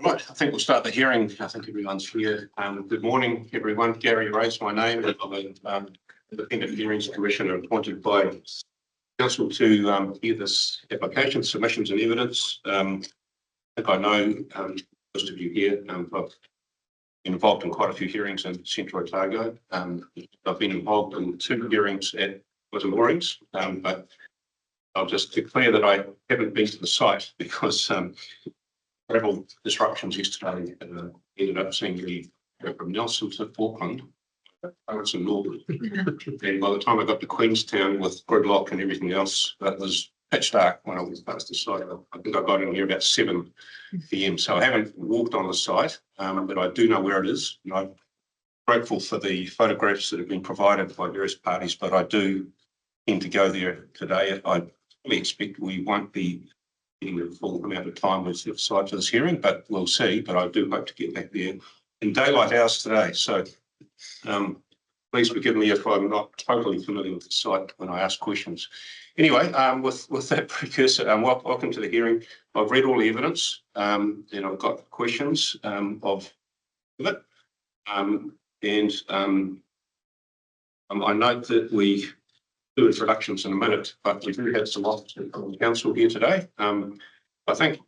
Right, I think we'll start the hearing. I think everyone's here. Good morning, everyone. Gary Ray's my name. I'm an independent hearings commissioner appointed by council to hear this application, submissions and evidence. I think I know most of you here. I've been involved in quite a few hearings in Central Otago. I've been involved in 2 hearings at moorings, but I'll just declare that I haven't been to the site because travel disruptions yesterday ended up seeing me go from Nelson to Auckland. I was in Northern, and by the time I got to Queenstown with gridlock and everything else, it was pitch dark when I went past the site. I think I got in here about 7 PM, so I haven't walked on the site, but I do know where it is, and I'm grateful for the photographs that have been provided by various parties, but I do intend to go there today. I fully expect we won't be getting the full amount of time with the site for this hearing, but we'll see. But I do hope to get back there in daylight hours today. So please forgive me if I'm not totally familiar with the site when I ask questions. Anyway, with that precursor, welcome to the hearing. I've read all the evidence and I've got questions of it. I note that we do introductions in a minute, but we do have some officers from the council here today. I think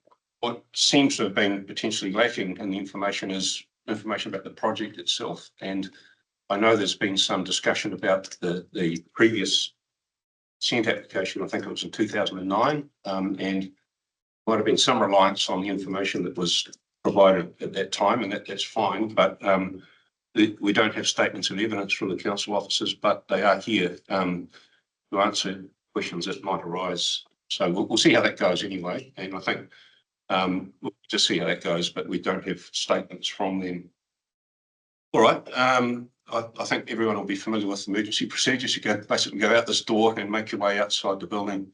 what seems to have been potentially lacking in the information is information about the project itself. And I know there's been some discussion about the previous consent application. I think it was in 2009, and might have been some reliance on the information that was provided at that time, and that's fine. But we don't have statements of evidence from the council officers, but they are here to answer questions that might arise. So we'll see how that goes anyway. And I think we'll just see how that goes, but we don't have statements from them. All right. I think everyone will be familiar with emergency procedures. You basically go out this door and make your way outside the building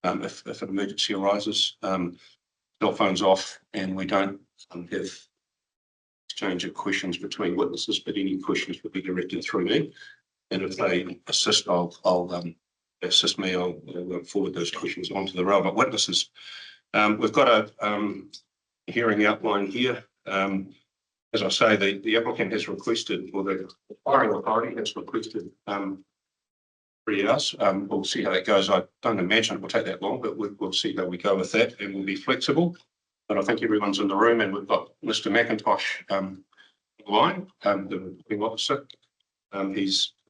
if an emergency arises. Cell phones off, and we don't have exchange of questions between witnesses, but any questions will be directed through me. And if they assist, I'll assist me. I'll forward those questions on to the relevant witnesses. We've got a hearing outline here. As I say, the applicant has requested, or the hiring authority has requested 3 hours. We'll see how that goes. I don't imagine it will take that long, but we'll see how we go with that, and we'll be flexible. But I think everyone's in the room, and we've got Mr. McIntosh online, the reporting officer.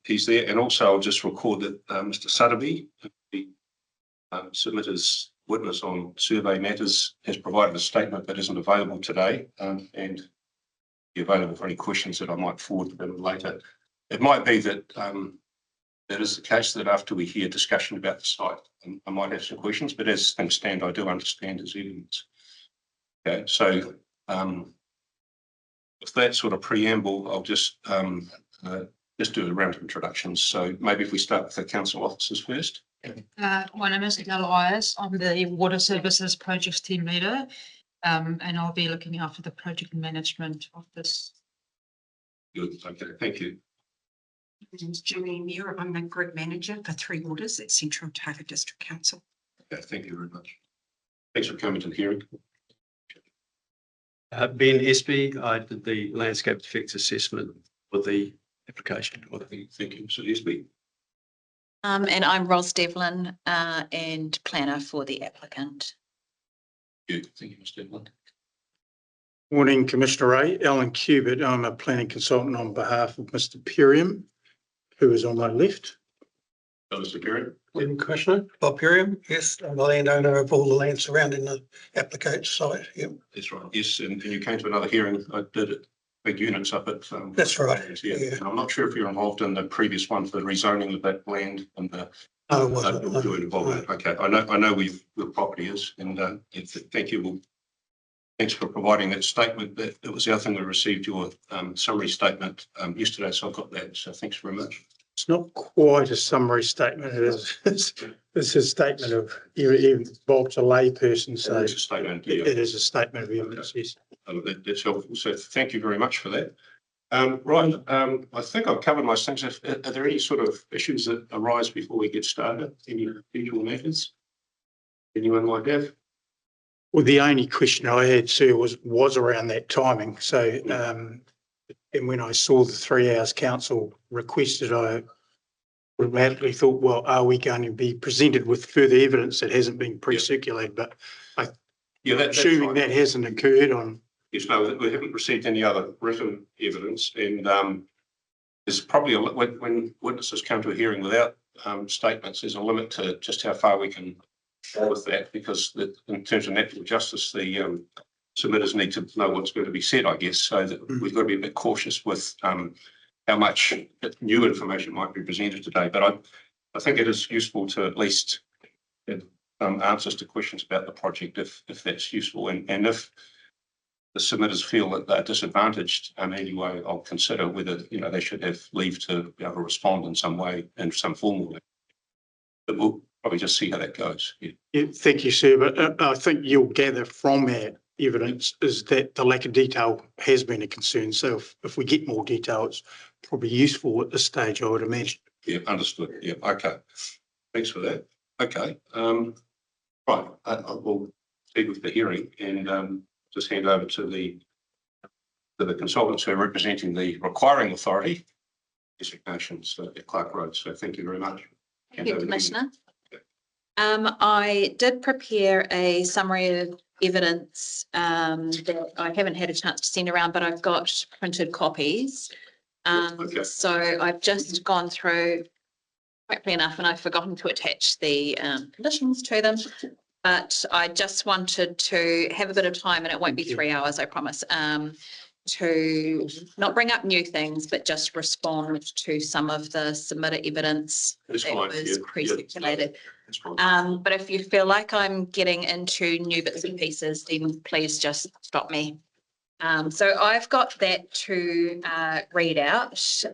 He's there, and also I'll just record that Mr. Sutterby, the submitter's witness on survey matters, has provided a statement that isn't available today, and be available for any questions that I might forward to them later. It might be that that is the case, that after we hear discussion about the site, I might have some questions, but as things stand, I do understand his evidence. Okay, so with that sort of preamble, I'll just do a round of introductions. So maybe if we start with the council officers first. My name is Adele Ayers. I'm the Water Services Projects Team Leader, and I'll be looking after the project management of this. Good, okay, thank you. My name is Julie Muir. I'm the Group Manager for 3 Waters at Central Otago District Council. Okay, thank you very much. Thanks for coming to the hearing. Ben Espy, I did the landscape effects assessment for the application. Thank you, Mr. Espy. And I'm Ros Devlin and planner for the applicant. Thank you, Mr. Devlin. Morning, Commissioner Ray. Alan Cubitt. I'm a planning consultant on behalf of Mr. Perium, who is on my left. Mr. Perium. Good Commissioner, Bob Perium. Yes, I'm the landowner of all the land surrounding the application site. Yep. That's right. Yes, and you came to another hearing. I did it. Big units up at that's right. Yeah. And I'm not sure if you're involved in the previous one for the rezoning of that land and the No, it wasn't. you were involved in it. Okay. I know the property is, and thank you. Well, thanks for providing that statement. That was the other thing. We received your summary statement yesterday, so I've got that. So thanks very much. It's not quite a summary statement. It is. It's a statement of you involved a layperson. So it's a statement. Yeah. It is a statement of evidence. Yes. That's helpful. So thank you very much for that. Right. I think I've covered most things. Are there any sort of issues that arise before we get started? Any usual matters anyone might have? Well, the only question I had, sir, was around that timing. So, and when I saw the 3 hours council requested, I automatically thought, well, are we going to be presented with further evidence that hasn't been pre-circulated? But Yeah, that's assuming right. that hasn't occurred on. Yes, no, we haven't received any other written evidence, and there's probably when witnesses come to a hearing without statements, there's a limit to just how far we can go with that, because in terms of natural justice, the submitters need to know what's going to be said, I guess. So that we've got to be a bit cautious with how much new information might be presented today. But I think it is useful to at least get answers to questions about the project, if that's useful, and if the submitters feel that they're disadvantaged anyway, I'll consider whether they should have leave to be able to respond in some way, in some formal way. But we'll probably just see how that goes. Yeah. Yeah, thank you, sir. But I think you'll gather from our evidence is that the lack of detail has been a concern. So if we get more detail, it's probably useful at this stage, I would imagine. Yeah, understood. Yeah, okay. Thanks for that. Okay. Right, I will proceed with the hearing and just hand over to the consultants who are representing the requiring authority designations at Clark Road. So thank you very much. Thank you, Commissioner. I did prepare a summary of evidence that I haven't had a chance to send around, but I've got printed copies. Okay. So I've just gone through quickly enough, and I've forgotten to attach the conditions to them. But I just wanted to have a bit of time, and it won't be 3 hours, I promise, to not bring up new things, but just respond to some of the submitted evidence That's that fine. was Yeah, pre-circulated. that's fine. But if you feel like I'm getting into new bits and pieces, then please just stop me. So I've got that to read out.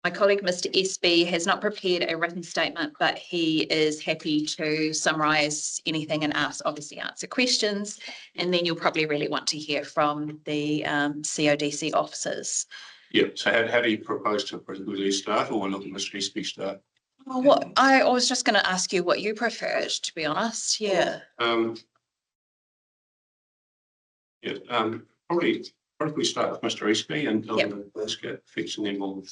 My colleague, Mr. Espy, has not prepared a written statement, but he is happy to summarise anything and obviously answer questions. And then you'll probably really want to hear from the CODC officers. Yeah, so how do you propose to start, or will Mr. Espy start? Well, I was just going to ask you what you preferred, to be honest. Yeah. Probably we start with Mr. Espy and the landscape fix, and then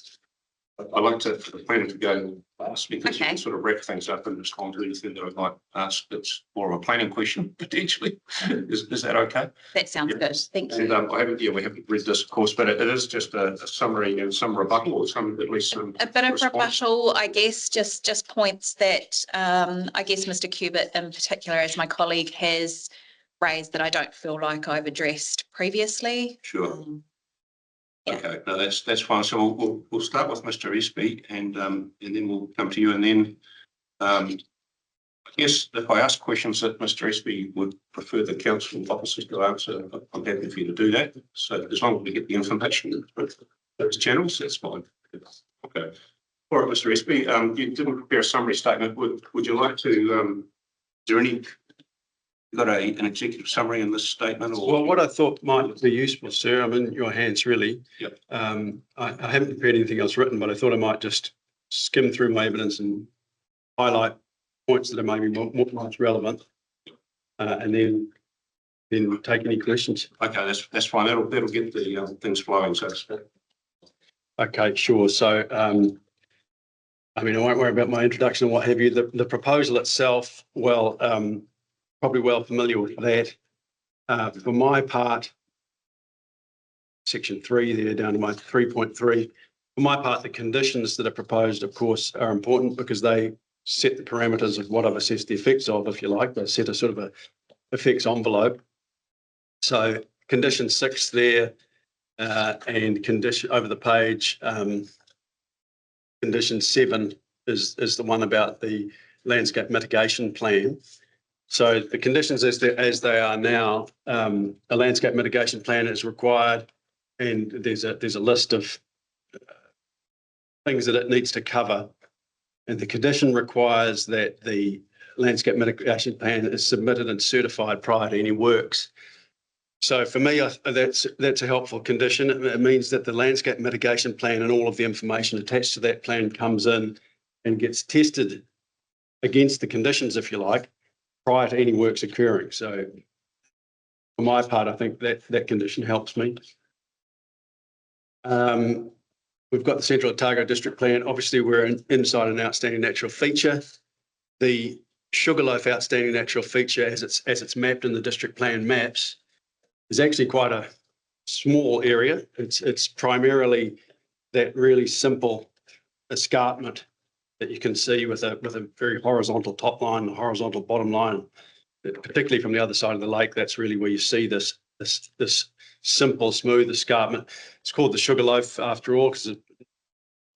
I like to for the planner to go last, because you can sort of wrap things up and respond to anything that I might ask that's more of a planning question potentially. Is that okay? That sounds good. Thank you. And we haven't read this, of course, but it is just a summary and some rebuttal, or some at least some a bit of response. Rebuttal, I guess, just points that I guess Mr. Cubitt in particular, as my colleague has raised, that I don't feel like I've addressed previously. Sure. Yeah. Okay, no, that's fine. So we'll start with Mr. Espy, and then we'll come to you, and then I guess if I ask questions that Mr. Espy would prefer the council officers to answer, I'm happy for you to do that. So as long as we get the information with those channels, that's fine. Okay. All right, Mr. Espy, you didn't prepare a summary statement. Would you like to? Is there any? You got an executive summary in this statement? Or? Well, what I thought might be useful, sir, I'm in your hands really. Yep. I haven't prepared anything else written, but I thought I might just skim through my evidence and highlight points that are maybe most relevant, and then take any questions. Okay, that's fine. That'll get the things flowing, so to speak. Okay, sure. So, I mean, I won't worry about my introduction and what have you. The proposal itself, well, probably well familiar with that. For my part, section 3 there down to my 3.3. For my part, the conditions that are proposed, of course, are important because they set the parameters of what I've assessed the effects of, if you like. They set a sort of a effects envelope. So condition 6 there, and condition over the page, condition 7 is the one about the landscape mitigation plan. So the conditions as they are now, a landscape mitigation plan is required, and there's a list of things that it needs to cover. And the condition requires that the landscape mitigation plan is submitted and certified prior to any works. So for me, that's a helpful condition. It means that the landscape mitigation plan and all of the information attached to that plan comes in and gets tested against the conditions, if you like. prior to any works occurring. So for my part, I think that condition helps me. We've got the Central Otago District Plan. Obviously, we're inside an outstanding natural feature. The Sugarloaf outstanding natural feature, as it's mapped in the district plan maps, is actually quite a small area. It's primarily that really simple escarpment that you can see with a very horizontal top line, a horizontal bottom line, particularly from the other side of the lake. That's really where you see this simple, smooth escarpment. It's called the Sugarloaf after all, because it's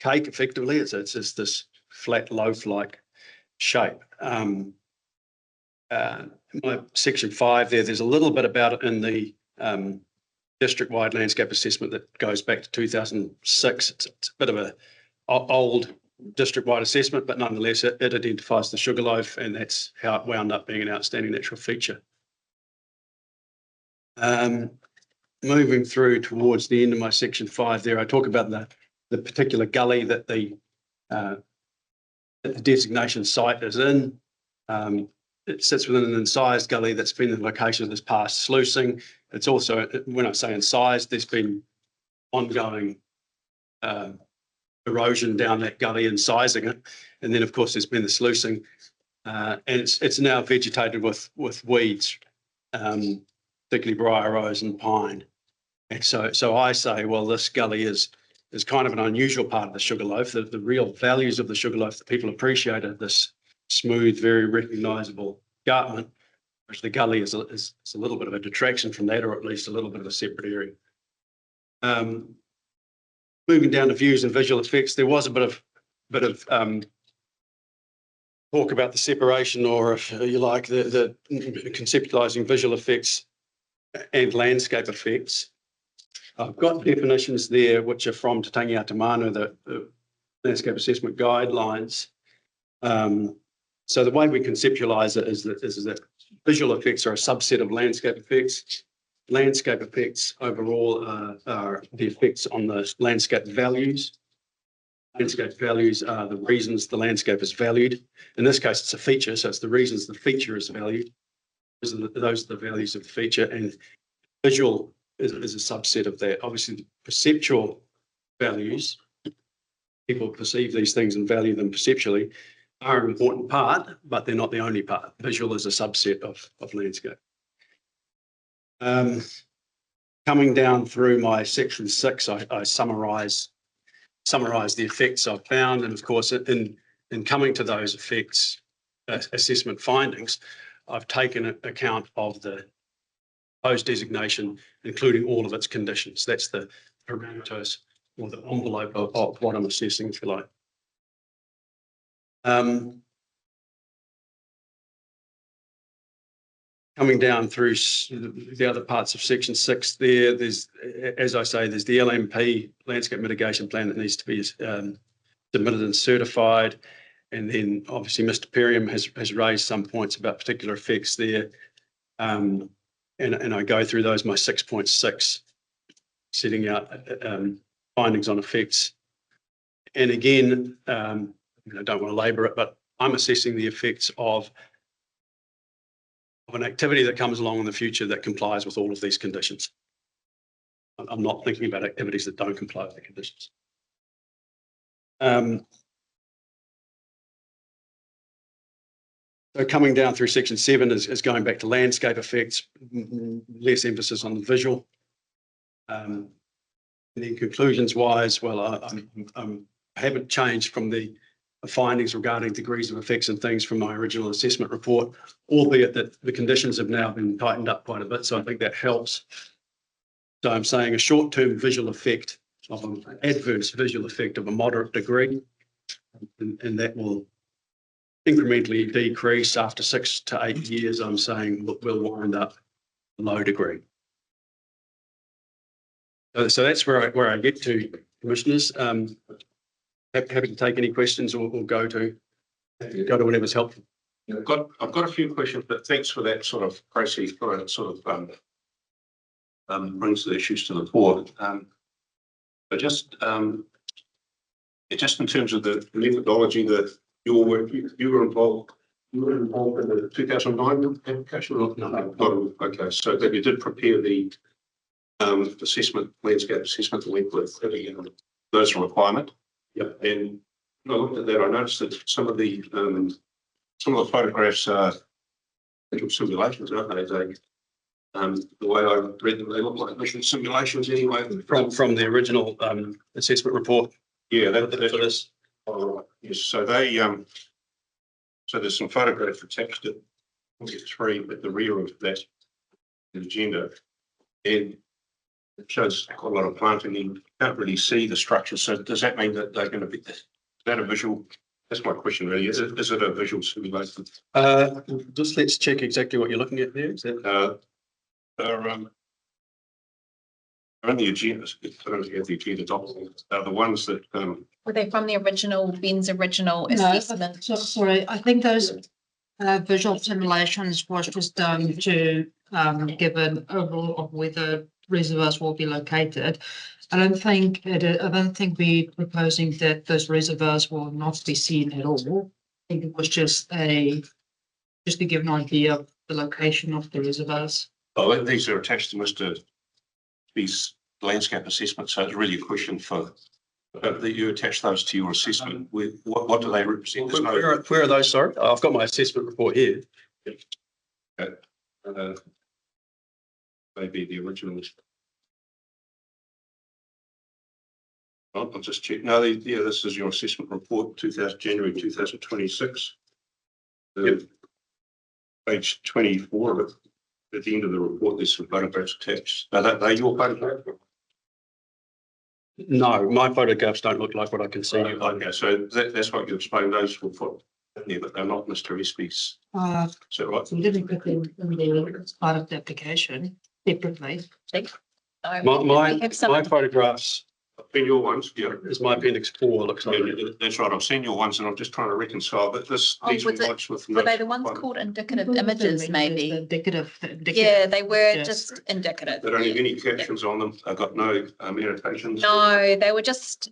cake effectively. It's just this flat loaf-like shape. My section 5 there's a little bit about it in the district-wide landscape assessment that goes back to 2006. It's a bit of a old district-wide assessment, but nonetheless, it identifies the Sugarloaf, and that's how it wound up being an outstanding natural feature. Moving through towards the end of my section 5 there, I talk about the particular gully that the designation site is in. It sits within an incised gully that's been the location of this past sluicing. It's also, when I say incised, there's been ongoing erosion down that gully, incising it. And then, of course, there's been the sluicing. And it's now vegetated with weeds, particularly briar rose and pine. And so I say, well, this gully is kind of an unusual part of the Sugarloaf. The real values of the Sugarloaf that people appreciate are this smooth, very recognisable escarpment, whereas the gully is a little bit of a detraction from that, or at least a little bit of a separate area. Moving down to views and visual effects, there was a bit of talk about the separation, or if you like, the conceptualising visual effects and landscape effects. I've got definitions there which are from Te Tangi Ata Manu, the landscape assessment guidelines. So the way we conceptualise it is that visual effects are a subset of landscape effects. Landscape effects overall are the effects on the landscape values. Landscape values are the reasons the landscape is valued. In this case, it's a feature, so it's the reasons the feature is valued. Those are the values of the feature, and visual is a subset of that. Obviously, the perceptual values, people perceive these things and value them perceptually, are an important part, but they're not the only part. Visual is a subset of landscape. Coming down through my section 6, I summarise the effects I've found, and of course, in coming to those effects assessment findings, I've taken account of the proposed designation, including all of its conditions. That's the parameters or the envelope of what I'm assessing, if you like. Coming down through the other parts of section 6 there's, as I say, there's the LMP, landscape mitigation plan, that needs to be submitted and certified. And then obviously Mr. Perriam has raised some points about particular effects there. And I go through those, my 6.6, setting out findings on effects. And again, I don't want to labour it, but I'm assessing the effects of an activity that comes along in the future that complies with all of these conditions. I'm not thinking about activities that don't comply with the conditions. So coming down through section 7 is going back to landscape effects, less emphasis on the visual. And then conclusions wise, well, I haven't changed from the findings regarding degrees of effects and things from my original assessment report, albeit that the conditions have now been tightened up quite a bit. So I think that helps. So I'm saying a short-term visual effect of an adverse visual effect of a moderate degree, and that will incrementally decrease after 6 to 8 years. I'm saying we'll wind up a low degree. So that's where I get to, commissioners. Happy to take any questions or go to whatever's helpful. I've got a few questions, but thanks for that sort of process, for it sort of brings the issues to the fore. But just in terms of the methodology that you were involved You were involved in the 2009 application? No. Okay, so that you did prepare the assessment, landscape assessment that went with those requirement. Yep. And when I looked at that, I noticed that some of the photographs are visual simulations, aren't they? The way I read them, they look like visual simulations anyway. From the original assessment report. Yeah, for this. Oh, right. Yes, so they so there's some photographs attached to 3 at the rear of that agenda, and it shows quite a lot of planting. And you can't really see the structure. So does that mean that they're going to be? Is that a visual? That's my question, really. Is it a visual simulation? Just let's check exactly what you're looking at there. Is that They're on the agenda. I don't have the agenda document. Are the ones that Were they from the original, Ben's original No, assessment? sorry, I think those visual simulations was just done to give an overall of where the reservoirs will be located. I don't think we're proposing that those reservoirs will not be seen at all. I think it was just to give an idea of the location of the reservoirs. oh, these are attached to Mr. B's landscape assessment. So it's really a question for that you attach those to your assessment. With what do they represent? There's no, where are those? Sorry, I've got my assessment report here. maybe the original. I'll just check. No, yeah, this is your assessment report, January 2026. Yep. Page 24 of it. At the end of the report, there's some photographs attached. Are they your photographs? No, my photographs don't look like what I can see. Okay, so that's what you explained. Those were put in there, but they're not Mr. Espy's. Is that right? We didn't put them in there as part of the application separately. My photographs I've seen your ones, yeah. is my appendix 4. Looks like. Yeah, that's right. I've seen your ones, and I'm just trying to reconcile. But these Was were it- ones with Were no. they the ones called indicative images, maybe? Indicative. Yeah, they were yes. just indicative. They don't have any captions on them. They've got no annotations. No, they weren't attached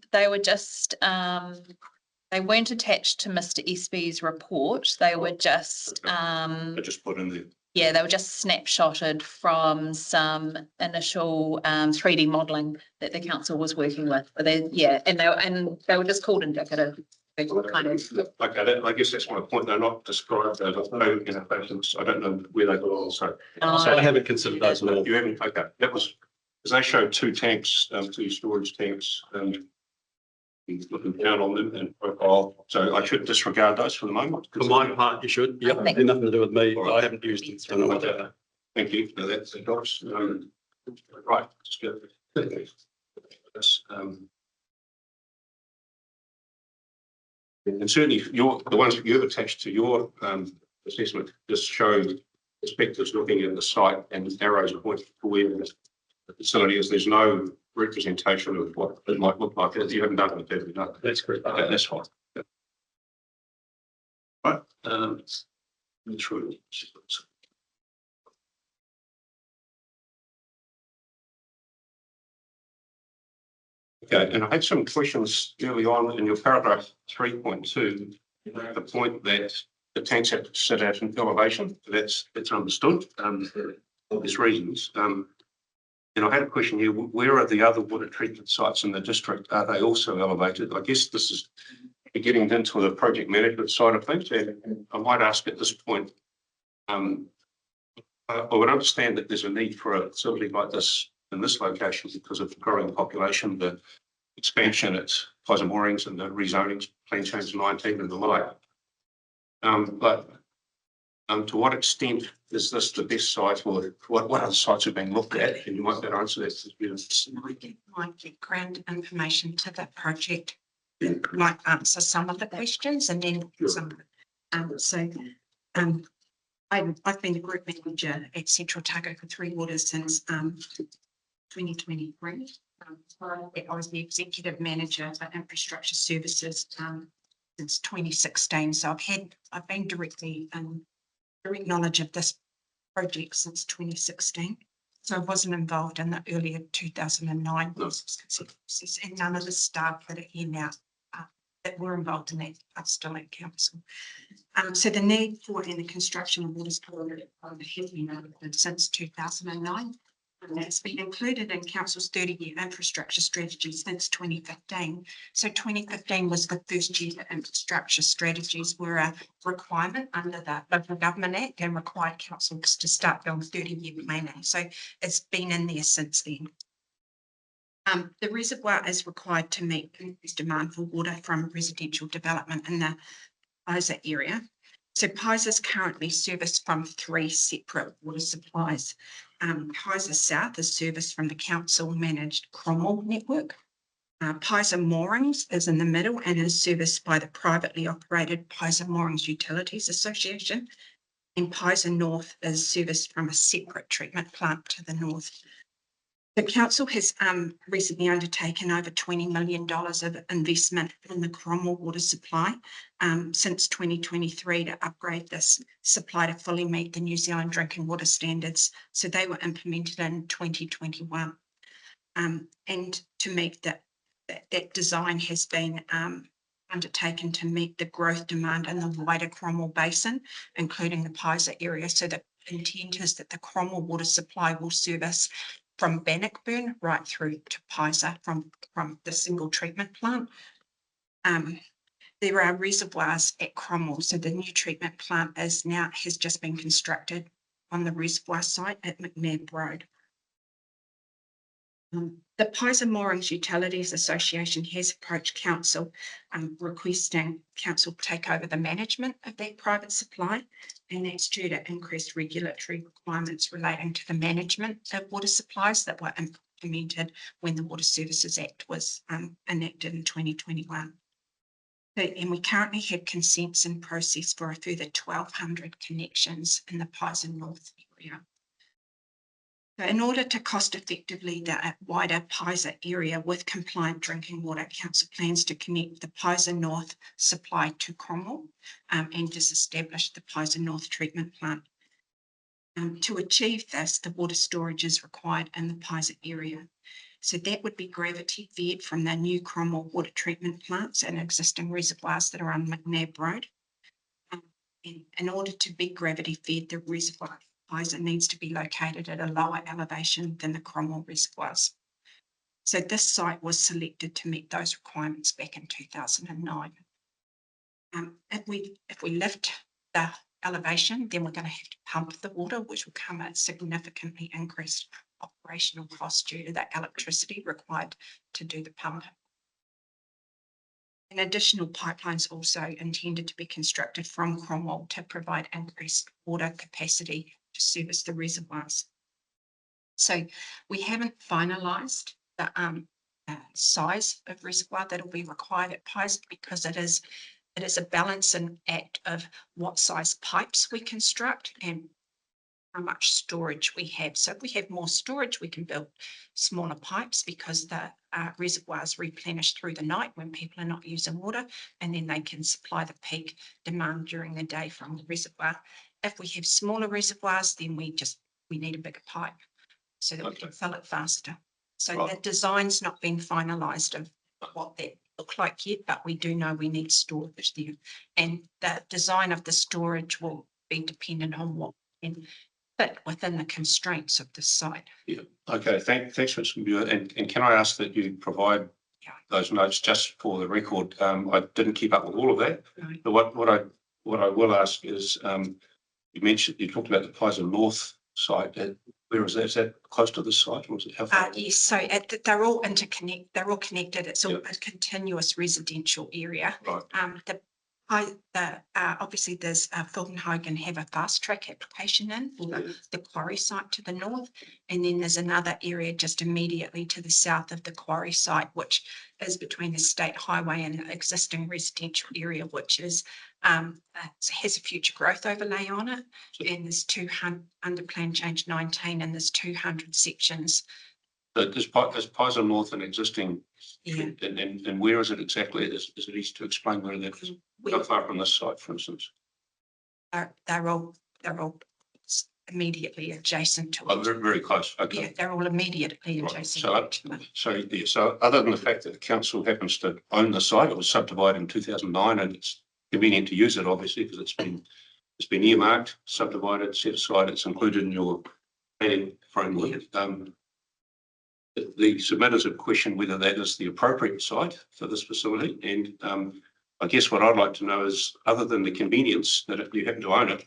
to Mr. Espy's report. They were just, I just put in there. yeah, they were just snapshotted from some initial 3D modelling that the council was working with. But they were just called indicative. They were kind of, Okay, I guess that's my point. They're not described. They've got no annotations. I don't know where they belong. So So I haven't considered those at all. you haven't. Okay, that was because they showed 2 tanks, 2 storage tanks. Looking down on them and profile. So I should disregard those for the moment. For my part, you should. Yep, I think- nothing to do with me. All right. I haven't used them. Don't know what they are. Thank you. No, that's the docs. Right. Just go. That's, and certainly the ones that you've attached to your assessment just show perspectives looking at the site and arrows pointing to where the facility is. There's no representation of what it might look like. You haven't done it, have you? No. That's correct. Okay, that's fine. Right. True. Okay, and I had some questions early on in your paragraph 3.2. You made the point that the tanks have to sit at an elevation. That's understood for obvious reasons. And I had a question here. Where are the other water treatment sites in the district? Are they also elevated? I guess this is getting into the project management side of things. And I might ask at this point, I would understand that there's a need for a facility like this in this location because of the growing population, the expansion at Pfizer Moorings and the rezoning plan change 19 and the like. But to what extent is this the best site, or what other sites have been looked at? And you might better answer that. Might get ground information to that project, might answer some of the questions and then some. I've been the group manager at Central Otago for 3 waters since 2023. I was the executive manager for infrastructure services since 2016. So I've been directly direct knowledge of this project since 2016. So I wasn't involved in the earlier 2009 process, and none of the staff that are here now that were involved in that are still at council. So the need for and the construction of water storage has been noted since 2009. And it's been included in council's 30-year infrastructure strategy since 2015. So 2015 was the first year that infrastructure strategies were a requirement under the Local Government Act and required councils to start building 30-year planning. So it's been in there since then. The reservoir is required to meet increased demand for water from residential development in the Pisa area. So Pisa is currently serviced from 3 separate water supplies. Pisa South is serviced from the council managed Cromwell network. Pisa Moorings is in the middle and is serviced by the privately operated Pisa Moorings Utilities Association. And Pisa North is serviced from a separate treatment plant to the north. The council has recently undertaken over $20 million of investment in the Cromwell water supply since 2023 to upgrade this supply to fully meet the New Zealand drinking water standards. So they were implemented in 2021. And to meet that design has been undertaken to meet the growth demand in the wider Cromwell Basin, including the Pisa area. So the intent is that the Cromwell water supply will service from Bannockburn right through to Pisa from the single treatment plant. There are reservoirs at Cromwell. So the new treatment plant has just been constructed on the reservoir site at McNabb Road. The Pisa Moorings Utilities Association has approached council requesting council take over the management of that private supply, and that's due to increased regulatory requirements relating to the management of water supplies that were implemented when the Water Services Act was enacted in 2021. And we currently have consents in process for a further 1,200 connections in the Pisa North area. So in order to cost effectively the wider Pisa area with compliant drinking water, council plans to connect the Pisa North supply to Cromwell and disestablish the Pisa North treatment plant. To achieve this, the water storage is required in the Pisa area. So that would be gravity fed from the new Cromwell water treatment plants and existing reservoirs that are on McNabb Road. And in order to be gravity fed, the reservoir Pisa needs to be located at a lower elevation than the Cromwell reservoirs. So this site was selected to meet those requirements back in 2009. If we lift the elevation, then we're going to have to pump the water, which will come at significantly increased operational costs due to the electricity required to do the pump. And additional pipelines also intended to be constructed from Cromwell to provide increased water capacity to service the reservoirs. So we haven't finalised the size of reservoir that will be required at Pisa because it is a balancing act of what size pipes we construct and how much storage we have. So if we have more storage, we can build smaller pipes because the reservoirs replenish through the night when people are not using water, and then they can supply the peak demand during the day from the reservoir. If we have smaller reservoirs, then we need a bigger pipe so that we can fill it faster. So the design's not been finalised of what that look like yet, but we do know we need storage there. And the design of the storage will be dependent on what can fit within the constraints of the site. Yeah, okay, thanks, Mr. Muir. And can I ask that you provide those notes just for the record? I didn't keep up with all of that. Right. But what I will ask is, you talked about the Pisa North site. Where is that? Is that close to the site, or is it how far? Yes, so they're all interconnected. They're all connected. It's all a continuous residential area. Right. Obviously there's Fulton Hogan have a fast track application in for the quarry site to the north, and then there's another area just immediately to the south of the quarry site, which is between the state highway and the existing residential area, which is has a future growth overlay on it, and there's 200 under Plan Change 19, and there's 200 sections. So is Pisa North an existing? Yeah. And where is it exactly? Is it easy to explain where that is? How far from this site, for instance? They're all immediately adjacent to Oh, it. very, very close. Yeah, Okay. they're all immediately Right. adjacent. So other than the fact that the council happens to own the site, it was subdivided in 2009 and it's convenient to use it, obviously, because it's been earmarked, subdivided, set aside, it's included in your planning framework. The submitters have questioned whether that is the appropriate site for this facility. And I guess what I'd like to know is, other than the convenience that you happen to own it,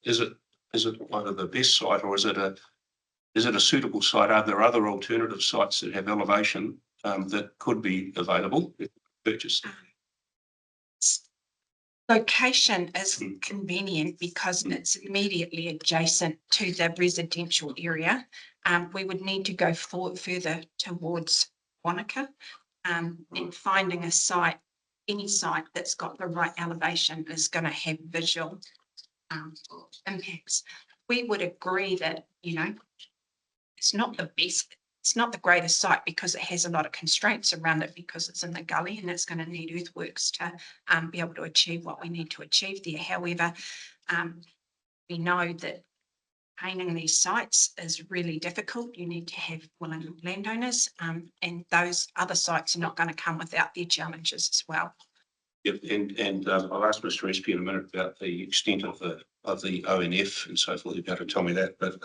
is it one of the best site, or is it a suitable site? Are there other alternative sites that have elevation that could be available if purchased? Location is convenient because it's immediately adjacent to the residential area. We would need to go further towards Wanaka, and finding a site, any site that's got the right elevation is going to have visual impacts. We would agree that, it's not the best, it's not the greatest site because it has a lot of constraints around it because it's in the gully and it's going to need earthworks to be able to achieve what we need to achieve there. However, we know that painting these sites is really difficult. You need to have willing landowners, and those other sites are not going to come without their challenges as well. Yep, and I'll ask Mr. SP in a minute about the extent of the ONF and so forth. You've got to tell me that, but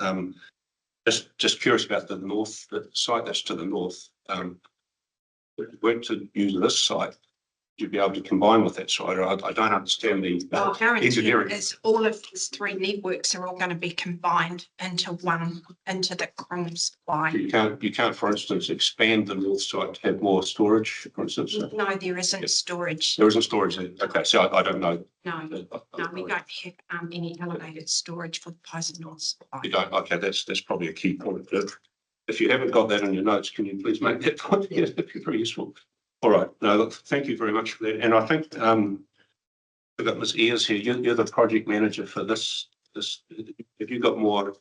just curious about the north, the site that's to the north. If you were to use this site, you'd be able to combine with that site. I don't understand the Our engineering. intent is all of these three networks are all going to be combined into the Crumbs line. You can't, for instance, expand the north site to have more storage, for instance. No, there isn't storage. There isn't storage there. Okay, so I don't know. No, we don't have any elevated storage for the Pies North. You don't. Okay, that's probably a key point. If you haven't got that in your notes, can you please make that point? Yes, that'd be very useful. All right. No, look, thank you very much for that. And I think we've got Ms. Ayres here. You're the project manager for this. Have you got more of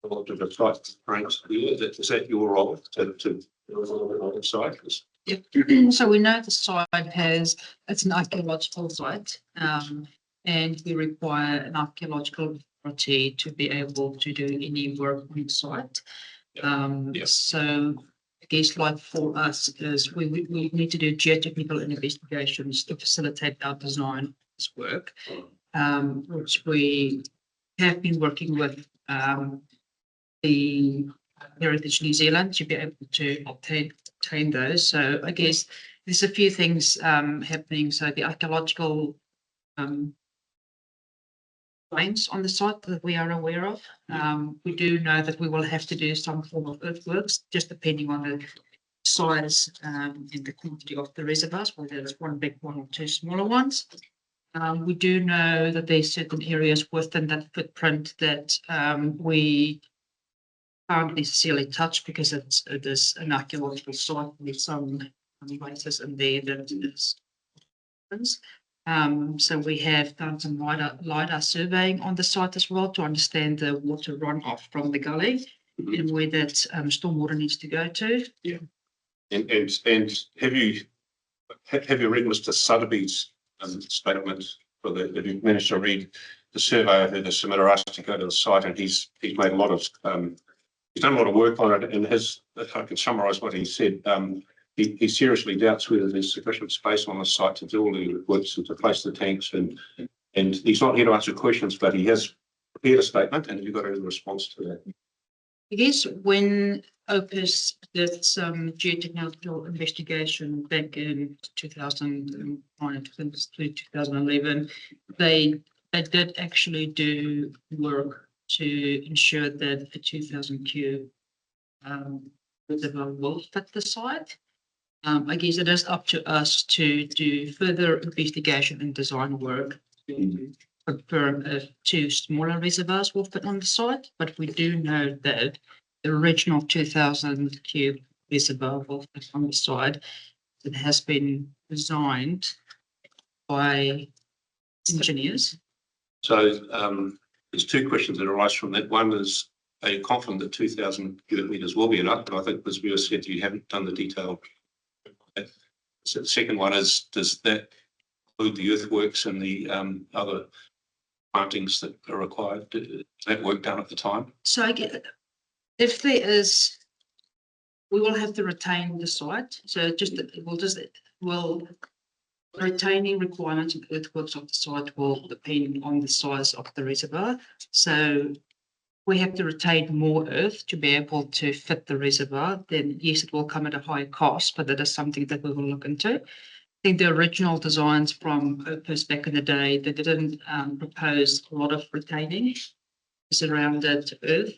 the site ranks here? Is that your role to site? Yeah. So we know the site it's an archaeological site, and we require an archaeological authority to be able to do any work on the site. So I guess, like for us, is we need to do geotechnical investigations to facilitate our design of this work, which we have been working with the Heritage New Zealand to be able to obtain those. So I guess there's a few things happening. So the archaeological claims on the site that we are aware of. We do know that we will have to do some form of earthworks, just depending on the size and the quantity of the reservoirs, whether it's one big one or two smaller ones. We do know that there's certain areas within that footprint that we can't necessarily touch because it is an archaeological site. There's some places in there that is. So we have done some LiDAR surveying on the site as well to understand the water runoff from the gully and where that stormwater needs to go to. Yeah. And have you read Mr. Sotheby's statement? Have you managed to read the surveyor who the submitter asked to go to the site, and he's made a lot of he's done a lot of work on it, and if I can summarise what he said. He seriously doubts whether there's sufficient space on the site to do all the works and to place the tanks, and he's not here to answer questions, but he has prepared a statement, and you've got a response to that. I guess when Opus did some geotechnical investigation back in 2009 through 2011, they did actually do work to ensure that the 2000 cube reservoir will fit the site. I guess it is up to us to do further investigation and design work to confirm if two smaller reservoirs will fit on the site, but we do know that the original 2000 cube reservoir will fit on the site. It has been designed by engineers. So there's two questions that arise from that. One is, are you confident that 2000 cubic metres will be enough? And I think Ms. Muir said you haven't done the detail. So the second one is, does that include the earthworks and the other plantings that are required? Is that work done at the time? So I get, if there is, we will have to retain the site. So will retaining requirements of earthworks of the site will depend on the size of the reservoir. So we have to retain more earth to be able to fit the reservoir. Then yes, it will come at a higher cost, but that is something that we will look into. I think the original designs from Opus back in the day, they didn't propose a lot of retaining surrounded earth.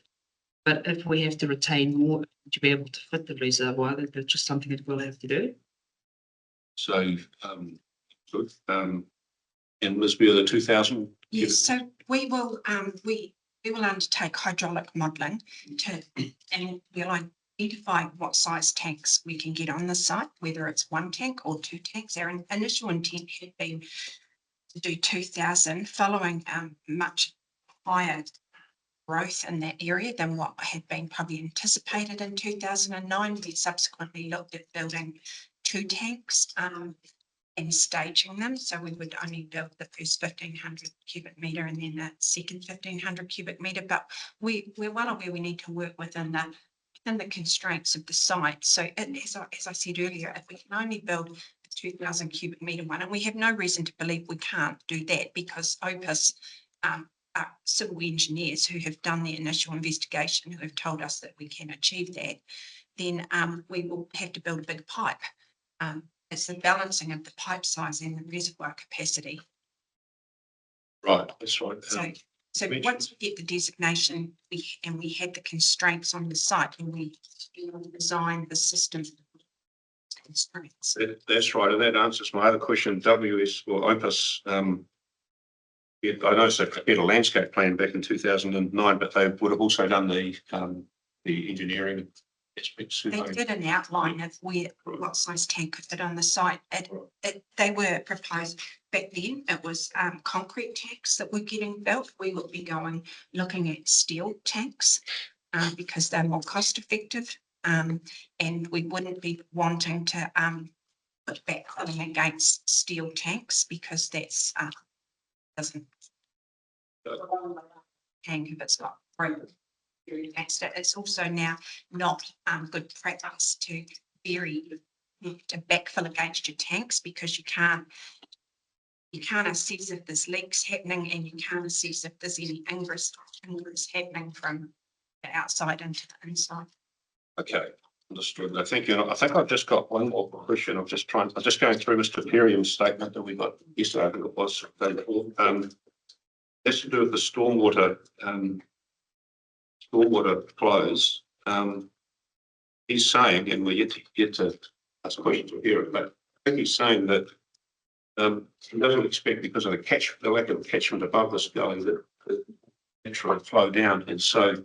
But if we have to retain more to be able to fit the reservoir, then that's just something that we'll have to do. So, good. And Ms. Beer, the 2,000? Yes, so we will undertake hydraulic modelling and we'll identify what size tanks we can get on the site, whether it's one tank or two tanks. Our initial intent had been to do 2,000, following much higher growth in that area than what had been probably anticipated in 2009. We subsequently looked at building two tanks and staging them. So we would only build the first 1,500 cubic metre and then the second 1,500 cubic metre. But we're well aware we need to work within the constraints of the site. So as I said earlier, if we can only build a 2,000 cubic metre one, and we have no reason to believe we can't do that, because Opus are civil engineers who have done the initial investigation, who have told us that we can achieve that, then we will have to build a big pipe. It's the balancing of the pipe size and the reservoir capacity. Right, that's right. So once we get the designation, we had the constraints on the site, and we design the system constraints. That's right, and that answers my other question. WS or Opus, I noticed they prepared a landscape plan back in 2009, but they would have also done the engineering aspects. They did an outline of what size tank could fit on the site. They were proposed back then. It was concrete tanks that were getting built. We would be looking at steel tanks because they're more cost effective, and we wouldn't be wanting to put backfilling against steel tanks, because that's doesn't tank if it's got against it. It's also now not good practice to backfill against your tanks, because you can't assess if there's leaks happening, and you can't assess if there's any ingress happening from the outside into the inside. Okay, understood. I think I've just got one more question. I'm just going through Mr. Perriam's statement that we got yesterday. I think it was the day before. That's to do with the stormwater flows. He's saying, and we're yet to get to ask questions or hear it, but I think he's saying that he doesn't expect, because of the lack of catchment above this gully, that the natural flow down. And so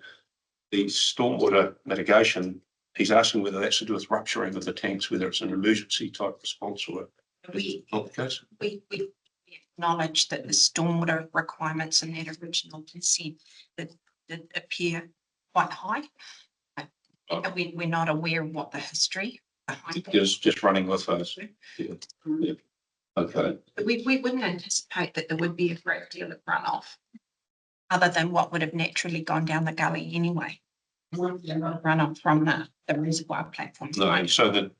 the stormwater mitigation, he's asking whether that's to do with rupturing of the tanks, whether it's an emergency type response or not the case. We acknowledge that the stormwater requirements in that original consent that appear quite high. We're not aware of what the history behind it is. Just running with us. Yeah. Okay. We wouldn't anticipate that there would be a great deal of runoff, other than what would have naturally gone down the gully anyway. Runoff from the reservoir platform. No, so the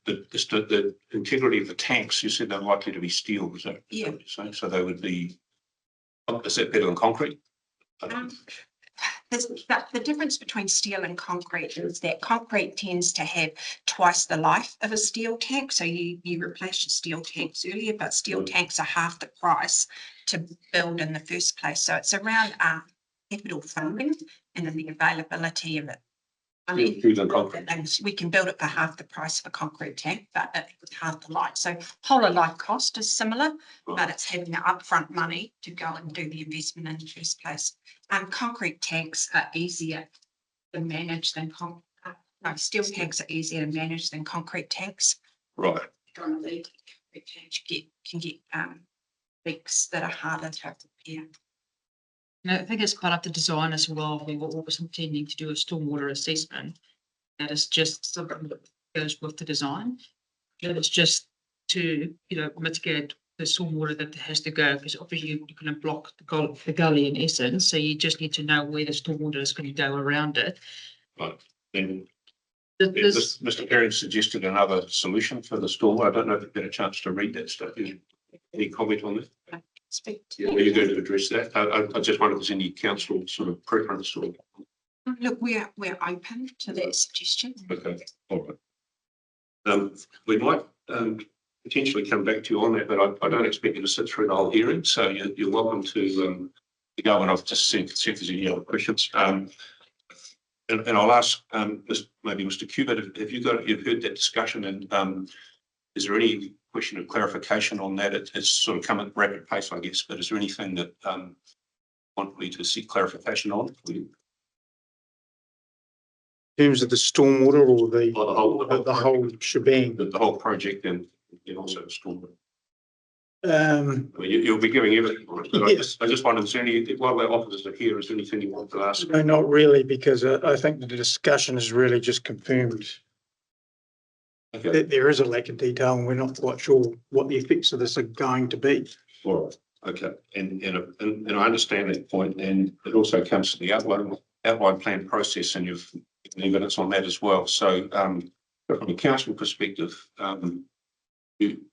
integrity of the tanks, you said they're likely to be steel, is that Yeah. what you're saying? So they would be, is that better than concrete? The difference between steel and concrete is that concrete tends to have twice the life of a steel tank. So you replace your steel tanks earlier, but steel tanks are half the price to build in the first place. So it's around capital funding and then the availability of it. We can build it for half the price of a concrete tank, but with half the life. So whole of life cost is similar, but it's having the upfront money to go and do the investment in the first place. Concrete tanks are easier to manage than steel tanks are easier to manage than concrete tanks. Right. You can get leaks that are harder to repair. I think as part of the design as well, we were always intending to do a stormwater assessment. That is just something that goes with the design. That is just to, mitigate the stormwater that has to go, because obviously you're going to block the gully in essence, so you just need to know where the stormwater is going to go around it. Right, then This, Mr. Perry suggested another solution for the storm. I don't know if you've had a chance to read that stuff. Any comment on that? Speak to Yeah, are you going to address that? I just wondered if there's any council sort of preference or. Look, we're open to that suggestion. Okay, all right. We might potentially come back to you on that, but I don't expect you to sit through the whole hearing, so you're welcome to go, and I've just seen if there's any other questions. And I'll ask maybe Mr. Kubert, you've heard that discussion, and is there any question of clarification on that? It's sort of come at rapid pace, I guess, but is there anything that want me to seek clarification on? In terms of the stormwater or Or the whole shebang. the whole project and also the storm. Um, I mean, you'll be giving everything on it, but Yes. I just wondered, is there any, while our officers are here, is there anything you want to ask? no, not really, because I think the discussion has really just confirmed Okay, that there is a lack of detail and we're not quite sure what the effects of this are going to be. all right, okay, and I understand that point, and it also comes to the outline plan process, and you've given evidence on that as well. So from a council perspective,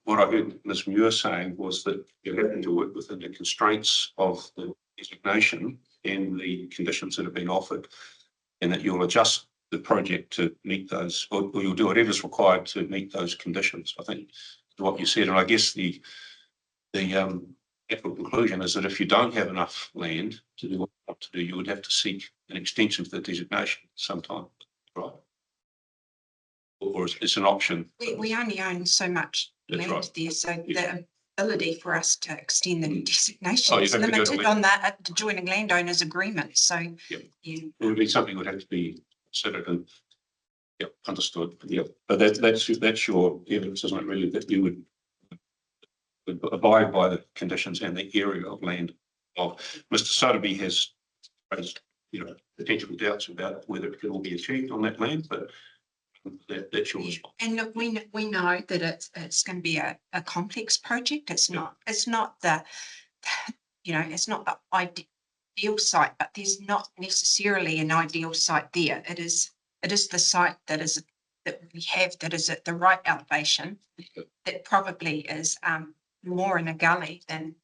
what I heard Ms. Muir saying was that you're having to work within the constraints of the designation and the conditions that have been offered, and that you'll adjust the project to meet those, or you'll do whatever's required to meet those conditions. I think is what you said, and I guess the actual conclusion is that if you don't have enough land to do what you want to do, you would have to seek an extension of the designation sometime, right? Or it's an option. We only own so much That's land right. there, so Yeah. the ability for us to extend the Oh, designation you is have to go to limited on that adjoining landowners agreement, so. Yep. You, It would be something that would have to be considered and, yeah, understood. Yeah, but that's your evidence, isn't it, really, that you would abide by the conditions and the area of land of Mr. Sotheby has raised, potential doubts about whether it can all be achieved on that land, but that's your response. and look, we know that it's going to be a complex project. It's Yeah. not it's not the ideal site, but there's not necessarily an ideal site there. It is the site that we have that is at the right elevation. That probably is more in a gully than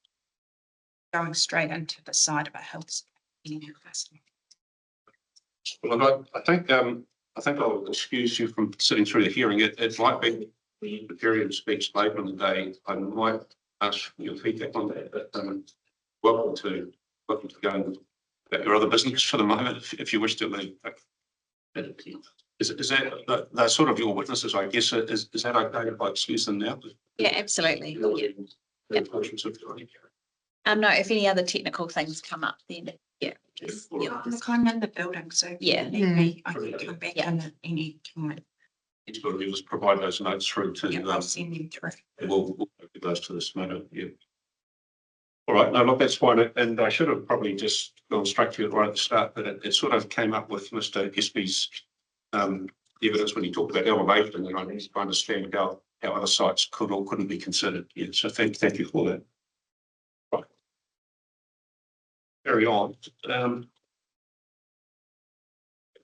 going straight into the side of a hill. Well, I think I'll excuse you from sitting through the hearing. It might be the period speaks later in the day. I might ask for your feedback on that, but welcome to go about your other business for the moment if you wish to leave. Is that they're sort of your witnesses, I guess? Is that okay if I excuse them now? Yeah, absolutely. Yeah. Yep. No, if any other technical things come up, then yeah. Look, I'm in the building, so Yeah. if you need me, I can come back in at any time. It's got to be, just provide those notes through to. Yeah, I'll send them through. We'll give those to this matter. Yeah. All right. No, look, that's fine. And I should have probably just gone straight to it right at the start, but it sort of came up with Mr. Espy's evidence when he talked about elevation, and I need to understand how other sites could or couldn't be considered. Yeah. So thank you for that. Right. Carry on.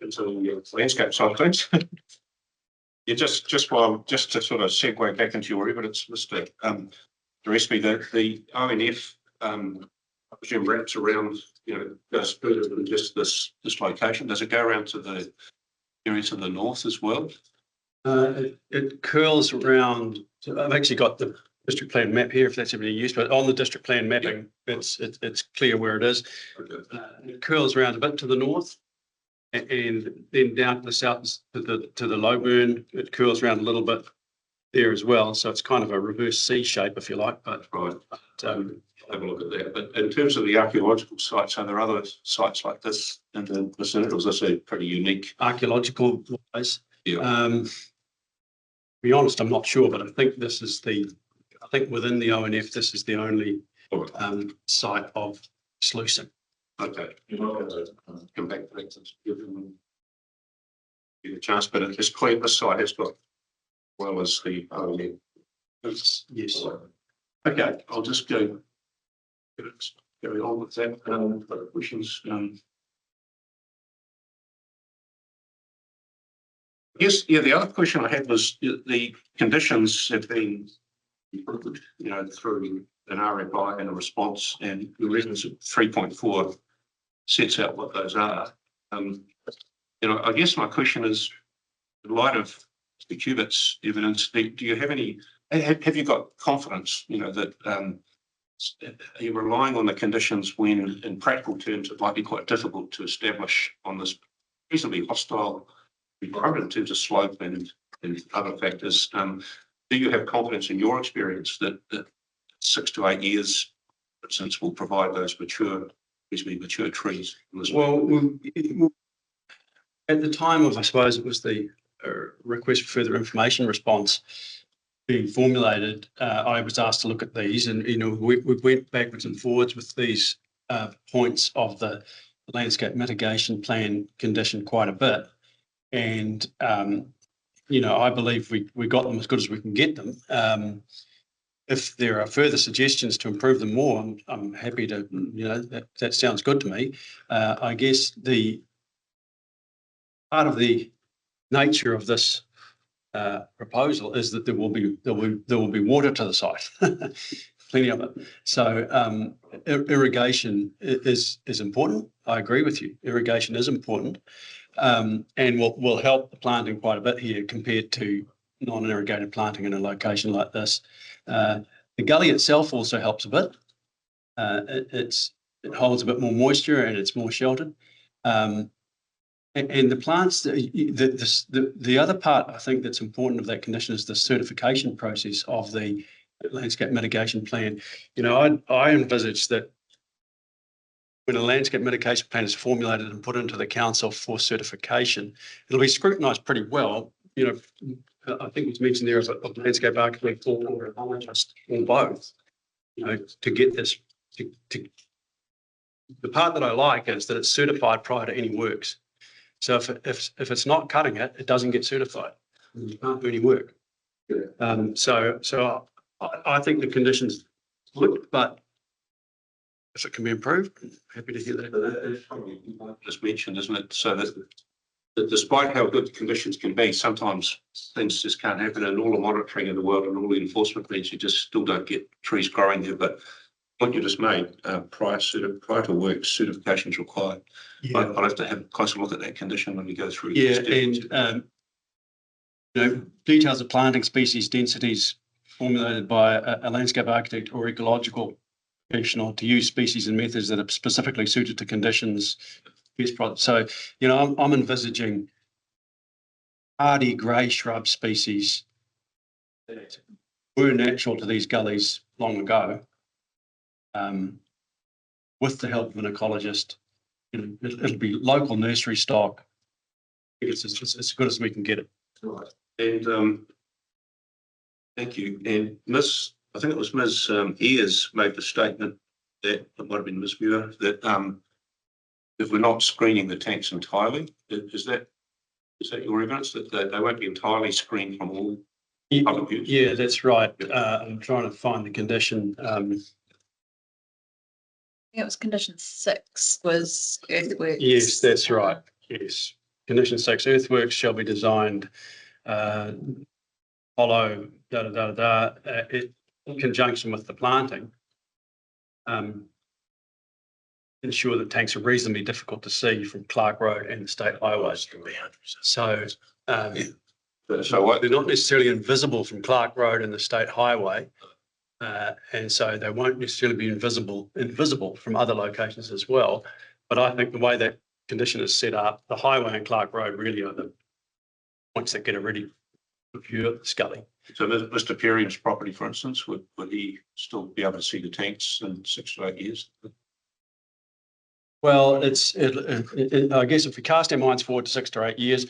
Into the landscape side of things. Yeah, just to sort of segue back into your evidence, Mr. Gillespie, the ONF, I presume wraps around, goes further than just this location. Does it go around to the area to the north as well? It curls around. So I've actually got the district plan map here, if that's of any use, but on the district plan mapping, it's clear where it is. Okay. It curls around a bit to the north, and then down to the south to the Lowburn. It curls around a little bit there as well. So it's kind of a reverse C shape, if you like. But Right. Have a look at that. But in terms of the archaeological sites, are there other sites like this in the vicinity? Or is this a pretty unique? archaeological wise, Yeah. to be honest, I'm not sure, but I think within the ONF, this is the only All right. site of sluicing. Okay. Come back to that. Give a chance, but it's clear this site has got, well as the Yes. Okay, I'll just go. Carry on with that. Other questions. Yes, yeah, the other question I had was the conditions have been improved, through an RFI and a response, and the reasons 3.4 sets out what those are. I guess my question is, in light of the Cubitt's evidence, do you have any, have you got confidence, that are you relying on the conditions when in practical terms it might be quite difficult to establish on this reasonably hostile environment in terms of slope and other factors? Do you have confidence in your experience that 6 to 8 years, for instance, will provide those mature trees? Well, at the time of, I suppose it was the request for further information response being formulated, I was asked to look at these, and we went backwards and forwards with these points of the landscape mitigation plan condition quite a bit, and I believe we got them as good as we can get them. If there are further suggestions to improve them more, I'm happy to. That sounds good to me. I guess the part of the nature of this proposal is that there will be water to the site, plenty of it. So irrigation is important. I agree with you. Irrigation is important, and will help the planting quite a bit here compared to non-irrigated planting in a location like this. The gully itself also helps a bit. It holds a bit more moisture and it's more sheltered. And the plants, the other part I think that's important of that condition is the certification process of the landscape mitigation plan. I envisage that when a landscape mitigation plan is formulated and put into the council for certification, it'll be scrutinised pretty well. I think it was mentioned there as a landscape architect or an ecologist or both. To get this. The part that I like is that it's certified prior to any works. So if it's not cutting it, it doesn't get certified. You can't do any work. So I think the conditions look, but if it can be improved, I'm happy to hear that. Just mentioned, isn't it? So that despite how good the conditions can be, sometimes things just can't happen, and all the monitoring in the world and all the enforcement means you just still don't get trees growing there. But what you just made, prior to work, certification is required. Yeah. I'll have to have a closer look at that condition when we go through. Yeah, and details of planting species densities formulated by a landscape architect or ecological professional to use species and methods that are specifically suited to conditions. So, I'm envisaging hardy grey shrub species that were natural to these gullies long ago. With the help of an ecologist, it'll be local nursery stock. I think it's as good as we can get it. Right. And thank you. And I think it was Ms. Ayres made the statement that it might have been Ms. Muir that if we're not screening the tanks entirely, is that your evidence that they won't be entirely screened from all public use? Yeah, that's right. I'm trying to find the condition. It was condition 6 was earthworks. Yes, that's right. Yes. Condition 6, earthworks shall be designed, follow in conjunction with the planting. Ensure that tanks are reasonably difficult to see from Clark Road and the state highways. So they're not necessarily invisible from Clark Road and the state highway. And so they won't necessarily be invisible from other locations as well. But I think the way that condition is set up, the highway and Clark Road really are the points that get a really good view of the scully. So Mr. Perry's property, for instance, would he still be able to see the tanks in 6 to 8 years? Well, I guess if we cast our minds forward to 6 to 8 years,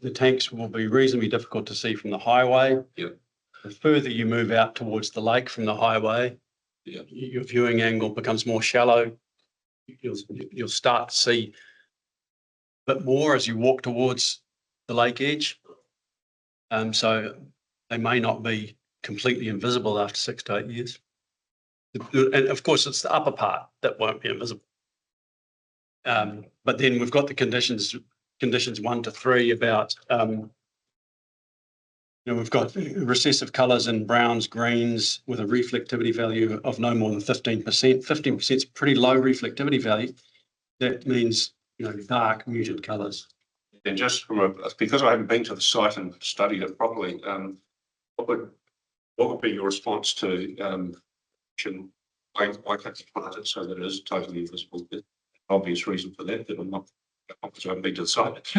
the tanks will be reasonably difficult to see from the highway. Yep. The further you move out towards the lake from the highway, your viewing angle becomes more shallow. You'll start to see a bit more as you walk towards the lake edge. So they may not be completely invisible after 6 to 8 years. And of course, it's the upper part that won't be invisible. But then we've got the conditions 1 to 3 about, we've got recessive colours in browns, greens with a reflectivity value of no more than 15%. 15% is pretty low reflectivity value. That means, dark muted colours. And just because I haven't been to the site and studied it properly, what would be your response to why can't you plant it so that it is totally invisible? There's an obvious reason for that, but I'm not, because I haven't been to the site.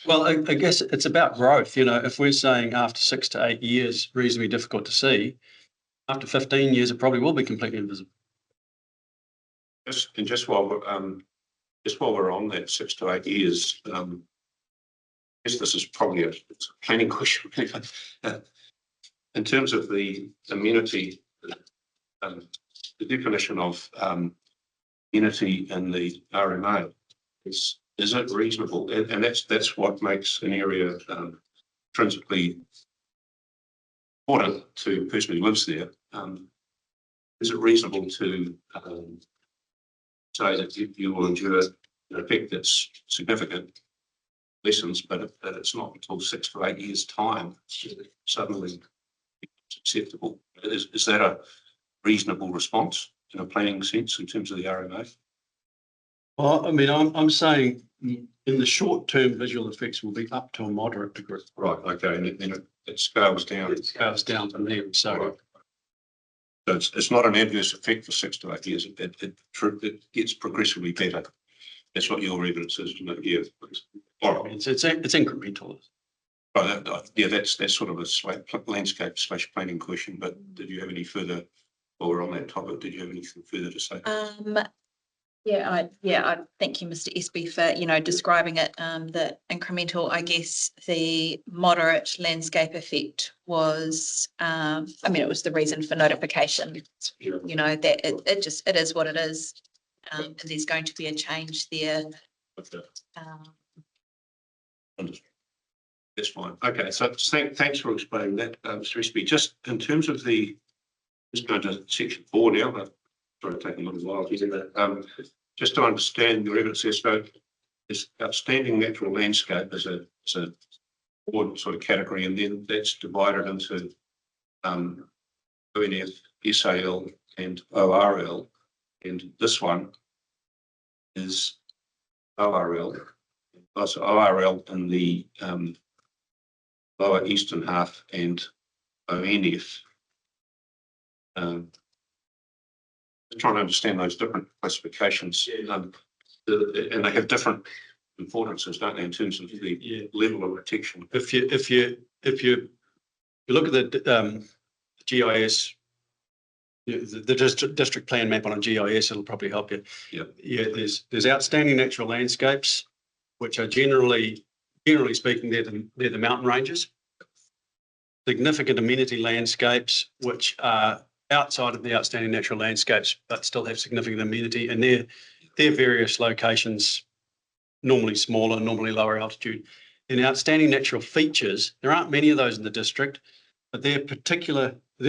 Well, I guess it's about growth. If we're saying after 6 to 8 years, reasonably difficult to see, after 15 years, it probably will be completely invisible. Just while we're on that 6 to 8 years, I guess this is probably a planning question. In terms of the amenity, the definition of amenity in the RMA is it reasonable? And that's what makes an area intrinsically important to the person who lives there. Is it reasonable to say that you will endure an effect that's significant lessons, but it's not until 6 to 8 years' time suddenly it's acceptable? Is that a reasonable response in a planning sense in terms of the RMA? Well, I mean, I'm saying in the short term, visual effects will be up to a moderate degree. Right. Okay. And then it scales down. It scales down from there. So, right. So it's not an adverse effect for 6 to 8 years. It gets progressively better. That's what your evidence is. Yeah. All right. It's incremental. Right. Yeah. That's sort of a landscape / planning question. But did you have any further? While we're on that topic, did you have anything further to say? I thank you, Mr. Espy, for describing it. The incremental, I guess, the moderate landscape effect was, it was the reason for notification. Yeah. That it is what it is. And there's going to be a change there. Okay. That's fine. Okay. So thanks for explaining that, Mr. Espy. Just in terms of just going to section 4 now, but sorry, taking a little while here. Just to understand your evidence there, so this outstanding natural landscape is a broad sort of category, and then that's divided into ONF, SAL, and ORL, and this one is ORL. So ORL in the lower eastern half and ONF. Just trying to understand those different classifications, and they have different importances, don't they, in terms of the level of protection? If you look at the GIS, the district plan map on a GIS, it'll probably help you. Yeah. There's outstanding natural landscapes, which are generally speaking, they're the mountain ranges. Significant amenity landscapes, which are outside of the outstanding natural landscapes, but still have significant amenity, and they're various locations, normally smaller, normally lower altitude. In outstanding natural features, there aren't many of those in the district, but they're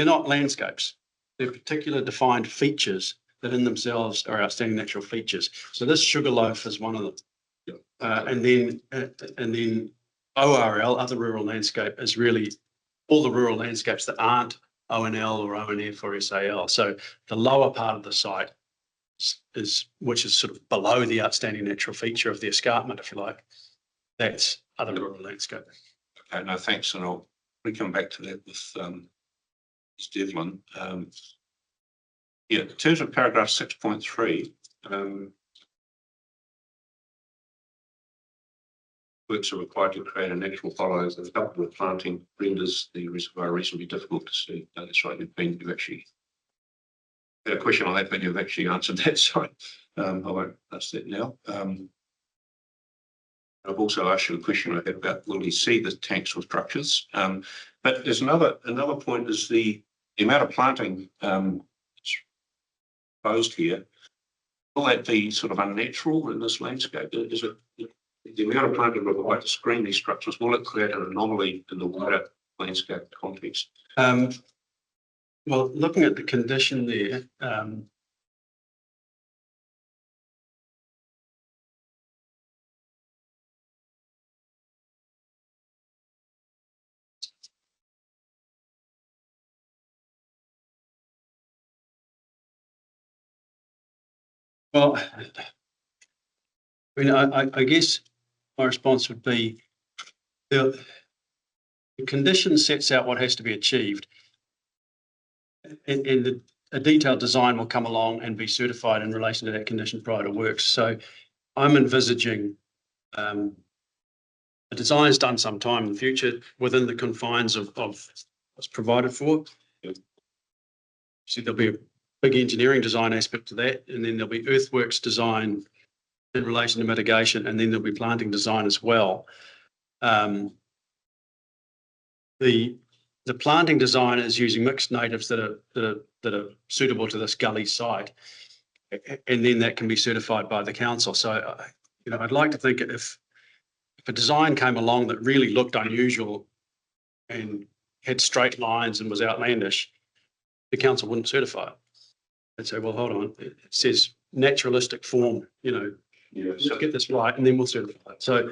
not landscapes. They're particular defined features that in themselves are outstanding natural features. So this Sugarloaf is one of them. Yeah. And then ORL, other rural landscape, is really all the rural landscapes that aren't ONL or ONF or SAL. So the lower part of the site which is sort of below the outstanding natural feature of the escarpment, if you like. That's other rural landscape. Okay, no, thanks. And I'll come back to that with Ms. Devlin. In terms of paragraph 6.3, works are required to create a natural follow as coupled with planting renders the reservoir reasonably difficult to see. No, that's right. You've actually had a question on that, but you've actually answered that. Sorry, I won't ask that now. I've also asked you a question I had about will we see the tanks or structures? But there's another point is the amount of planting proposed here. Will that be sort of unnatural in this landscape? Is it the amount of planting required to screen these structures? Will it create an anomaly in the wider landscape context? Well, looking at the condition there, well, I mean, I guess my response would be the condition sets out what has to be achieved. And a detailed design will come along and be certified in relation to that condition prior to works. So I'm envisaging a design is done sometime in the future within the confines of what's provided for. So there'll be a big engineering design aspect to that, and then there'll be earthworks design in relation to mitigation, and then there'll be planting design as well. The planting design is using mixed natives that are suitable to this gully site, and then that can be certified by the council. So, I'd like to think if a design came along that really looked unusual and had straight lines and was outlandish, the council wouldn't certify it. They'd say, well, hold on, it says naturalistic form, Yeah, let's get this right, and then we'll certify it. So,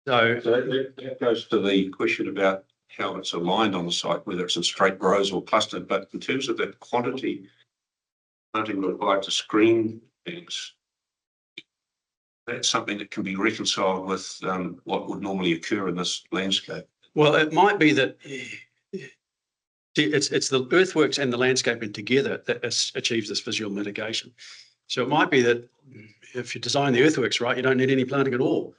that goes to the question about how it's aligned on the site, whether it's in straight rows or clustered. But in terms of the quantity planting required to screen things, that's something that can be reconciled with what would normally occur in this landscape. well, it might be that it's the earthworks and the landscaping together that achieves this visual mitigation. So it might be that if you design the earthworks right, you don't need any planting at all.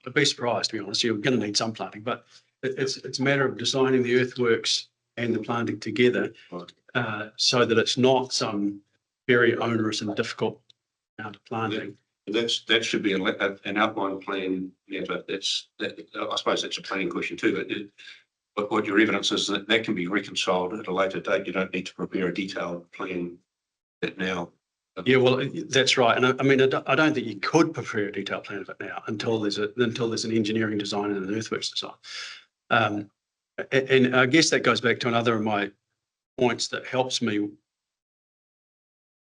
I'd be surprised, to be honest. You're going to need some planting, but it's a matter of designing the earthworks and the planting together so that it's not some very onerous and difficult amount of planting. That should be an outline plan. Yeah, but I suppose that's a planning question too. But what your evidence is that can be reconciled at a later date. You don't need to prepare a detailed plan that now. Yeah, well, that's right. And I mean, I don't think you could prepare a detailed plan of it now until there's an engineering design and an earthworks design. And I guess that goes back to another of my points that helps me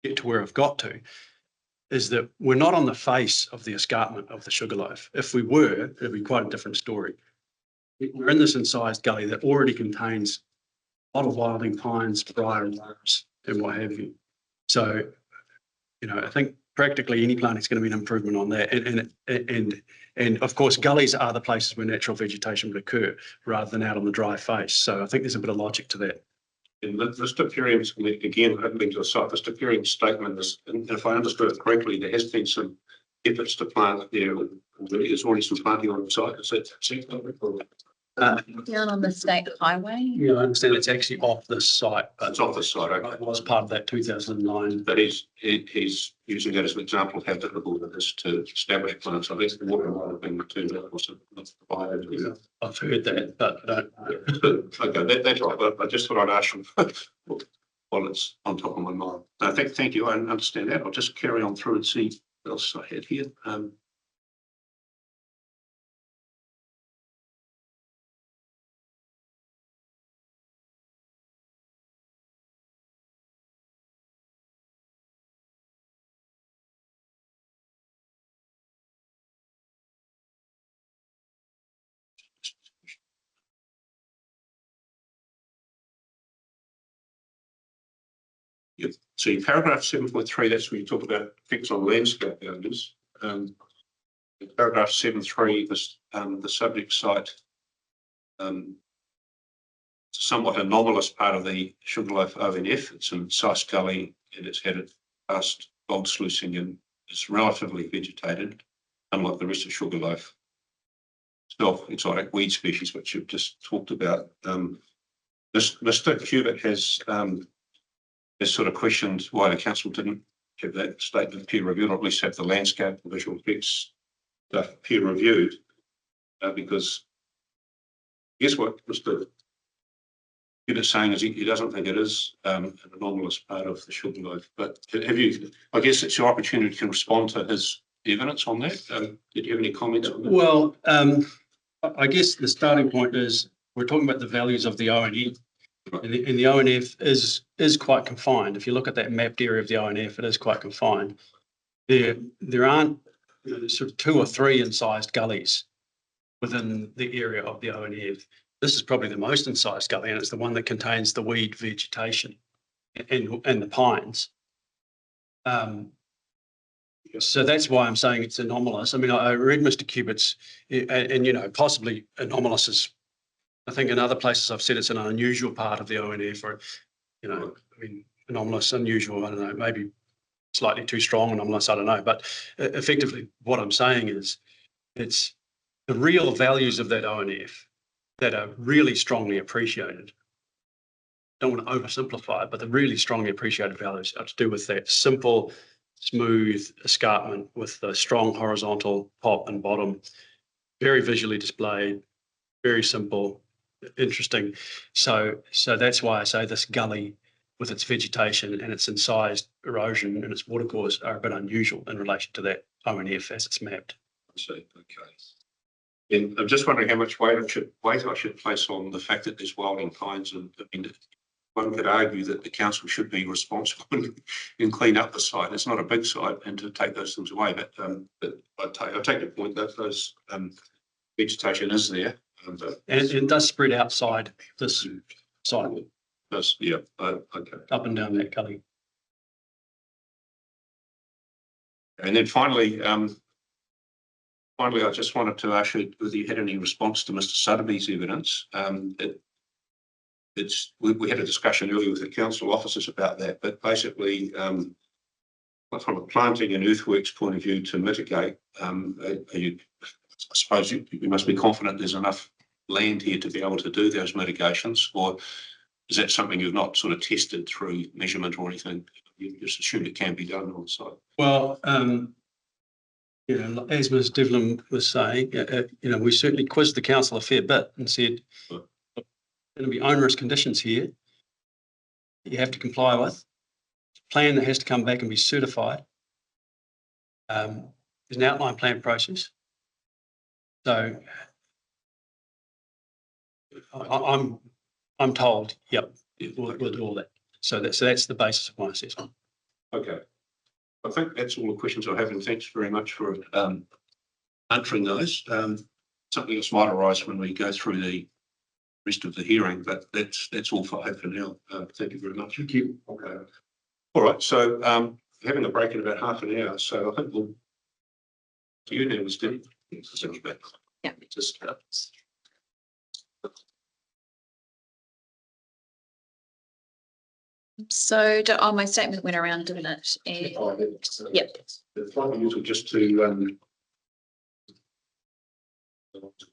get to where I've got to, is that we're not on the face of the escarpment of the Sugarloaf. If we were, it'd be quite a different story. We're in this incised gully that already contains a lot of wilding pines, briar, and what have you. So, I think practically any planting is going to be an improvement on that. And of course, gullies are the places where natural vegetation would occur rather than out on the dry face. So I think there's a bit of logic to that. And the Stipurium, again, I haven't been to the site, the Stipurium statement is, and if I understood it correctly, there has been some efforts to plant there. There's already some planting on the site. Is that Down on the state highway. Yeah, I understand it's actually off this site, but it's off the site, okay. it was part of that 2009. But he's using that as an example of how difficult it is to establish plants. I think the water might have been returned out or something. Yeah, I've heard that, but I don't know. Okay, that's right. But I just thought I'd ask him while it's on top of my mind. No, thank you. I understand that. I'll just carry on through and see what else I had here. Yep. So in paragraph 7.3, that's where you talk about effects on landscape boundaries. In paragraph 7.3, the subject site, it's a somewhat anomalous part of the Sugarloaf ONF. It's in Sice Gully and it's had it past gold sluicing and it's relatively vegetated, unlike the rest of Sugarloaf. Exotic weed species, which you've just talked about. Mr. Cubitt has sort of questioned why the council didn't have that statement peer reviewed, or at least have the landscape and visual effects stuff peer reviewed, because I guess what Mr. Cubitt's saying is he doesn't think it is an anomalous part of the Sugarloaf. But I guess it's your opportunity to respond to his evidence on that. Did you have any comments on that? Well, I guess the starting point is we're talking about the values of the ONF. And the ONF is quite confined. If you look at that mapped area of the ONF, it is quite confined. There aren't, there's sort of 2 or 3 incised gullies within the area of the ONF. This is probably the most incised gully, and it's the one that contains the weed vegetation and the pines. So that's why I'm saying it's anomalous. I mean, I read Mr. Cubitt's, and possibly anomalous is, I think in other places I've said it's an unusual part of the ONF, or, I mean, anomalous, unusual, I don't know, maybe slightly too strong anomalous, I don't know. But effectively what I'm saying is it's the real values of that ONF that are really strongly appreciated. Don't want to oversimplify it, but the really strongly appreciated values are to do with that simple, smooth escarpment with the strong horizontal top and bottom, very visually displayed, very simple, interesting. So that's why I say this gully with its vegetation and its incised erosion and its watercourse are a bit unusual in relation to that ONF as it's mapped. I see, okay. And I'm just wondering how much weight I should place on the fact that there's wilding pines, and I mean, one could argue that the council should be responsible and clean up the site. It's not a big site, and to take those things away. But I take your point that those vegetation is there. And it does spread outside this site. Yeah, okay. Up and down that gully. And then finally, I just wanted to ask you whether you had any response to Mr. Sotheby's evidence. We had a discussion earlier with the council officers about that, but basically, from a planting and earthworks point of view to mitigate, I suppose you must be confident there's enough land here to be able to do those mitigations, or is that something you've not sort of tested through measurement or anything? You just assumed it can be done on site. Well, as Ms. Devlin was saying, we certainly quizzed the council a fair bit and said, look, there'll be onerous conditions here you have to comply with. Plan that has to come back and be certified. There's an outline plan process. So I'm told, yep, we'll do all that. So that's the basis of my assessment. Okay. I think that's all the questions I have, and thanks very much for answering those. Something else might arise when we go through the rest of the hearing, but that's all for now. Thank you very much. Thank you. Okay. All right. So having a break in about half an hour. So I think we'll to you now, Steve. Yeah. Just So my statement went around, didn't it? Yep. It's quite unusual just to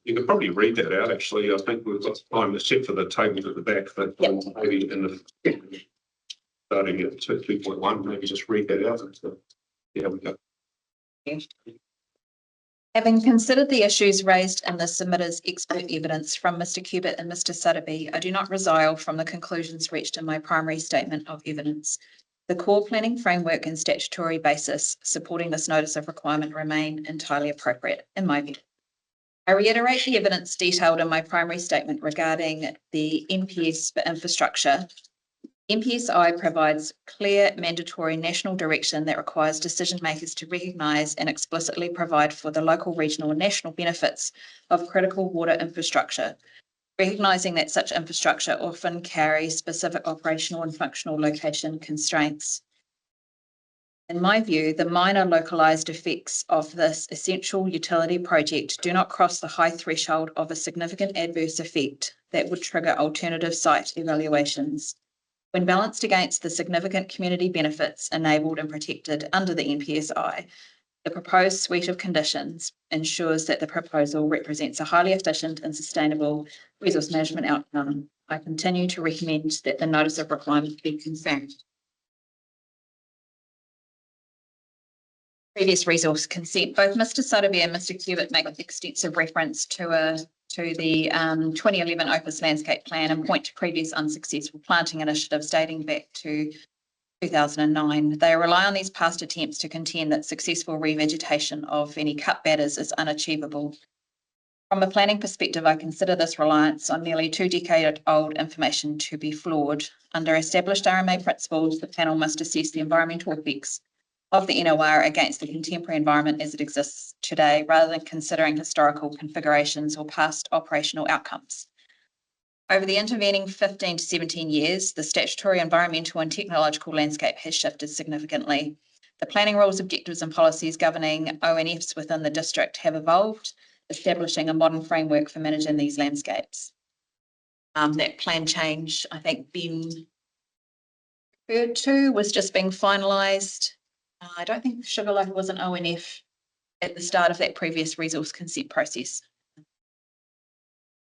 you could probably read that out. Actually, I think we've got time set for the tables at the back, but maybe in the starting at 2.1, maybe just read that out. Yeah, we go. Having considered the issues raised in the submitter's expert evidence from Mr. Cubitt and Mr. Sotheby, I do not resile from the conclusions reached in my primary statement of evidence. The core planning framework and statutory basis supporting this notice of requirement remain entirely appropriate, in my view. I reiterate the evidence detailed in my primary statement regarding the NPS for infrastructure. NPSI provides clear mandatory national direction that requires decision makers to recognise and explicitly provide for the local, regional and national benefits of critical water infrastructure, recognising that such infrastructure often carries specific operational and functional location constraints. In my view, the minor localised effects of this essential utility project do not cross the high threshold of a significant adverse effect that would trigger alternative site evaluations. When balanced against the significant community benefits enabled and protected under the NPSI, the proposed suite of conditions ensures that the proposal represents a highly efficient and sustainable resource management outcome. I continue to recommend that the notice of requirement be confirmed. Previous resource consent, both Mr. Sotheby and Mr. Cubitt make extensive reference to the 2011 Opus Landscape Plan and point to previous unsuccessful planting initiatives dating back to 2009. They rely on these past attempts to contend that successful revegetation of any cut batters is unachievable. From a planning perspective, I consider this reliance on nearly 2-decade-old information to be flawed. Under established RMA principles, the panel must assess the environmental effects of the NOR against the contemporary environment as it exists today, rather than considering historical configurations or past operational outcomes. Over the intervening 15 to 17 years, the statutory, environmental and technological landscape has shifted significantly. The planning rules, objectives and policies governing ONFs within the district have evolved, establishing a modern framework for managing these landscapes. That plan change, I think, being referred to was just being finalised. I don't think Sugarloaf was an ONF at the start of that previous resource consent process.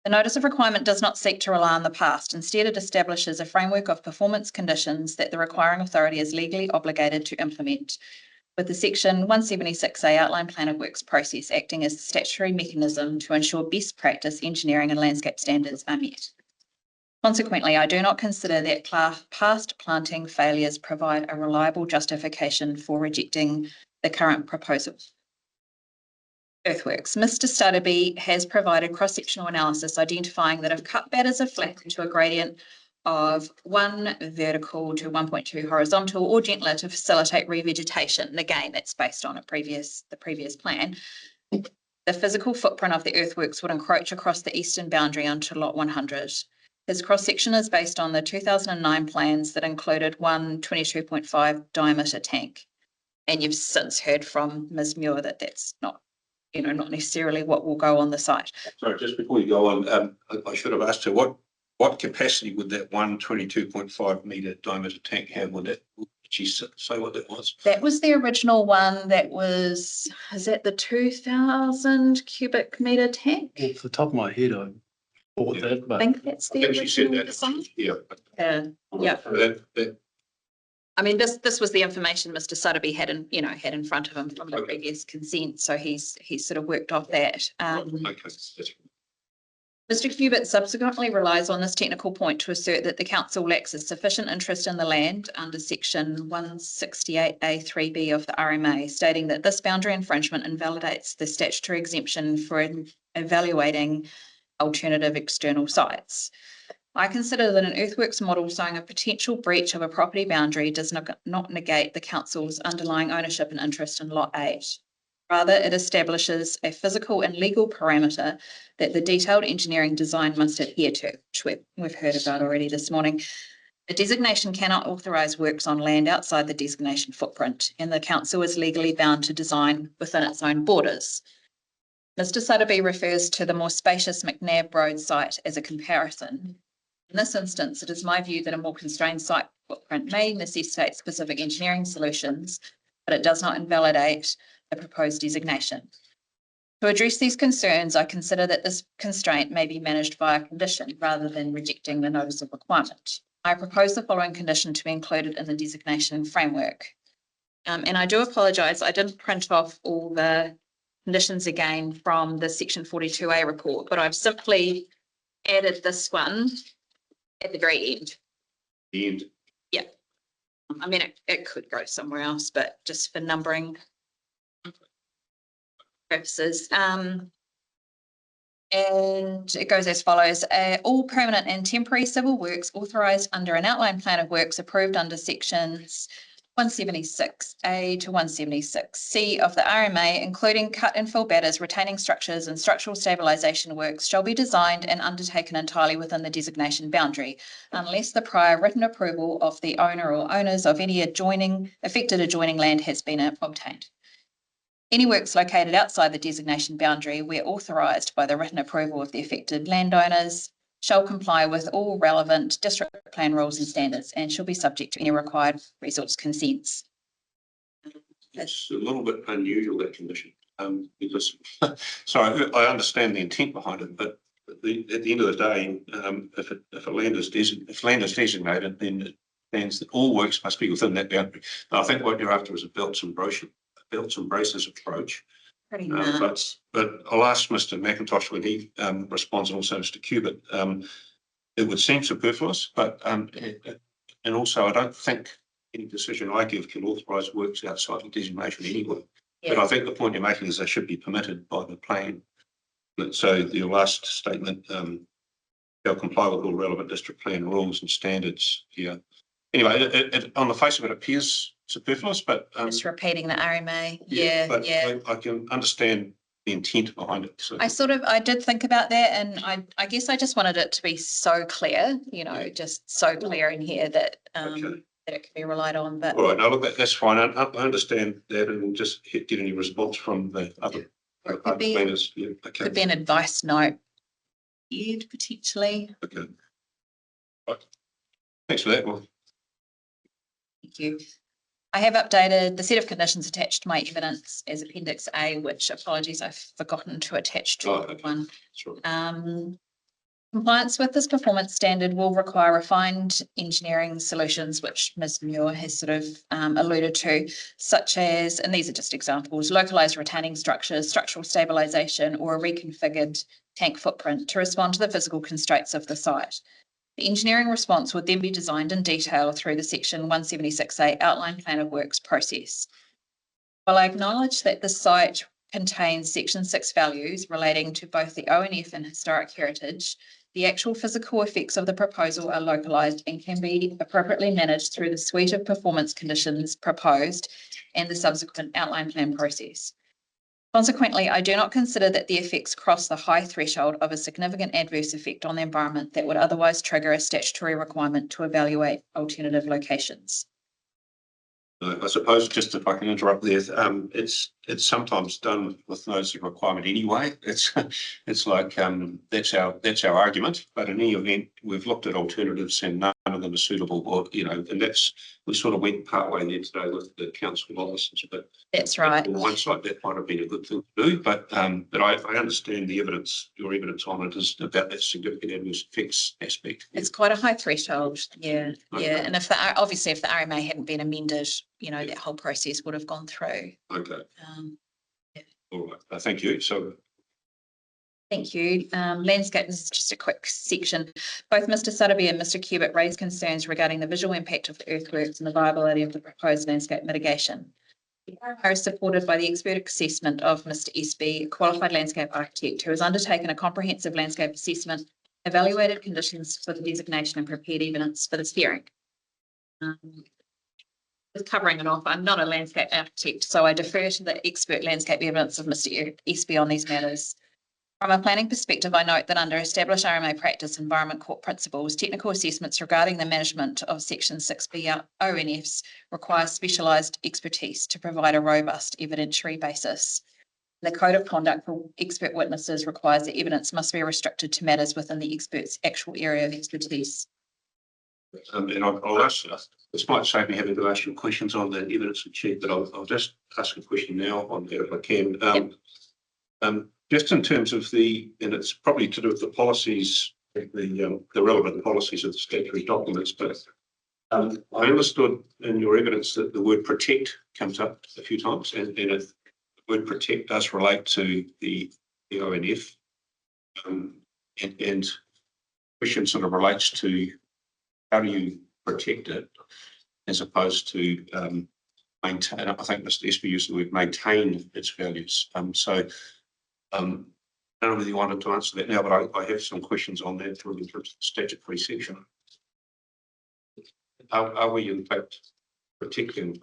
The notice of requirement does not seek to rely on the past. Instead, it establishes a framework of performance conditions that the requiring authority is legally obligated to implement, with the section 176A outline plan of works process acting as the statutory mechanism to ensure best practice engineering and landscape standards are met. Consequently, I do not consider that past planting failures provide a reliable justification for rejecting the current proposal. Earthworks. Mr. Stutterby has provided cross-sectional analysis identifying that if cut batters are flattened to a gradient of 1 vertical to 1.2 horizontal or gentler to facilitate revegetation, and again, that's based on the previous plan, the physical footprint of the earthworks would encroach across the eastern boundary onto lot 100. His cross-section is based on the 2009 plans that included one 22.5 diameter tank. And you've since heard from Ms. Muir that that's not necessarily what will go on the site. Sorry, just before you go on, I should have asked her what capacity would that 122.5 metre diameter tank have? Did she say what that was? That was the original one. Is that the 2,000 cubic metre tank? Off the top of my head, I thought that, I but think that's the I think she said original that. design. Yeah. Yeah. That, I mean, this was the information Mr. Sutterby had in front of him from the Okay. previous consent, so he's sort of worked off that. okay. Mr. Hubert subsequently relies on this technical point to assert that the council lacks a sufficient interest in the land under section 168A3B of the RMA, stating that this boundary infringement invalidates the statutory exemption for evaluating alternative external sites. I consider that an earthworks model showing a potential breach of a property boundary does not negate the council's underlying ownership and interest in lot 8. Rather, it establishes a physical and legal parameter that the detailed engineering design must adhere to, which we've heard about already this morning. A designation cannot authorise works on land outside the designation footprint, and the council is legally bound to design within its own borders. Mr. Sutterby refers to the more spacious McNabb Road site as a comparison. In this instance, it is my view that a more constrained site footprint may necessitate specific engineering solutions, but it does not invalidate the proposed designation. To address these concerns, I consider that this constraint may be managed via condition rather than rejecting the notice of requirement. I propose the following condition to be included in the designation framework. And I do apologise, I didn't print off all the conditions again from the section 42A report, but I've simply added this one at the very end. The end. Yeah. I mean, it could go somewhere else, but just for numbering purposes. And it goes as follows. All permanent and temporary civil works authorised under an outline plan of works approved under sections 176A to 176C of the RMA, including cut and fill batters, retaining structures and structural stabilisation works, shall be designed and undertaken entirely within the designation boundary, unless the prior written approval of the owner or owners of any affected adjoining land has been obtained. Any works located outside the designation boundary, where authorised by the written approval of the affected landowners, shall comply with all relevant district plan rules and standards and shall be subject to any required resource consents. It's a little bit unusual, that condition, because, so I understand the intent behind it, but at the end of the day, if land is designated, then it stands that all works must be within that boundary. Now, I think what you're after is a belts and braces approach. Pretty much. But I'll ask Mr. McIntosh when he responds, and also Mr. Cubitt. It would seem superfluous, but and also I don't think any decision I give can authorise works outside the designation anyway. Yeah. But I think the point you're making is they should be permitted by the plan. So your last statement, shall comply with all relevant district plan rules and standards here. Anyway, on the face of it appears superfluous, but Just repeating the RMA. Yeah, but yeah. I can understand the intent behind it. So I did think about that, and I guess I just wanted it to be so clear, just so clear in here that Okay. that it can be relied on. But all right, no, look, that's fine. I understand that, and we'll just get any response from the other it could be planners. Yeah, okay. could be an advice note, potentially. Okay. Right. Thanks for that. Well, Thank you. I have updated the set of conditions attached to my evidence as Appendix A, which apologies, I've forgotten to attach to okay. one. Sure. Compliance with this performance standard will require refined engineering solutions, which Ms. Muir has sort of alluded to, such as, and these are just examples, localised retaining structures, structural stabilisation, or a reconfigured tank footprint to respond to the physical constraints of the site. The engineering response would then be designed in detail through the Section 176A outline plan of works process. While I acknowledge that the site contains Section 6 values relating to both the ONF and historic heritage, the actual physical effects of the proposal are localised and can be appropriately managed through the suite of performance conditions proposed and the subsequent outline plan process. Consequently, I do not consider that the effects cross the high threshold of a significant adverse effect on the environment that would otherwise trigger a statutory requirement to evaluate alternative locations. I suppose just if I can interrupt there, it's sometimes done with no sort of requirement anyway. It's like that's our argument. But in any event, we've looked at alternatives and none of them are suitable. Or and we sort of went part way there today with the council officers. But that's right. On one side, that might have been a good thing to do. But I understand the evidence. Your evidence on it is about that significant adverse effects aspect. It's quite a high threshold. Yeah, Okay. yeah. And if the RMA hadn't been amended, that whole process would have gone through. Okay. Yeah. All right. Thank you. So. Thank you. Landscape, this is just a quick section. Both Mr. Sutterby and Mr. Cubitt raised concerns regarding the visual impact of the earthworks and the viability of the proposed landscape mitigation. The RMA is supported by the expert assessment of Mr. Espy, a qualified landscape architect who has undertaken a comprehensive landscape assessment, evaluated conditions for the designation and prepared evidence for this hearing. Just covering it off, I'm not a landscape architect, so I defer to the expert landscape evidence of Mr. Espy on these matters. From a planning perspective, I note that under established RMA practice environment court principles, technical assessments regarding the management of Section 6B ONFs require specialised expertise to provide a robust evidentiary basis. The Code of Conduct for expert witnesses requires that evidence must be restricted to matters within the expert's actual area of expertise. And I'll ask, this might save me having to ask you questions on the evidence and check, but I'll just ask a question now on that if I can. Just in terms of and it's probably to do with the policies, the relevant policies of the statutory documents, but I understood in your evidence that the word protect comes up a few times, and the word protect does relate to the ONF, and the question sort of relates to how do you protect it as opposed to maintain. I think Mr. Espy used the word maintain its values. I don't know whether you wanted to answer that now, but I have some questions on that through the statutory section. Are we in fact protecting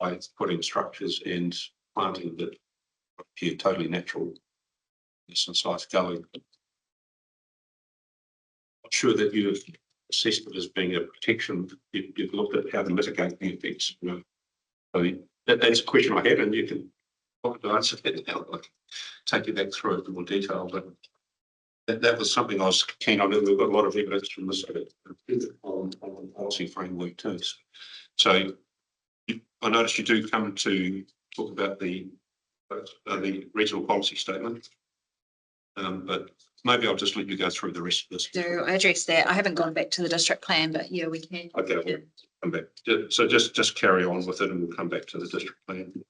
by putting structures and planting that appear totally natural since life going? I'm sure that you've assessed it as being a protection. You've looked at how to mitigate the effects. So that's a question I have, and you can to answer that now. I can take you back through it in more detail, but that was something I was keen on. We've got a lot of evidence from this on policy framework too. So I noticed you do come to talk about the regional policy statement, but maybe I'll just let you go through the rest of this. Do I address that? I haven't gone back to the district plan, but yeah, we can. Okay, we'll come back. So just carry on with it, and we'll come back to the district plan.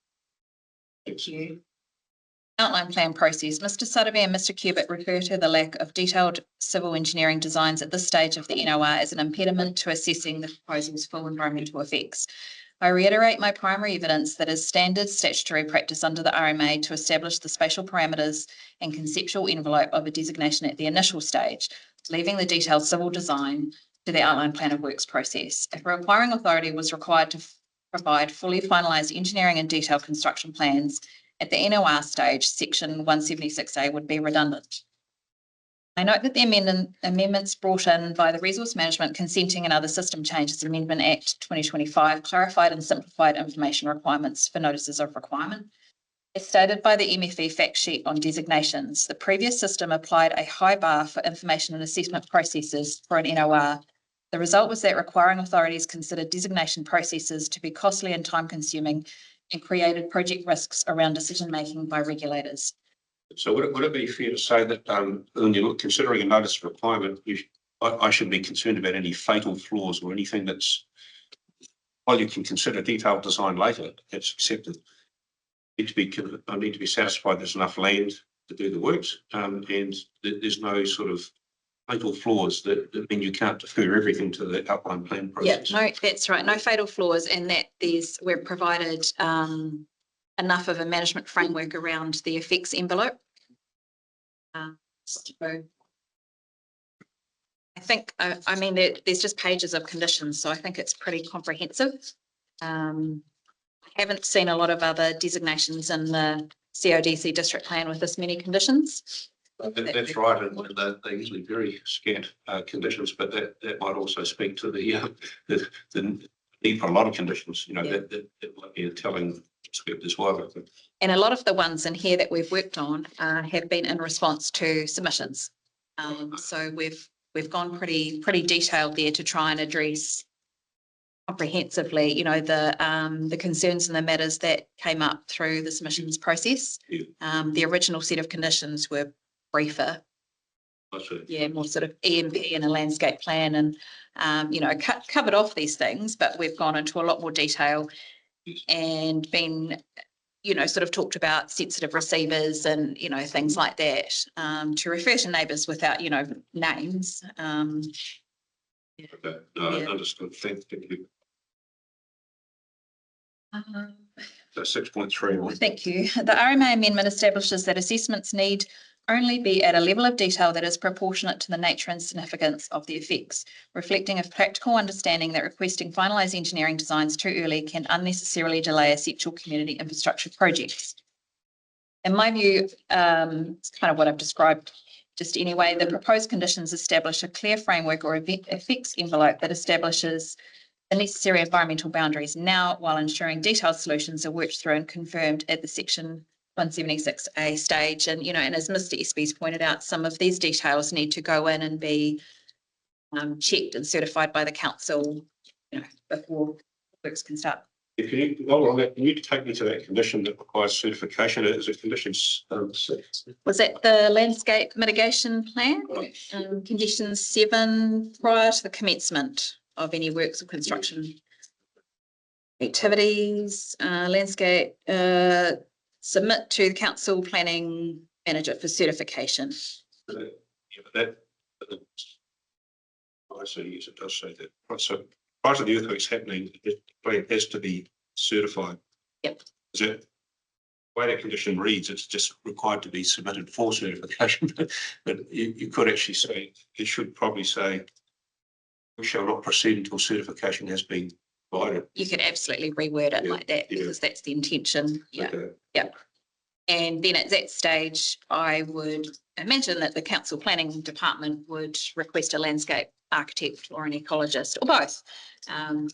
Thank you. Outline plan process. Mr. Sutterby and Mr. Cubitt refer to the lack of detailed civil engineering designs at this stage of the NOR as an impediment to assessing the proposal's full environmental effects. I reiterate my primary evidence that is standard statutory practice under the RMA to establish the spatial parameters and conceptual envelope of a designation at the initial stage, leaving the detailed civil design to the outline plan of works process. If a requiring authority was required to provide fully finalised engineering and detailed construction plans at the NOR stage, section 176A would be redundant. I note that the amendments brought in by the Resource Management Consenting and Other System Changes Amendment Act 2025 clarified and simplified information requirements for notices of requirement. As stated by the MFE fact sheet on designations, the previous system applied a high bar for information and assessment processes for an NOR. The result was that requiring authorities considered designation processes to be costly and time-consuming and created project risks around decision-making by regulators. So would it be fair to say that when you're considering a notice of requirement, I should be concerned about any fatal flaws or anything that's, while you can consider detailed design later, it's accepted. I need to be satisfied there's enough land to do the works, and there's no sort of fatal flaws that mean you can't defer everything to the outline plan process. Yeah, no, that's right. No fatal flaws, and that we've provided enough of a management framework around the effects envelope. So I think, I mean, there's just pages of conditions, so I think it's pretty comprehensive. I haven't seen a lot of other designations in the CODC district plan with this many conditions. That's right, and they're usually very scant conditions, but that might also speak to the need for a lot of conditions. You know, that might be a telling aspect as well. And a lot of the ones in here that we've worked on have been in response to submissions. So we've gone pretty detailed there to try and address comprehensively, you know, the concerns and the matters that came up through the submissions process. Yeah. The original set of conditions were briefer. Yeah, more sort of EMP and a landscape plan, and you know, covered off these things, but we've gone into a lot more detail and been, you know, sort of talked about sensitive receivers and, you know, things like that, to refer to neighbours without, you know, names. Okay, no, Yeah. understood. Thank you. So 6.3. Thank you. The RMA amendment establishes that assessments need only be at a level of detail that is proportionate to the nature and significance of the effects, reflecting a practical understanding that requesting finalised engineering designs too early can unnecessarily delay essential community infrastructure projects. In my view, it's kind of what I've described just anyway. The proposed conditions establish a clear framework or effects envelope that establishes the necessary environmental boundaries now, while ensuring detailed solutions are worked through and confirmed at the section 176A stage. And, you know, and as Mr. Espy's pointed out, some of these details need to go in and be checked and certified by the council, you know, before works can start. If you, while we're on that, can you take me to that condition that requires certification? Is it condition 6? Was that the landscape mitigation plan? Condition 7, prior to the commencement of any works or construction activities, landscape, submit to the council planning manager for certification. Yeah, but I see, yes, it does say that. Right, so prior to the earthquakes happening, the plan has to be certified. Yep. Is that the way that condition reads? It's just required to be submitted for certification. But you could actually say, it should probably say, we shall not proceed until certification has been provided. You could absolutely reword it like that, because that's the intention. Yeah. Okay. Yep. And then at that stage, I would imagine that the council planning department would request a landscape architect or an ecologist or both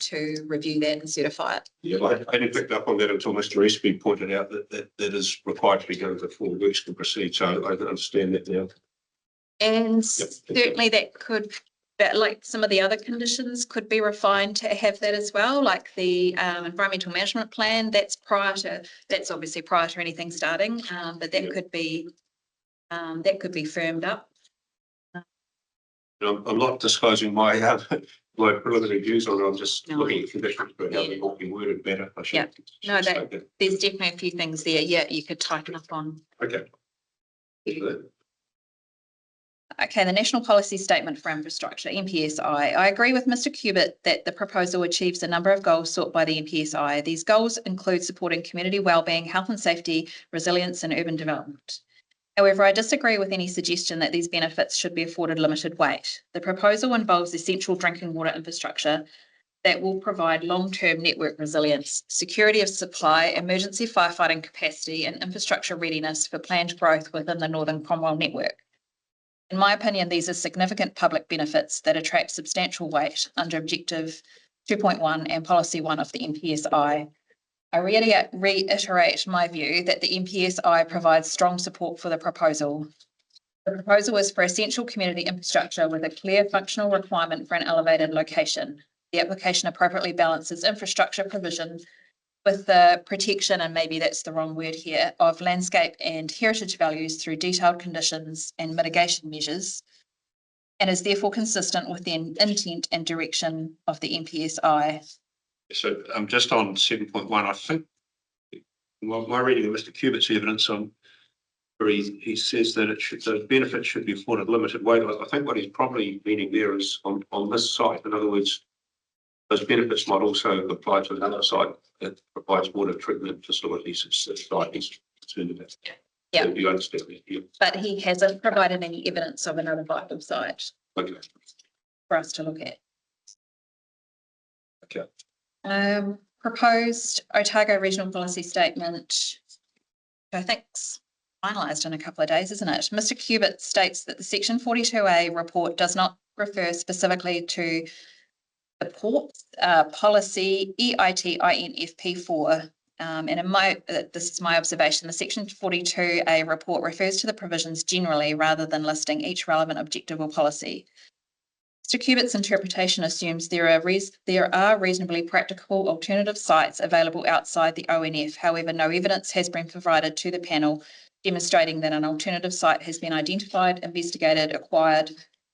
to review that and certify it. Yeah, I didn't pick up on that until Mr. Espy pointed out that is required to be done before works can proceed. So I understand that now. And certainly that could, like some of the other conditions could be refined to have that as well, like the environmental management plan. That's obviously prior to anything starting, but that could be firmed up. I'm not disclosing my my preliminary views on it. I'm just looking at conditions, but how they might be worded better. I should, no, there's definitely a few things there. Yeah, you could tighten up on. Okay. Okay, the National Policy Statement for Infrastructure, NPSI. I agree with Mr. Cubitt that the proposal achieves a number of goals sought by the NPSI. These goals include supporting community wellbeing, health and safety, resilience and urban development. However, I disagree with any suggestion that these benefits should be afforded limited weight. The proposal involves essential drinking water infrastructure that will provide long-term network resilience, security of supply, emergency firefighting capacity and infrastructure readiness for planned growth within the Northern Cromwell network. In my opinion, these are significant public benefits that attract substantial weight under Objective 2.1 and Policy 1 of the NPSI. I reiterate my view that the NPSI provides strong support for the proposal. The proposal is for essential community infrastructure with a clear functional requirement for an elevated location. The application appropriately balances infrastructure provision with the protection, and maybe that's the wrong word here, of landscape and heritage values through detailed conditions and mitigation measures, and is therefore consistent with the intent and direction of the NPSI. So just on 7.1, I think my reading of Mr. Cubitt's evidence on where he says that the benefits should be afforded limited weight. I think what he's probably meaning there is on this site. In other words, those benefits might also apply to another site that provides water treatment facilities. It's the site he's concerned about. Yeah. You understand that? Yeah. But he hasn't provided any evidence of another vital site Okay. for us to look at. Okay. Proposed Otago Regional Policy Statement, which I think's finalised in a couple of days, isn't it? Mr. Cubitt states that the Section 42A report does not refer specifically to the ports policy EITINFP4. And in this is my observation, the Section 42A report refers to the provisions generally rather than listing each relevant objective or policy. Mr. Cubitt's interpretation assumes there are reasonably practicable alternative sites available outside the ONF. However, no evidence has been provided to the panel demonstrating that an alternative site has been identified, investigated, acquired,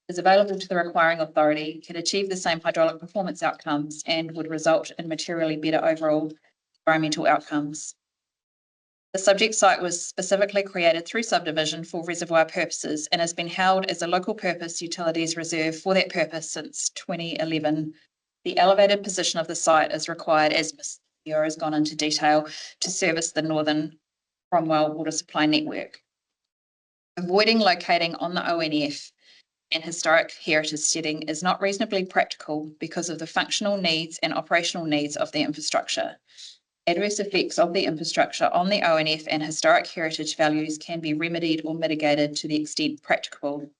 is available to the requiring authority, can achieve the same hydraulic performance outcomes, and would result in materially better overall environmental outcomes. The subject site was specifically created through subdivision for reservoir purposes and has been held as a local purpose utilities reserve for that purpose since 2011. The elevated position of the site is required, as Ms. Muir has gone into detail, to service the Northern Cromwell water supply network. Avoiding locating on the ONF and historic heritage setting is not reasonably practical because of the functional needs and operational needs of the infrastructure. Adverse effects of the infrastructure on the ONF and historic heritage values can be remedied or mitigated to the extent practicable.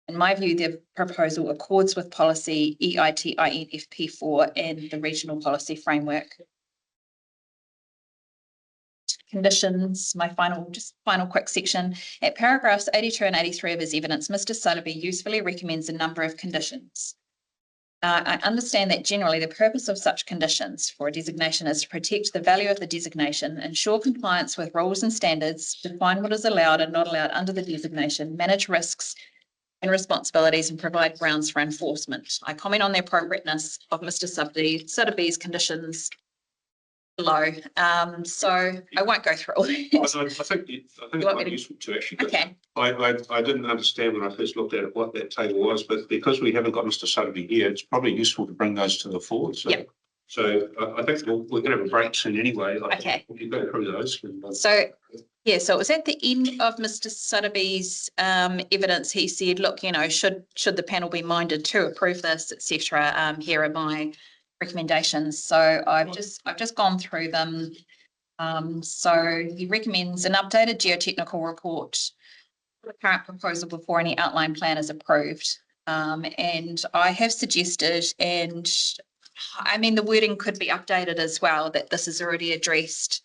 In my view, the proposal accords with policy EITINFP4 and the regional policy framework. Conditions, my final quick section. At paragraphs 82 and 83 of his evidence, Mr. Sotheby usefully recommends a number of conditions. I understand that generally the purpose of such conditions for a designation is to protect the value of the designation, ensure compliance with rules and standards, define what is allowed and not allowed under the designation, manage risks and responsibilities, and provide grounds for enforcement. I comment on the appropriateness of Mr. Sotheby's conditions below. So I won't go through all these. I think it's quite useful to actually. Okay. I didn't understand when I first looked at it what that table was, but because we haven't got Mr. Sotheby here, it's probably useful to bring those to the fore. So, yep. So I think we're going to have a break soon anyway. Okay. If you go through those. So yeah, so it was at the end of Mr. Sotheby's evidence. He said, "Look, you know, should the panel be minded to approve this, etc. Here are my recommendations." So I've just gone through them. So he recommends an updated geotechnical report for the current proposal before any outline plan is approved. And I have suggested, and I mean, the wording could be updated as well, that this is already addressed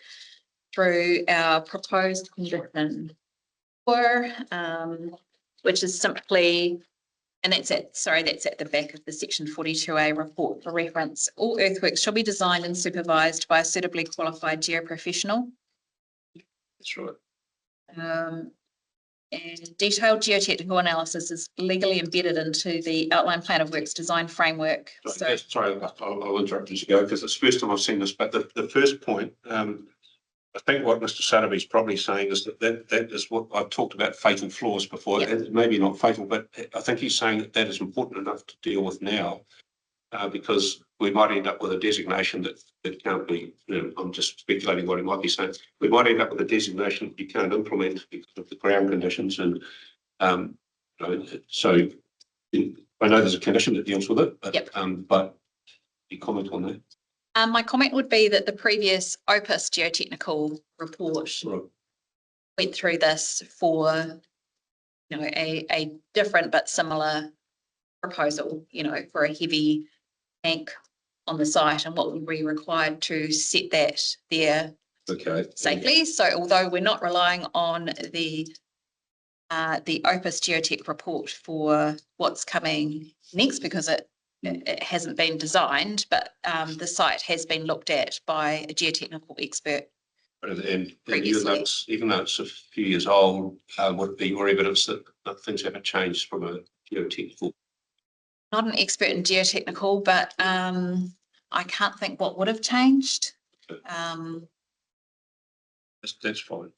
through our proposed condition 4, which is simply, and that's at the back of the Section 42A report for reference. All earthworks shall be designed and supervised by a suitably qualified geoprofessional. That's right. And detailed geotechnical analysis is legally embedded into the outline plan of works design framework. Sorry, I'll interrupt as you go because it's the first time I've seen this, but the first point, I think what Mr. Sotheby's probably saying is that is what I've talked about, fatal flaws before. Yep. It maybe not fatal, but I think he's saying that is important enough to deal with now, because we might end up with a designation that can't be, I'm just speculating what he might be saying. We might end up with a designation that you can't implement because of the ground conditions. And so I know there's a condition that deals with it, but, Yep. But you comment on that? My comment would be that the previous Opus geotechnical report Right. went through this for, a different but similar proposal, for a heavy tank on the site and what would be required to set that there Okay. safely. So although we're not relying on the Opus geotech report for what's coming next because it hasn't been designed, but the site has been looked at by a geotechnical expert. And Previously. even though it's a few years old, would it be more evidence that things haven't changed from a geotechnical? Not an expert in geotechnical, but I can't think what would have changed. That's fine.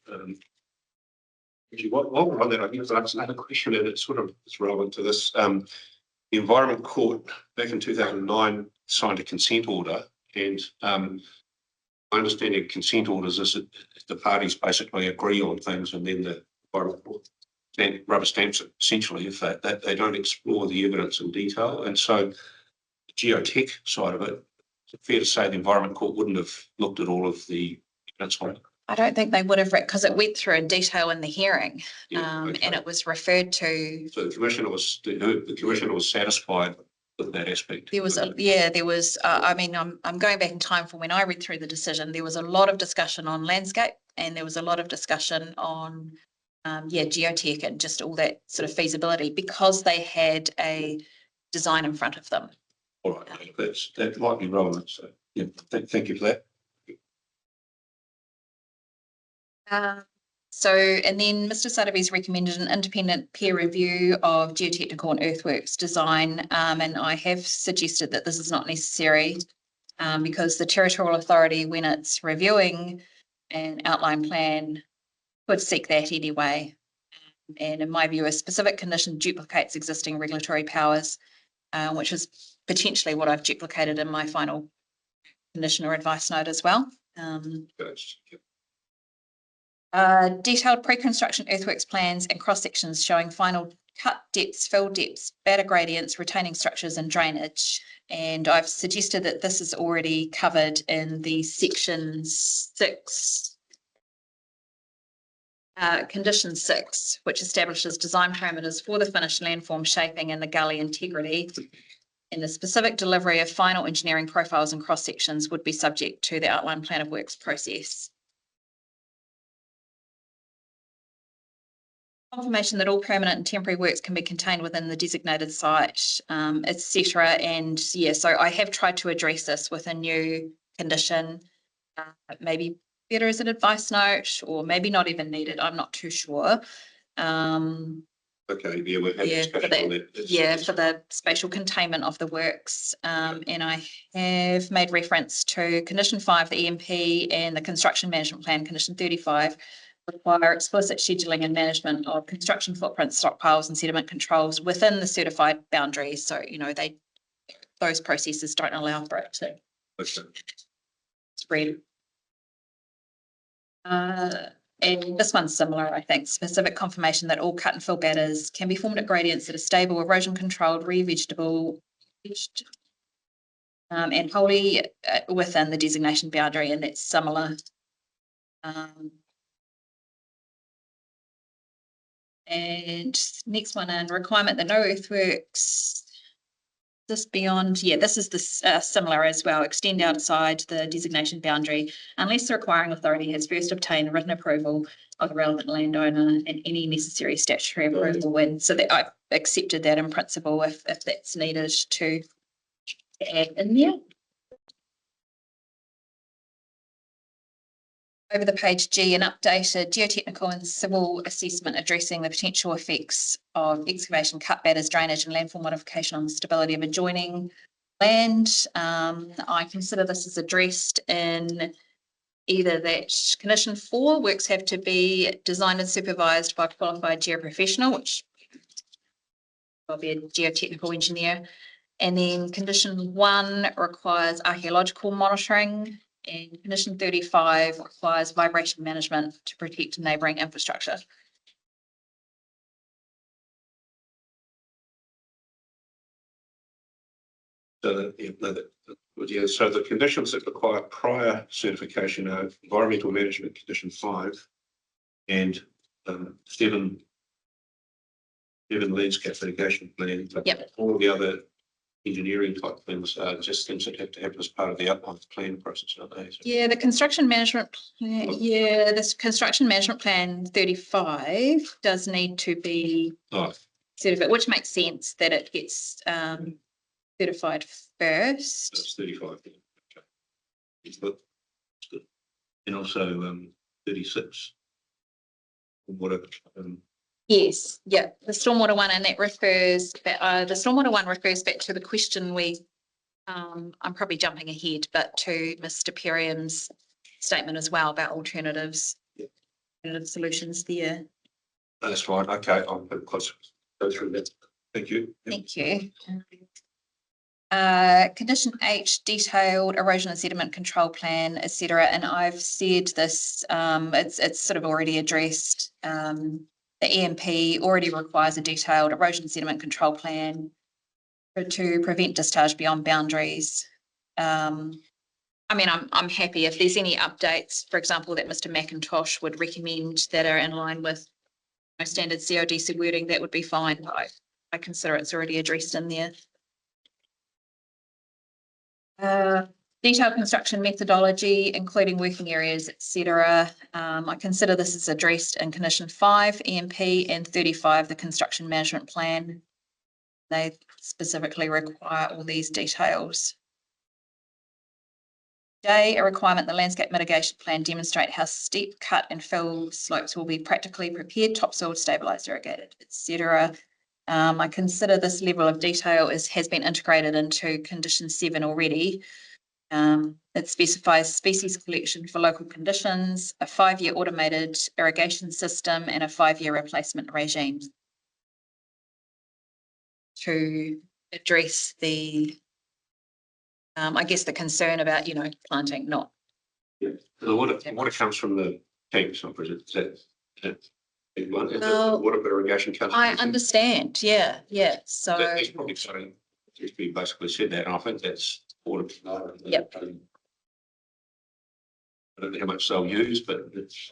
Actually, while we're on that, I guess that's another question, and it's relevant to this. The Environment Court back in 2009 signed a consent order, and my understanding of consent orders is that the parties basically agree on things, and then the Environment Court rubber stamps it essentially if they don't explore the evidence in detail. And so the geotech side of it, it's fair to say the Environment Court wouldn't have looked at all of the evidence on it. I don't think they would have, because it went through in detail in the hearing, Okay. and it was referred to. So the commissioner was satisfied with that aspect. There was I mean, I'm going back in time from when I read through the decision. There was a lot of discussion on landscape, and there was a lot of discussion on geotech and just all that sort of feasibility because they had a design in front of them. All right, that might be relevant. So yeah, thank you for that. And then Mr. Sotheby's recommended an independent peer review of geotechnical and earthworks design, and I have suggested that this is not necessary because the territorial authority, when it's reviewing an outline plan, could seek that anyway. And in my view, a specific condition duplicates existing regulatory powers, which is potentially what I've duplicated in my final condition or advice note as well. Detailed pre-construction earthworks plans and cross-sections showing final cut depths, fill depths, batter gradients, retaining structures and drainage. And I've suggested that this is already covered in the section 6, condition 6, which establishes design parameters for the finished landform shaping and the gully integrity. And the specific delivery of final engineering profiles and cross-sections would be subject to the outline plan of works process. Confirmation that all permanent and temporary works can be contained within the designated site, etc. And yeah, so I have tried to address this with a new condition, maybe better as an advice note, or maybe not even needed. I'm not too sure. Okay, yeah, we've had discussion on that. For the spatial containment of the works. And I have made reference to condition 5, the EMP, and the construction management plan, condition 35, require explicit scheduling and management of construction footprints, stockpiles and sediment controls within the certified boundaries. So, those processes don't allow for it to spread. And this one's similar, I think. Specific confirmation that all cut and fill batters can be formed at gradients that are stable, erosion controlled, re-vegetable, and wholly within the designation boundary, and that's similar. And next one, and requirement that no earthworks this is the similar as well, extend outside the designation boundary unless the requiring authority has first obtained written approval of the relevant landowner and any necessary statutory approval. And so that I've accepted that in principle if that's needed to add in there. Over the page G, an updated geotechnical and civil assessment addressing the potential effects of excavation, cut batters, drainage and landform modification on the stability of adjoining land. I consider this as addressed in either that condition 4, works have to be designed and supervised by a qualified geoprofessional, which will be a geotechnical engineer. And then condition 1 requires archaeological monitoring, and condition 35 requires vibration management to protect neighbouring infrastructure. So so the conditions that require prior certification are environmental management condition 5 and 7 landscape mitigation plan. But Yep. all the other engineering type things are just things that have to happen as part of the outline plan process, aren't they? So, Yeah, the construction management plan, this construction management plan 35 does need to be oh, certified, which makes sense that it gets certified first. that's 35. Yeah. Okay. It's good. It's good. And also 36. What Yes, yeah, the stormwater one, and that refers, the stormwater one refers back to the question I'm probably jumping ahead, but to Mr. Perriam's statement as well about alternatives, alternative solutions there. that's fine. Okay, I'll put close. Go through that. Thank you. Thank you. Condition 8, detailed erosion and sediment control plan, etc. And I've said this, it's sort of already addressed. The EMP already requires a detailed erosion and sediment control plan to prevent discharge beyond boundaries. I mean, I'm happy if there's any updates, for example, that Mr. McIntosh would recommend that are in line with standard CODC wording, that would be fine. I consider it's already addressed in there. Detailed construction methodology, including working areas, etc. I consider this is addressed in condition 5, EMP, and 35, the construction management plan. They specifically require all these details. J, a requirement the landscape mitigation plan demonstrate how steep cut and fill slopes will be practically prepared, topsoil stabilised, irrigated, etc. I consider this level of detail has been integrated into condition 7 already. It specifies species collection for local conditions, a 5-year automated irrigation system, and a 5-year replacement regime to address the, I guess, the concern about, planting, not. Yeah. The water comes from the tanks, I presume. Is that big one? And Well, the water irrigation comes. I understand, yeah. So That's probably something that's been basically said that, and I think that's water. Yep. I don't know how much they'll use, but it's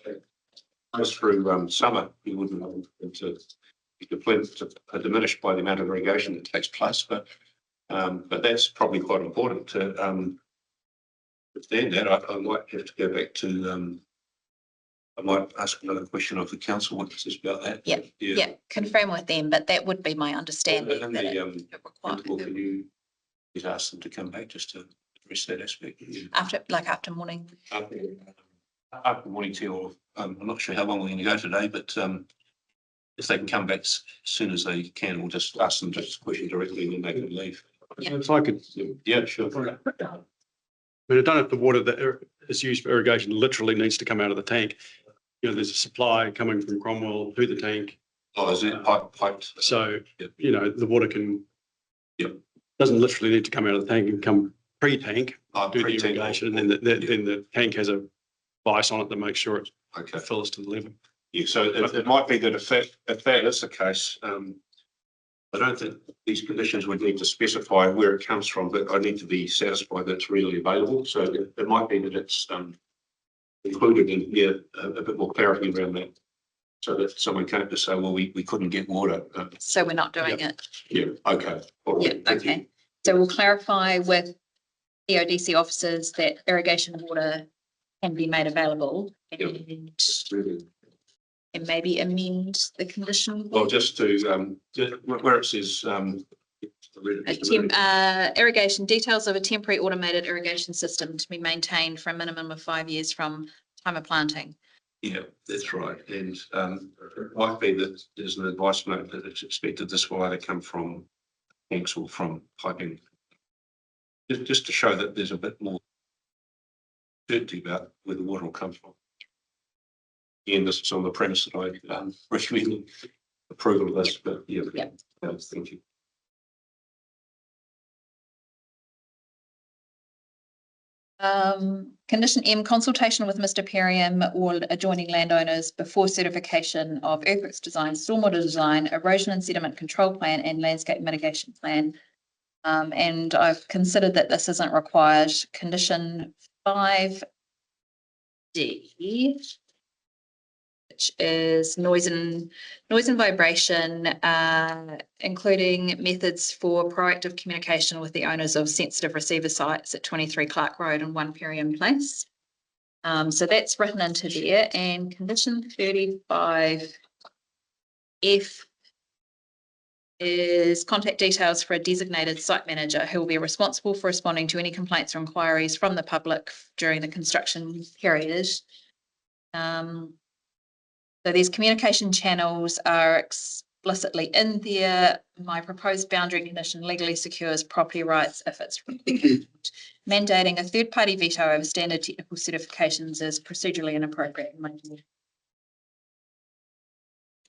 goes through summer. You wouldn't want to diminish by the amount of irrigation that takes place, but that's probably quite important to understand that. I might have to go back to I might ask another question of the council witnesses about that. yeah, confirm with them, but that would be my understanding. And that the it requires can you just ask them to come back just to address that aspect? after morning. After morning tea, or I'm not sure how long we're going to go today, but if they can come back as soon as they can, we'll just ask them just a question directly and then they can leave. Yeah. If I could, Yeah, sure. I mean, I don't know if the water that is used for irrigation literally needs to come out of the tank. There's a supply coming from Cromwell to the tank. Oh, is it piped? So, Yep. The water can, Yep. doesn't literally need to come out of the tank and come pre-tank, do the Pre-tank. irrigation, and then the tank has a vice on it to make sure it Okay. fills to the level. Yeah, so it might be that if that is the case, I don't think these conditions would need to specify where it comes from, but I need to be satisfied that it's readily available. So it might be that it's included in a bit more clarity around that, so that someone can't just say, well, we couldn't get water. So we're not doing Yeah. it. Yeah, okay. All Yeah, right, thank you. okay. So we'll clarify with EODC officers that irrigation water can be made available and maybe amend the condition. Well, just to where it says Irrigation details of a temporary automated irrigation system to be maintained for a minimum of 5 years from time of planting. yeah, that's right. And it might be that there's an advice note that it's expected this will either come from tanks or from piping. Just to show that there's a bit more certainty about where the water will come from. Again, this is on the premise that I recommend approval of this, but yeah. Yeah. Thank you. Condition M, consultation with Mr. Perriam or adjoining landowners before certification of earthworks design, stormwater design, erosion and sediment control plan and landscape mitigation plan. And I've considered that this isn't required. Condition 5D, which is noise and vibration, including methods for proactive communication with the owners of sensitive receiver sites at 23 Clark Road and 1 Perriam Place. So that's written into there. And condition 35F is contact details for a designated site manager who will be responsible for responding to any complaints or inquiries from the public during the construction period. So these communication channels are explicitly in there. My proposed boundary condition legally secures property rights if it's mandating a third-party veto over standard technical certifications is procedurally inappropriate.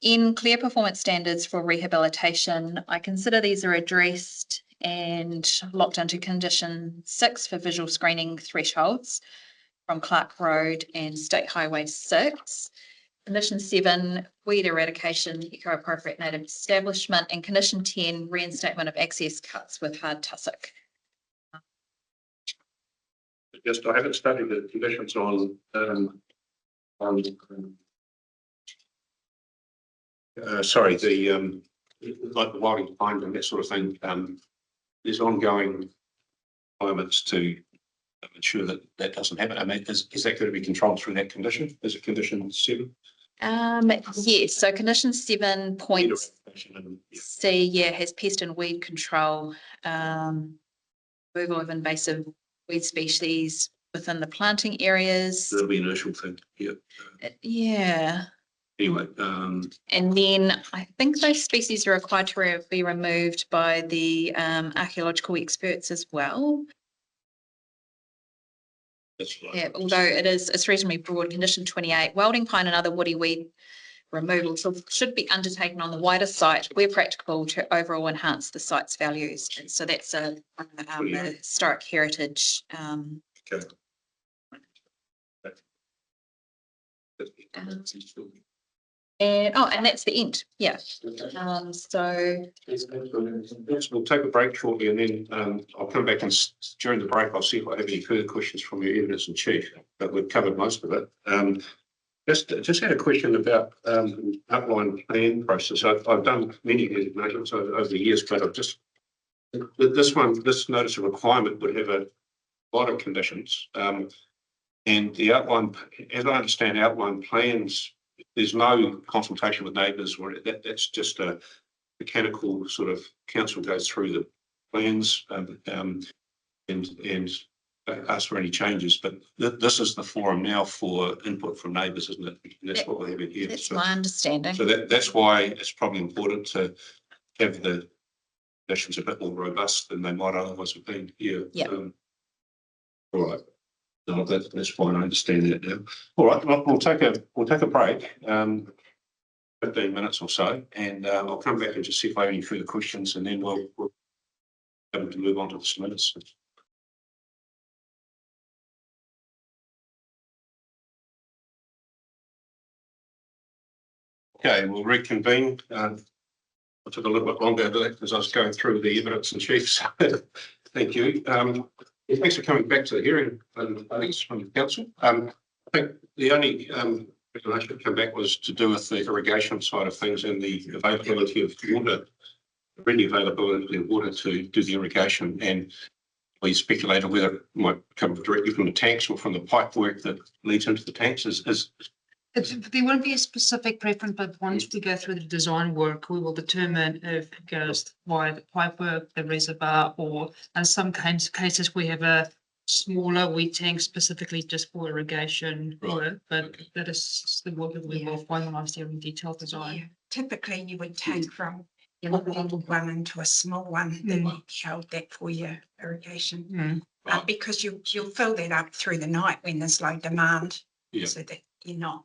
In clear performance standards for rehabilitation, I consider these are addressed and locked into condition 6 for visual screening thresholds from Clark Road and State Highway 6. Condition 7, weed eradication, eco-appropriate native establishment, and condition 10, reinstatement of access cuts with hard tussock. Just, I haven't studied the conditions on sorry, the like the wilding pine and that sort of thing. There's ongoing requirements to ensure that that doesn't happen. I mean, is that going to be controlled through that condition? Is it condition 7? Yes, so condition 7 points C, has pest and weed control, removal of invasive weed species within the planting areas. That'll be an initial thing. Yeah. Anyway, and then I think those species are required to be removed by the archaeological experts as well. that's right. Yeah, although it's reasonably broad. Condition 28, welding pine and other woody weed removal should be undertaken on the wider site where practicable to overall enhance the site's values. And so that's a historic heritage. Okay. And that's the end. Yeah. So We'll take a break shortly, and then I'll come back and during the break I'll see if I have any further questions from your evidence in chief. But we've covered most of it. Just had a question about outline plan process. I've done many designations over the years, but I've just this notice of requirement would have a lot of conditions, and the outline, as I understand, outline plans. There's no consultation with neighbours, or that's just a mechanical sort of council goes through the plans and ask for any changes. But this is the forum now for input from neighbours, isn't it? And that's what we have in here. that's my understanding. So that's why it's probably important to have the conditions a bit more robust than they might otherwise have been. Yeah. All right. No, that's fine. I understand that now. All right. Well, we'll take a break, 15 minutes or so, and I'll come back and just see if I have any further questions, and then we'll be able to move on to the minutes. Okay, we'll reconvene. I took a little bit longer because I was going through the evidence in chief. Thank you. Thanks for coming back to the hearing. Thanks from the council. I think the only regulation that came back was to do with the irrigation side of things and the availability of water, ready availability of water to do the irrigation. And we speculated whether it might come directly from the tanks or from the pipe work that leads into the tanks. There won't be a specific preference, but once we go through the design work, we will determine if it goes via the pipework, the reservoir, or in some cases we have a smaller weed tank specifically just for irrigation work, but that is the work that we will finalise there in detailed design. Yeah, typically you would take from a little one into a small one that held that for your irrigation. Right. because you'll fill that up through the night when there's low demand. Yeah. So that you're not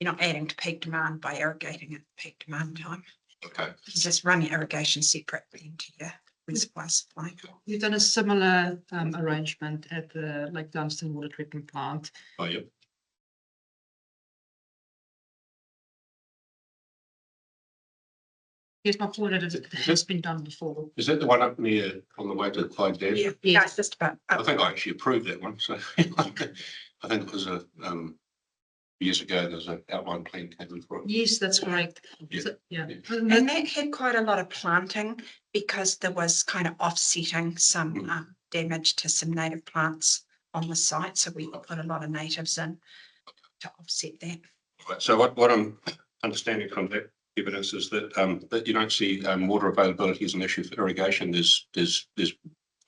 adding to peak demand by irrigating at peak demand time. Okay. You just run your irrigation separately into your reservoir supply. We've done a similar arrangement at the Lake Dunstan water treatment plant. Oh, yeah. Yes, not for it has been done before. Is that the one up near on the way to Clyde Dam? Yeah, Yes. it's just about. I think I actually approved that one. So I think it was years ago, there was an outline plan came in for it. Yes, that's correct. Yeah. So, yeah. And that had quite a lot of planting because there was kind of offsetting some damage to some native plants on the site. So we put a lot of natives in to offset that. Right. So what I'm understanding from that evidence is that that you don't see water availability as an issue for irrigation. There's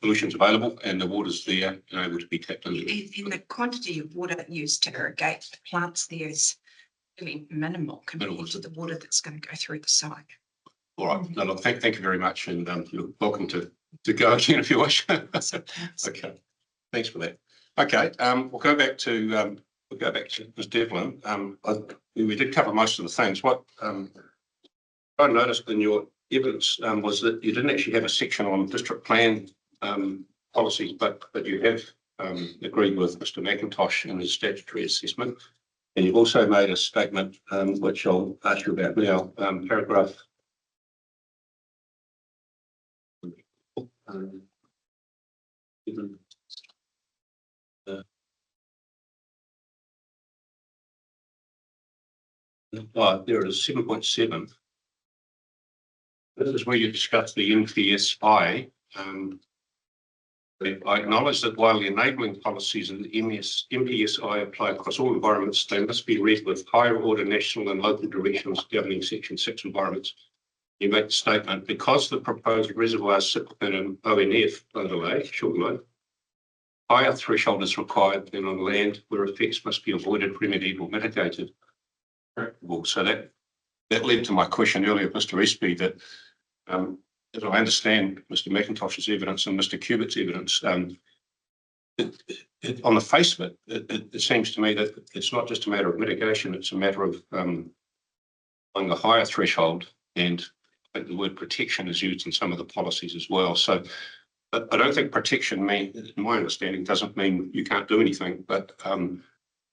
solutions available and the water's there and able to be tapped into. And the quantity of water used to irrigate the plants there is really minimal compared to the water that's going to go through the site. All right. No, look, thank you very much. And you're welcome to go again if you wish. Sometimes. Okay. Thanks for that. Okay. We'll go back to Ms. Devlin. We did cover most of the things. What I noticed in your evidence was that you didn't actually have a section on district plan policies, but you have agreed with Mr. McIntosh in his statutory assessment. And you've also made a statement, which I'll ask you about now, paragraph. There it is, 7.7. This is where you discuss the MPSI. I acknowledge that while the enabling policies of the MPSI apply across all environments, they must be read with higher order national and local directions governing Section 6 environments. You make the statement, because the proposed reservoirs sit within an ONF overlay, shoreline, higher threshold is required than on land where effects must be avoided, remedied or mitigated. So that led to my question earlier, Mr. Espy, that as I understand Mr. McIntosh's evidence and Mr. Cubitt's evidence, on the face of it, it seems to me that it's not just a matter of mitigation, it's a matter of on the higher threshold, and I think the word protection is used in some of the policies as well. So I don't think protection in my understanding, doesn't mean you can't do anything, but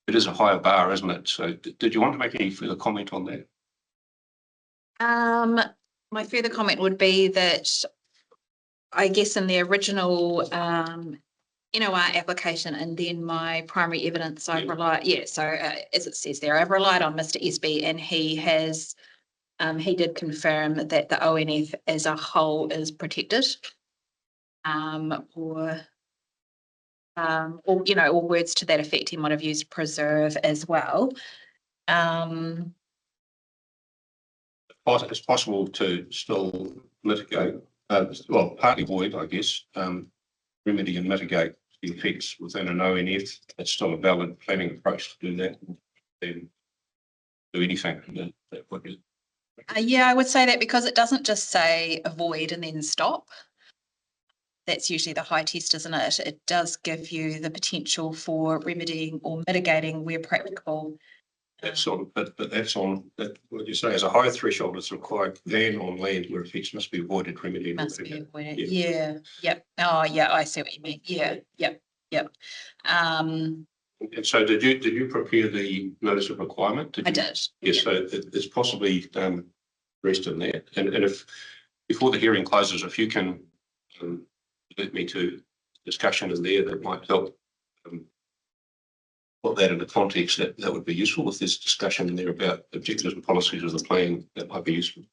it is a higher bar, isn't it? So did you want to make any further comment on that? My further comment would be that I guess in the original NOR application and then my primary evidence, I've relied, as it says there, I've relied on Mr. Espy, and he did confirm that the ONF as a whole is protected. Or words to that effect. He might have used preserve as well. It's possible to still mitigate, partly avoid, I guess, remedy and mitigate the effects within an ONF. It's still a valid planning approach to do that. Then do anything that would be. I would say that because it doesn't just say avoid and then stop. That's usually the high test, isn't it? It does give you the potential for remedying or mitigating where practicable. That's on, but that's on that. What you say is a higher threshold is required than on land where effects must be avoided, remedied. Must be avoided. Yeah. Yep. Oh, yeah. I see what you mean. Yeah. Yep. And so, did you prepare the notice of requirement? I did. Yes. So it's possibly rest in there. And if before the hearing closes, if you can let me to discussion in there that might help. Put that into context, that would be useful. If there's discussion in there about objectives and policies of the plan, that might be useful.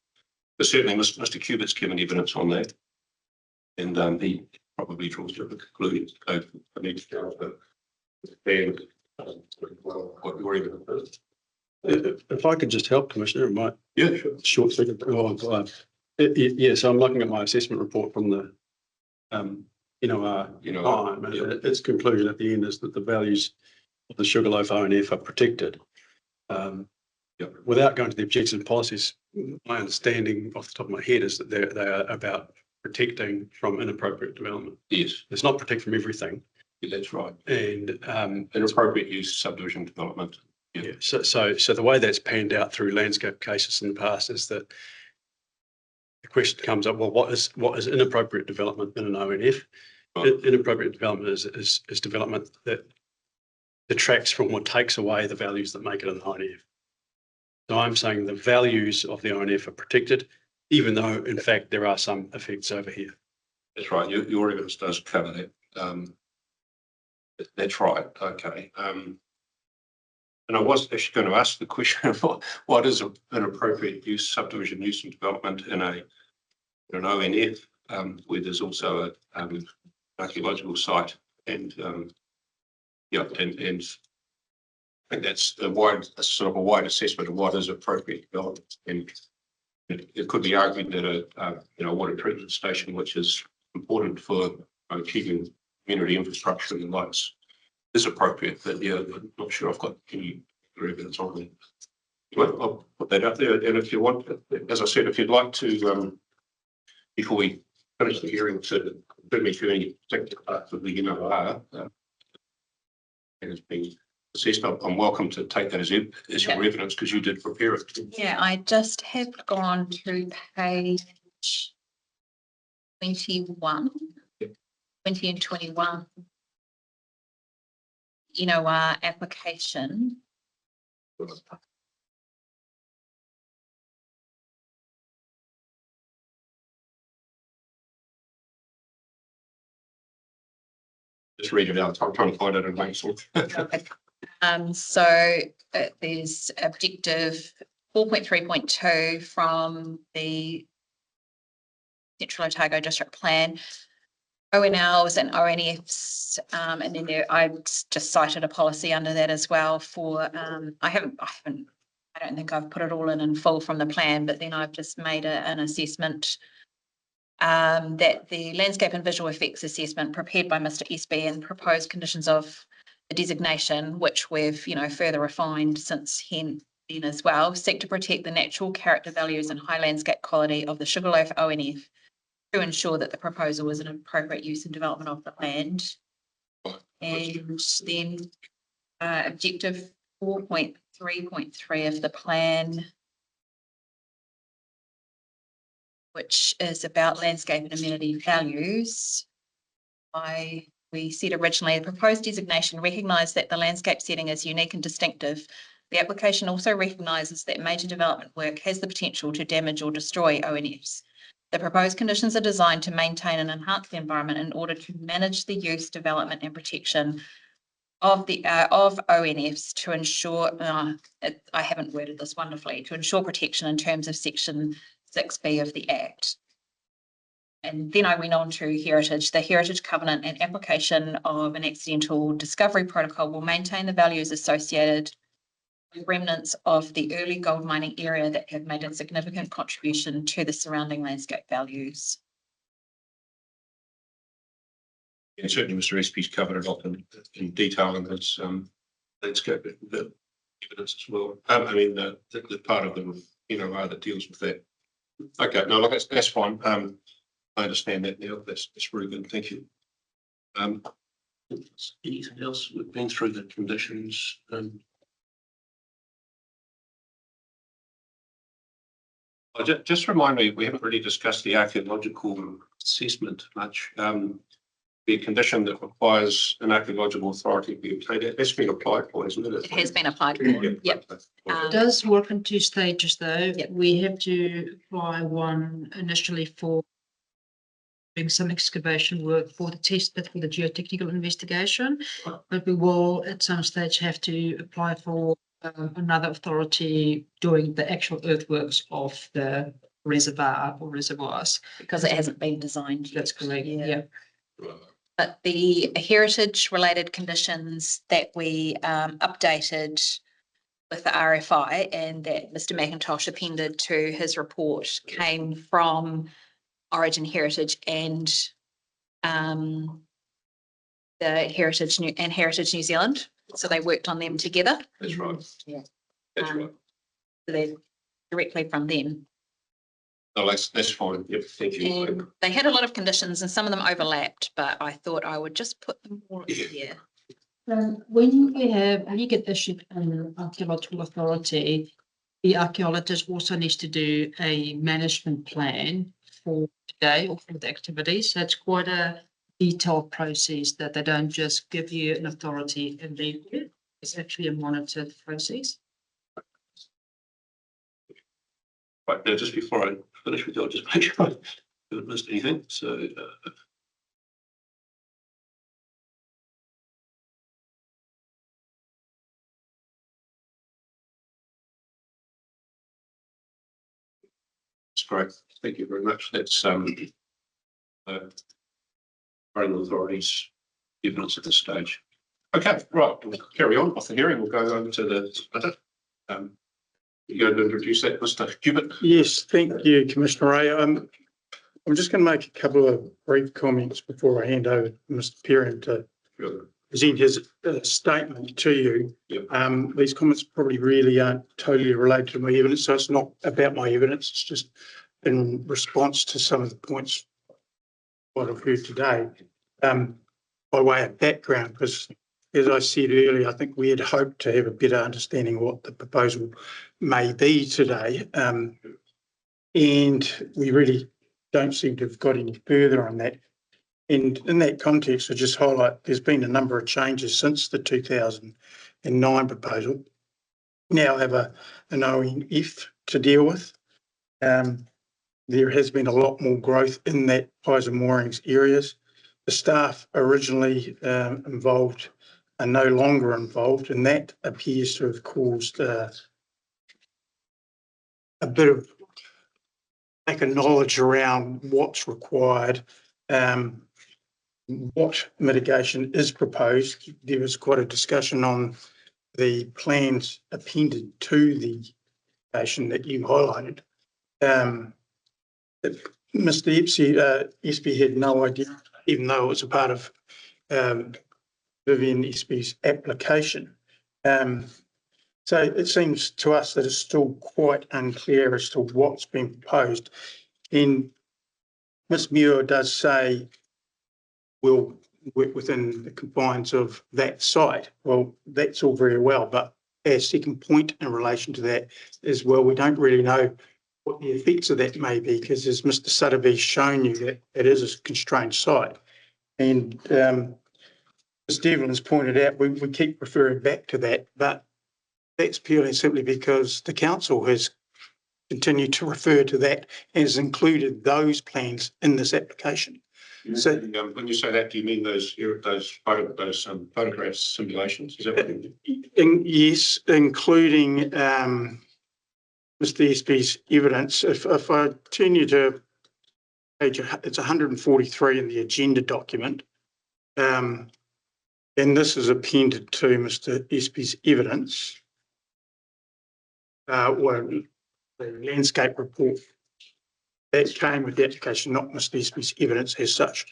But certainly Mr. Cubitt's given evidence on that, and he probably draws to a conclusion. So I need to go and what your evidence is. If I could just help, Commissioner, it might. Yeah, sure. Short second. So I'm looking at my assessment report from the time. Its conclusion at the end is that the values of the Sugarloaf ONF are protected. Without going to the objectives and policies, my understanding off the top of my head is that they are about protecting from inappropriate development. Yes, It's not protect from everything. that's right. And Inappropriate use subdivision development. yeah, so the way that's panned out through landscape cases in the past is that the question comes up, well, what is inappropriate development in an ONF? Right. Inappropriate development is development that detracts from or takes away the values that make it an ONF. So I'm saying the values of the ONF are protected, even though in fact there are some effects over here. That's right. Your evidence does cover that. That's right. Okay. And I was actually going to ask the question of what is an appropriate use, subdivision use and development in an ONF, where there's also a archaeological site and yeah, and I think that's a sort of a wide assessment of what is appropriate development. And it could be argued that a water treatment station, which is important for achieving community infrastructure and the likes, is appropriate. But yeah, I'm not sure I've got any evidence on that. Well, I'll put that up there. And if you want, as I said, if you'd like to, before we finish the hearing, to bring me through any particular parts of the NOR that has been assessed, I'm welcome to take that as your evidence because you did prepare it. Yeah, I just have gone to page 21, 20 and 21. Our application. Just read it out. I'm trying to find it in my sort. So there's objective 4.3.2 from the Central Otago District Plan, ONLs and ONFs, and then I just cited a policy under that as well for, I don't think I've put it all in full from the plan, but then I've just made an assessment that the landscape and visual effects assessment prepared by Mr. SB and proposed conditions of the designation, which we've, further refined since then as well, seek to protect the natural character values and high landscape quality of the Sugarloaf ONF to ensure that the proposal is an appropriate use and development of the land. And then objective 4.3.3 of the plan, which is about landscape and amenity values. We said originally the proposed designation recognised that the landscape setting is unique and distinctive. The application also recognises that major development work has the potential to damage or destroy ONFs. The proposed conditions are designed to maintain and enhance the environment in order to manage the use, development and protection of ONFs to ensure, I haven't worded this wonderfully, to ensure protection in terms of section 6B of the Act. And then I went on to heritage. The heritage covenant and application of an accidental discovery protocol will maintain the values associated with remnants of the early gold mining area that have made a significant contribution to the surrounding landscape values. And certainly Mr. SP's covered it off in detail in his landscape evidence as well. The part of the that deals with that. Okay, no, look, that's fine. I understand that now. That's very good. Thank you. Anything else? We've been through the conditions. Just remind me, we haven't really discussed the archaeological assessment much. The condition that requires an archaeological authority to be obtained, that's been applied for, isn't it? It has been applied for. Yep. It does work in two stages though. Yep. We have to apply one initially for doing some excavation work for the test pit for the geotechnical investigation, but we will at some stage have to apply for another authority doing the actual earthworks of the reservoir or reservoirs. Because it hasn't been designed yet. That's correct. Yeah. Yeah. But the heritage related conditions that we updated with the RFI and that Mr. McIntosh appended to his report came from Origin Heritage and the Heritage New Zealand. So they worked on them together. That's right. Yeah. That's right. So they're directly from them. No, that's fine. Yep, thank you. And they had a lot of conditions and some of them overlapped, but I thought I would just put them all in here. When you get issued an archaeological authority, the archaeologist also needs to do a management plan for the day or for the activity. So it's quite a detailed process that they don't just give you an authority and leave you. It's actually a monitored process. Right, now, just before I finish with you, I'll just make sure I haven't missed anything. So, that's great. Thank you very much. That's Running authorities evidence at this stage. Okay, right, we'll carry on with the hearing. We'll go over to the splitter. You're going to introduce that, Mr. Hubert? Yes, thank you, Commissioner Ray. I'm just going to make a couple of brief comments before I hand over to Mr. Perrin to present his statement to you. Yep. These comments probably really aren't totally related to my evidence, so it's not about my evidence. It's just in response to some of the points what I've heard today. By way of background, because as I said earlier, I think we had hoped to have a better understanding of what the proposal may be today. And we really don't seem to have got any further on that. And in that context, I just highlight there's been a number of changes since the 2009 proposal. Now have an ONF to deal with. There has been a lot more growth in that piers and moorings areas. The staff originally involved are no longer involved, and that appears to have caused a bit of lack of knowledge around what's required, what mitigation is proposed. There was quite a discussion on the plans appended to the application that you highlighted. Mr. Espy had no idea, even though it was a part of Vivian Espy's application. So it seems to us that it's still quite unclear as to what's been proposed. And Ms. Muir does say we'll work within the confines of that site. Well, that's all very well, but our second point in relation to that is, well, we don't really know what the effects of that may be, because as Mr. Sutterby's shown you, that it is a constrained site. And as Devlin has pointed out, we keep referring back to that, but that's purely and simply because the council has continued to refer to that and has included those plans in this application. So when you say that, do you mean those photographs simulations? Is that what you mean? yes, including Mr. Espy's evidence. If I turn you to page, it's 143 in the agenda document, and this is appended to Mr. Espy's evidence. Well, the landscape report that came with the application, not Mr. Espy's evidence as such.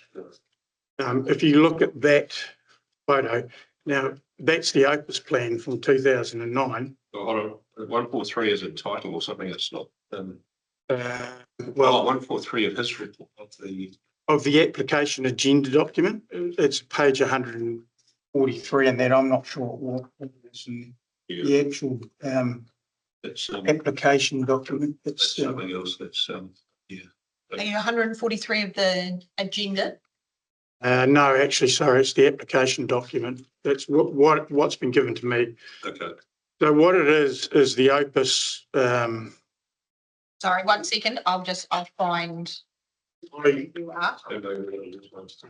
If you look at that photo, now that's the Opus plan from 2009. Hold on. 143 is a title or something. It's not. Well, 143 of his report of the application agenda document. It's page 143, and that I'm not sure what is the actual application document. It's something else. That's yeah. Are you 143 of the agenda? No, actually, sorry, it's the application document. That's what's been given to me. Okay. So what it is the Opus. Sorry, 1 second. I'll find where you are.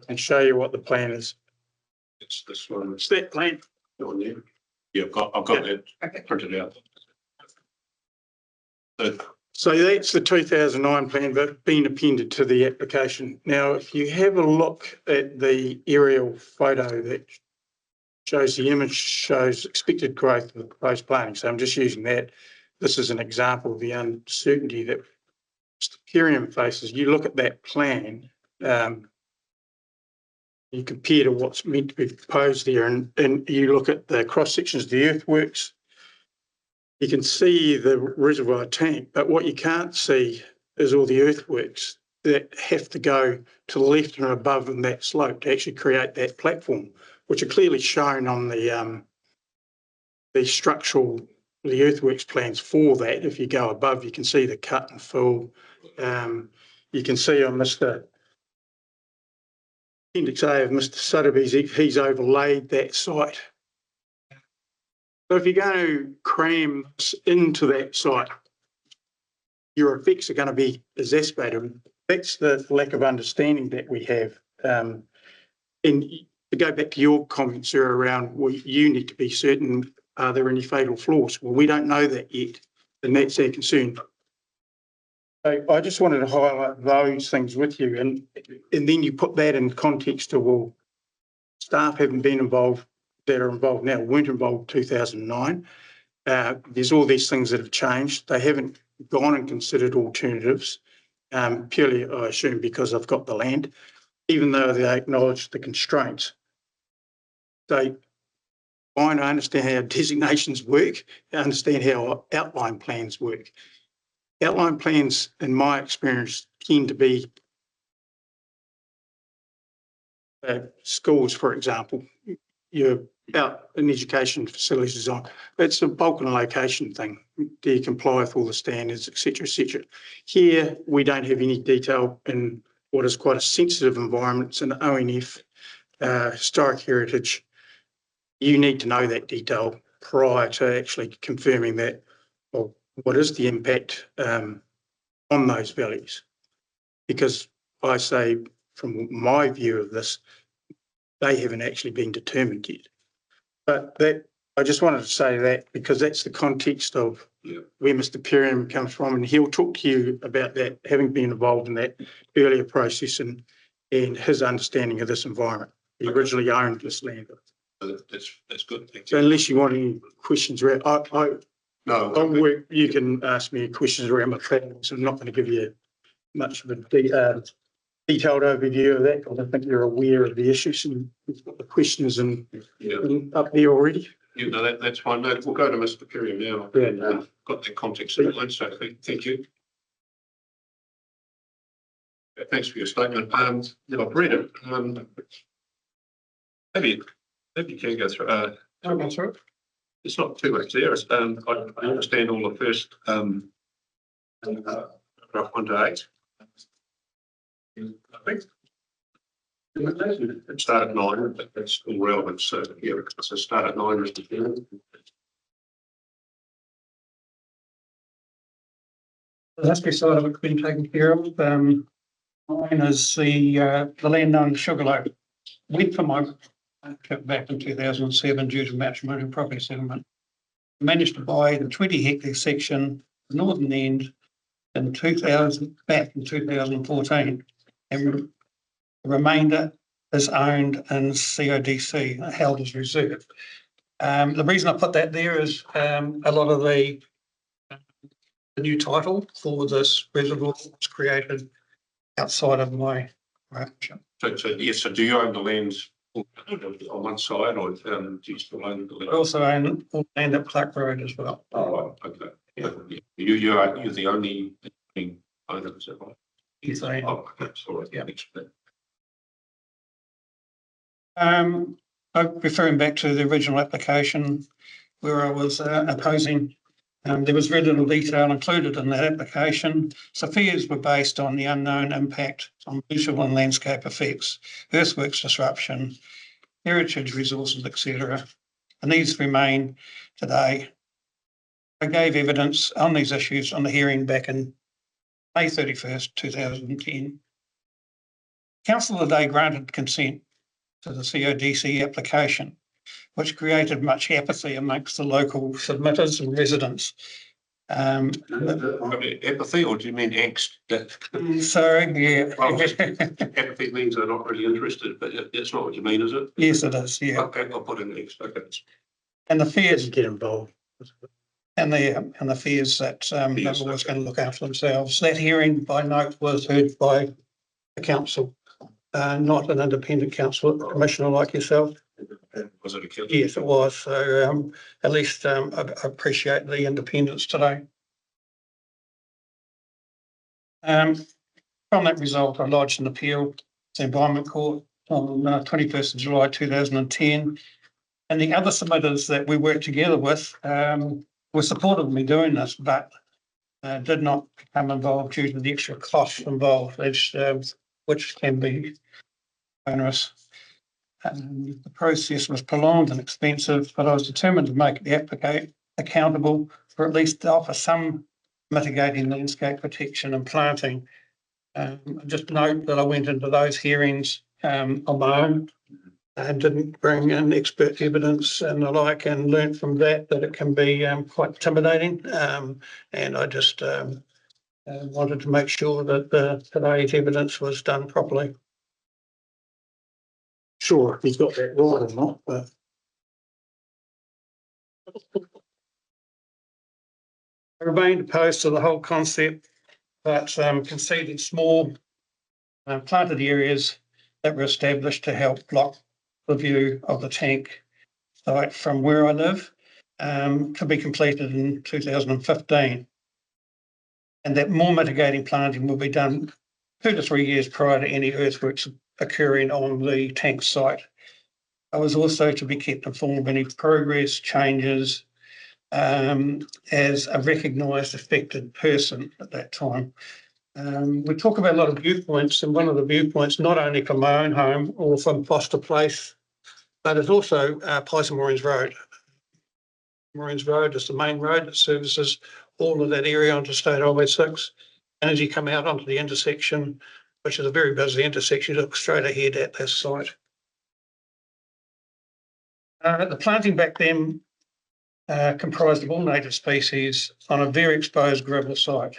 And show you what the plan is. It's this one. It's that plan. Yeah, I've got that printed out. So that's the 2009 plan, but been appended to the application. Now, if you have a look at the aerial photo that shows the image, shows expected growth of proposed planting. So I'm just using that. This is an example of the uncertainty that Mr. Perrin faces. You look at that plan, you compare to what's meant to be proposed there, and you look at the cross sections of the earthworks. You can see the reservoir tank, but what you can't see is all the earthworks that have to go to the left and above in that slope to actually create that platform, which are clearly shown on the structural, the earthworks plans for that. If you go above, you can see the cut and fill. You can see on Mr. Appendix A of Mr. Sotheby's, he's overlaid that site. So if you're going to cram this into that site, your effects are going to be exacerbated. That's the lack of understanding that we have. And to go back to your comments, sir, around, well, you need to be certain, are there any fatal flaws? Well, we don't know that yet, and that's our concern. So I just wanted to highlight those things with you, and then you put that in context of, well, staff haven't been involved, that are involved now, weren't involved in 2009. There's all these things that have changed. They haven't gone and considered alternatives, purely, I assume, because I've got the land, even though they acknowledge the constraints. So I understand how designations work. I understand how outline plans work. Outline plans, in my experience, tend to be schools, for example. You're out in education facilities design. It's a bulk and location thing. Do you comply with all the standards, et cetera, et cetera? Here, we don't have any detail in what is quite a sensitive environment. It's an ONF, historic heritage. You need to know that detail prior to actually confirming that, well, what is the impact on those values? Because I say, from my view of this, they haven't actually been determined yet. But that, I just wanted to say that because that's the context of where Mr. Perriam comes from, and he'll talk to you about that, having been involved in that earlier process and his understanding of this environment. He originally owned this land. That's good. Thank So you. unless you want any questions around, you can ask me questions around my plans. I'm not going to give you much of a detailed overview of that, because I think you're aware of the issues and the questions and up there already. You know, that's fine. No, we'll go to Mr. Perry now. Yeah. Got that context in mind, so thank you. Thanks for your statement. Yeah, I've read it. Maybe you can go through. I'll go through it. It's not too much there. I understand all the first paragraph 1 to 8. I think it started 9, but that's still relevant. So yeah, so start at 9, Mr. Chairman. That's beside of it's been taken care of. Mine is the land on Sugarloaf. Went for my back in 2007 due to matrimonial property settlement. Managed to buy the 20 hectare section, the northern end, in 2014, and the remainder is owned in CODC, held as reserve. The reason I put that there is a lot of the new title for this reservoir was created outside of my ownership. So yes, so do you own the land on one side, or do you still own the land? I also own all land at Clark Road as well. Oh, okay. Yeah. You're the only owner, is that right? Yes, I am. Oh, okay, sorry. Yeah. Explain. I'm referring back to the original application where I was opposing. There was very little detail included in that application. So fears were based on the unknown impact on visual and landscape effects, earthworks disruption, heritage resources, etc. And these remain today. I gave evidence on these issues on the hearing back in May 31st, 2010. Council today granted consent to the CODC application, which created much apathy amongst the local submitters and residents. Apathy, or do you mean angst? Sorry, yeah. Well, apathy means they're not really interested, but it's not what you mean, is it? Yes, it is, yeah. Okay, I'll put in angst. Okay. And the fears, Get involved. and the fears that they're always going to look after themselves. That hearing, by note, was heard by the council, not an independent council commissioner like yourself. Was it a killer? Yes, it was. So at least I appreciate the independence today. From that result, I lodged an appeal to the Environment Court on 21st of July 2010. And the other submitters that we worked together with were supportive of me doing this, but did not become involved due to the extra costs involved, which can be onerous. The process was prolonged and expensive, but I was determined to make the applicant accountable for at least to offer some mitigating landscape protection and planting. Just note that I went into those hearings on my own and didn't bring in expert evidence and the like, and learned from that it can be quite intimidating. And I just wanted to make sure that today's evidence was done properly. Sure, if he's got that right or not, but. I remained opposed to the whole concept, but conceded small planted areas that were established to help block the view of the tank site from where I live, to be completed in 2015. And that more mitigating planting will be done 2 to 3 years prior to any earthworks occurring on the tank site. I was also to be kept informed of any progress, changes, as a recognised affected person at that time. We talk about a lot of viewpoints, and one of the viewpoints, not only from my own home or from Foster Place, but it's also Pies and Moorings Road. Moorings Road is the main road that services all of that area onto State Highway 6. And as you come out onto the intersection, which is a very busy intersection, you look straight ahead at this site. The planting back then comprised of all native species on a very exposed gravel site.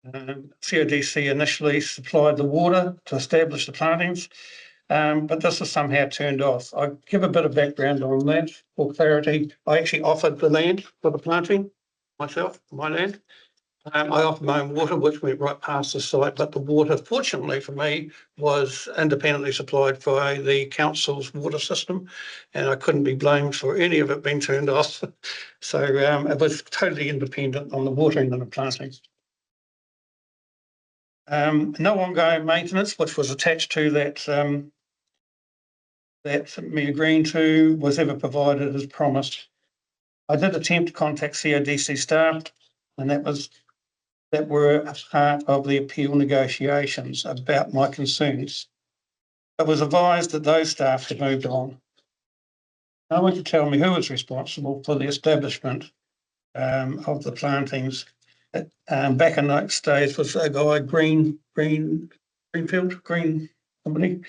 CODC initially supplied the water to establish the plantings, but this was somehow turned off. I'll give a bit of background on that for clarity. I actually offered the land for the planting myself, my land. I offered my own water, which went right past the site, but the water, fortunately for me, was independently supplied by the council's water system, and I couldn't be blamed for any of it being turned off. So it was totally independent on the watering and the planting. No ongoing maintenance, which was attached to that me agreeing to, was ever provided as promised. I did attempt to contact CODC staff, and that were a part of the appeal negotiations about my concerns. I was advised that those staff had moved on. No one could tell me who was responsible for the establishment of the plantings. Back in those days was a guy, Greenfield Company.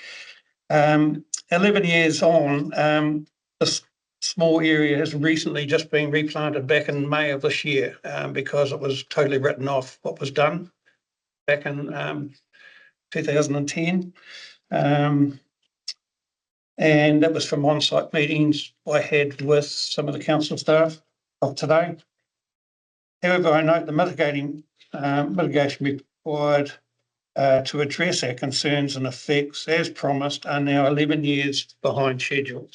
11 years on, this small area has recently just been replanted back in May of this year, because it was totally written off what was done back in 2010. And that was from on-site meetings I had with some of the council staff of today. However, I note the mitigation required to address our concerns and effects, as promised, are now 11 years behind schedule.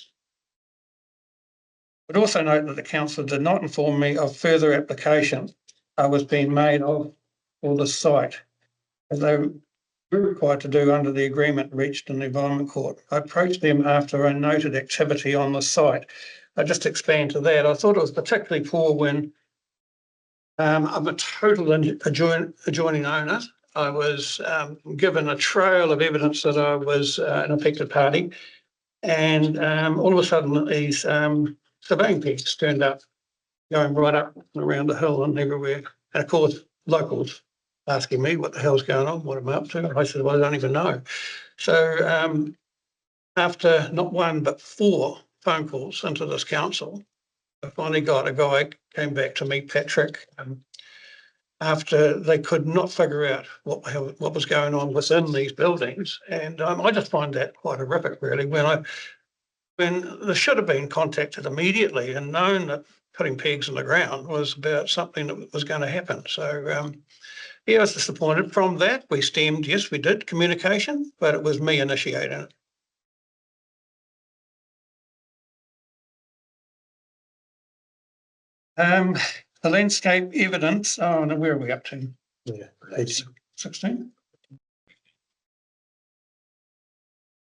But also note that the council did not inform me of further application was being made for the site, as they were required to do under the agreement reached in the Environment Court. I approached them after a noted activity on the site. I just expand to that. I thought it was particularly poor when I'm a total adjoining owner. I was given a trail of evidence that I was an affected party, and all of a sudden these surveying pigs turned up, going right up and around the hill and everywhere. And of course, locals asking me what the hell's going on, what am I up to? I said, well, I don't even know. So after not one, but 4 phone calls into this council, I finally got a guy came back to me, Patrick, after they could not figure out what was going on within these buildings. And I just find that quite horrific, really, when there should have been contacted immediately and known that putting pegs in the ground was about something that was going to happen. So yeah, I was disappointed. From that, we stemmed, yes, we did communication, but it was me initiating it. The landscape evidence, oh no, where are we up to? Yeah, 16.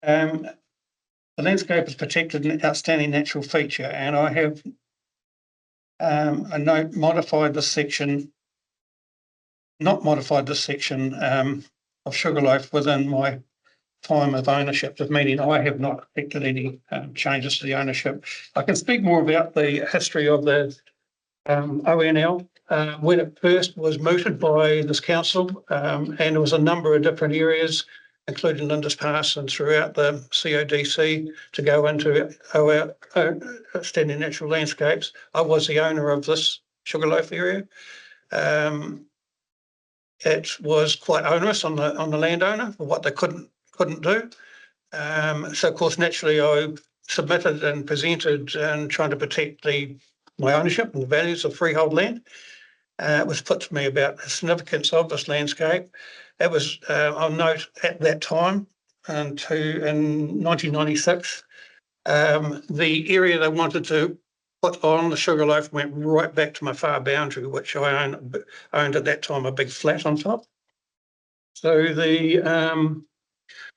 The landscape is protected an outstanding natural feature, and I have a note modified this section, not modified this section of Sugarloaf within my time of ownership, meaning I have not effected any changes to the ownership. I can speak more about the history of the ONL. When it first was mooted by this council, and there was a number of different areas, including Lindis Pass and throughout the CODC, to go into our outstanding natural landscapes. I was the owner of this Sugarloaf area. It was quite onerous on the landowner for what they couldn't do. So of course, naturally, I submitted and presented and trying to protect my ownership and the values of freehold land. It was put to me about the significance of this landscape. It was, I'll note, at that time, in 1996, the area they wanted to put on the Sugarloaf went right back to my far boundary, which I owned at that time a big flat on top. So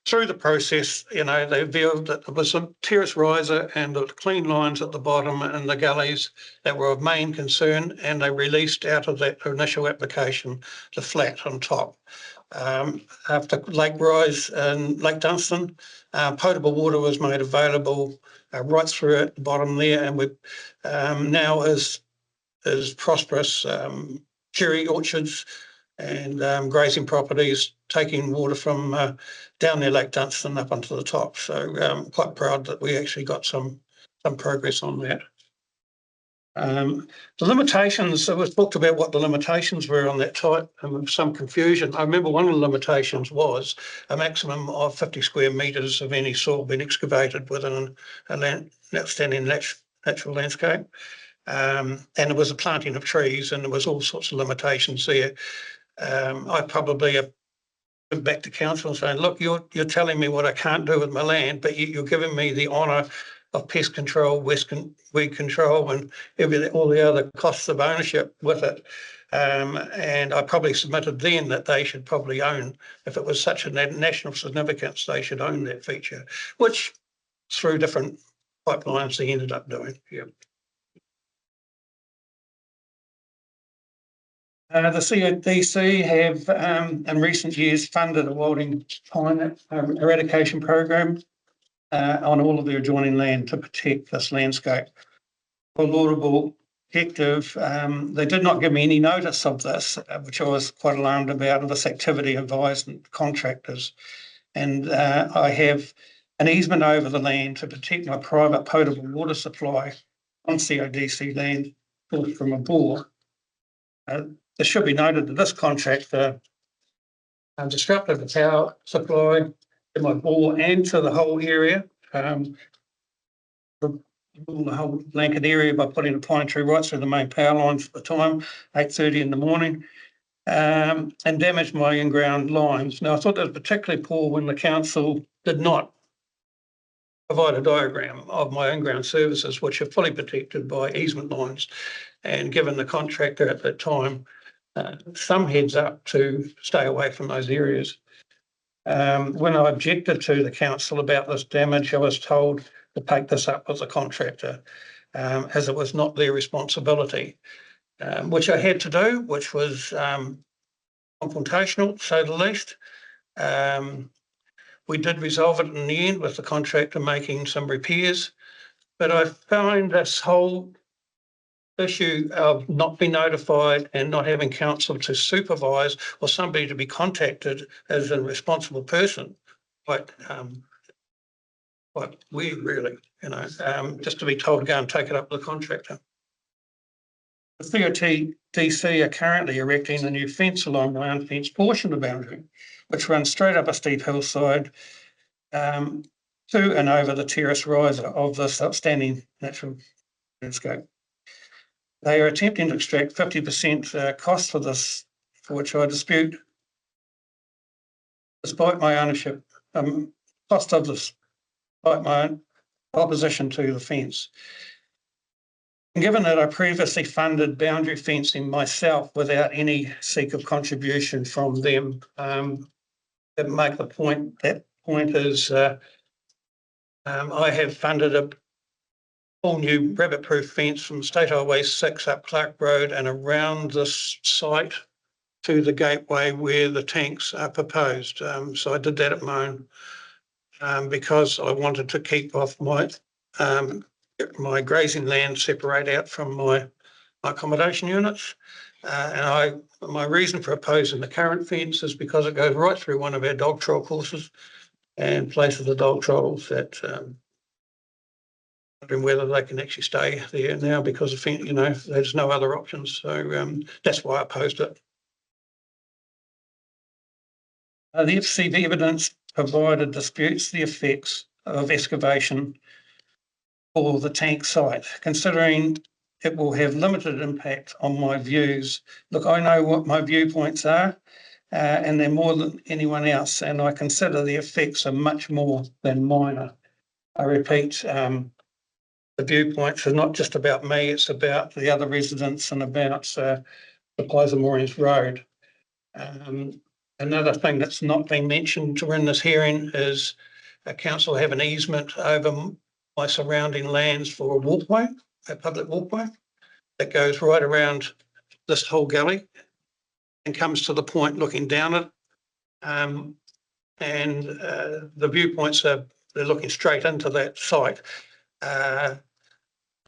through the process, they revealed that there was a terrace riser and the clean lines at the bottom and the gullies that were of main concern, and they released out of that initial application the flat on top. After lake rise in Lake Dunstan, potable water was made available right through at the bottom there, and we now is prosperous cherry orchards and grazing properties taking water from down near Lake Dunstan up onto the top. So I'm quite proud that we actually got some progress on that. The limitations, it was talked about what the limitations were on that type, and some confusion. I remember one of the limitations was a maximum of 50 square metres of any soil being excavated within an outstanding natural landscape. And there was a planting of trees, and there was all sorts of limitations there. I probably have went back to council and saying, look, you're telling me what I can't do with my land, but you're giving me the honour of pest control, weed control, and all the other costs of ownership with it. And I probably submitted then that they should probably own, if it was such a national significance, they should own that feature, which through different pipelines they ended up doing. Yeah. The CODC have in recent years funded a wilding pine eradication program on all of their adjoining land to protect this landscape. A laudable objective. They did not give me any notice of this, which I was quite alarmed about, of this activity advised contractors. And I have an easement over the land to protect my private potable water supply on CODC land from a bore. It should be noted that this contractor disrupted the power supply to my bore and to the whole area, the whole blanket area, by putting a pine tree right through the main power lines at the time, 8:30 in the morning, and damaged my in-ground lines. Now, I thought that was particularly poor when the council did not provide a diagram of my in-ground services, which are fully protected by easement lines, and given the contractor at that time some heads up to stay away from those areas. When I objected to the council about this damage, I was told to take this up with the contractor, as it was not their responsibility, which I had to do, which was confrontational, to say the least. We did resolve it in the end with the contractor making some repairs, but I find this whole issue of not being notified and not having council to supervise or somebody to be contacted as a responsible person, quite weird, really, just to be told to go and take it up with the contractor. The CODC are currently erecting a new fence along my unfenced portion of the boundary, which runs straight up a steep hillside to and over the terrace riser of this outstanding natural landscape. They are attempting to extract 50% cost for this, for which I dispute, despite my ownership, cost of this, despite my opposition to the fence. Given that I previously funded boundary fencing myself without any seeker contribution from them, that make the point, that point is, I have funded a all new rabbit-proof fence from State Highway 6 up Clark Road and around this site to the gateway where the tanks are proposed. So I did that at my own, because I wanted to keep off my grazing land separate out from my accommodation units. And my reason for opposing the current fence is because it goes right through one of our dog troll courses and places the dog trolls that wondering whether they can actually stay there now because of, there's no other options. So that's why I opposed it. The FCV evidence provided disputes the effects of excavation for the tank site, considering it will have limited impact on my views. Look, I know what my viewpoints are, and they're more than anyone else, and I consider the effects are much more than minor. I repeat, the viewpoints are not just about me, it's about the other residents and about the Plysa Road. Another thing that's not been mentioned during this hearing is council have an easement over my surrounding lands for a walkway, a public walkway that goes right around this whole gully and comes to the point looking down it. The viewpoints are, they're looking straight into that site. So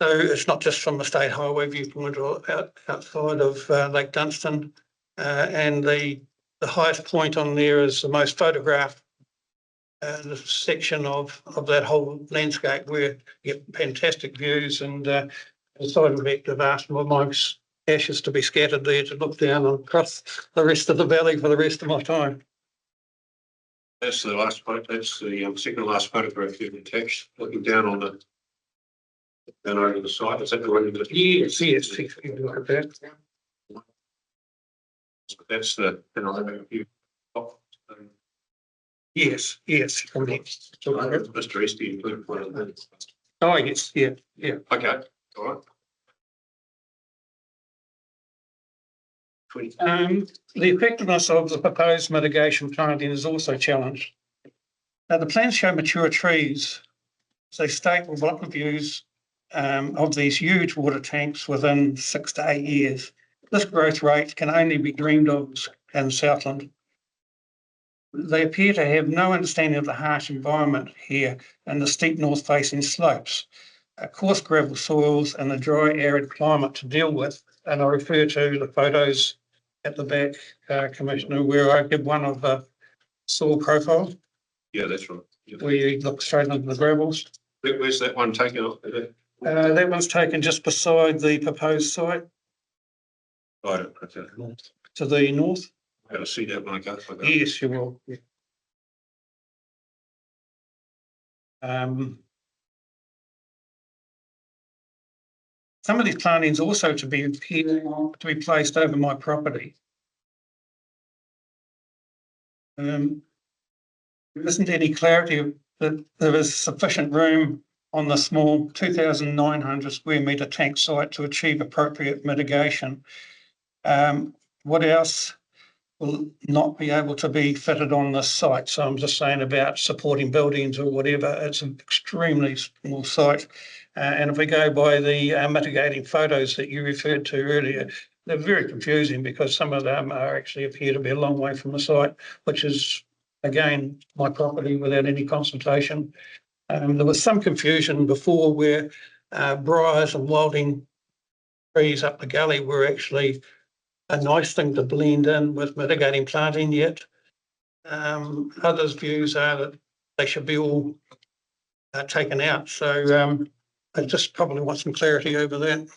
it's not just from the state highway viewpoint or outside of Lake Dunstan. And the highest point on there is the most photographed the section of that whole landscape where you get fantastic views, and the side effect of asking for my ashes to be scattered there to look down and across the rest of the valley for the rest of my time. That's the last photo. That's the second last photograph you've attached, looking down on the down over the side. Is that the one? Yes, yes. Look at that. That's the. Yes, yes. Mr. Esty included one of them. Oh, yes, yeah, yeah. Okay, all right. The effectiveness of the proposed mitigation planting is also challenged. Now, the plans show mature trees. They state will block the views of these huge water tanks within 6 to 8 years. This growth rate can only be dreamed of in Southland. They appear to have no understanding of the harsh environment here and the steep north-facing slopes, coarse gravel soils and the dry, arid climate to deal with. And I refer to the photos at the back, Commissioner, where I give one of the soil profiles. Yeah, that's right. Yeah. Where you look straight into the gravels. Where's that one taken off? That one's taken just beside the proposed site. Right, okay. To the north. I'm going to see that when I go. Yes, you will. Yeah. Some of these plantings also to be placed over my property. There isn't any clarity that there is sufficient room on the small 2,900 square metre tank site to achieve appropriate mitigation. What else will not be able to be fitted on this site? So I'm just saying about supporting buildings or whatever. It's an extremely small site. And if we go by the mitigating photos that you referred to earlier, they're very confusing because some of them are actually appear to be a long way from the site, which is, again, my property without any consultation. There was some confusion before where briars and wilding trees up the gully were actually a nice thing to blend in with mitigating planting, yet others' views are that they should be all taken out. So I just probably want some clarity over that.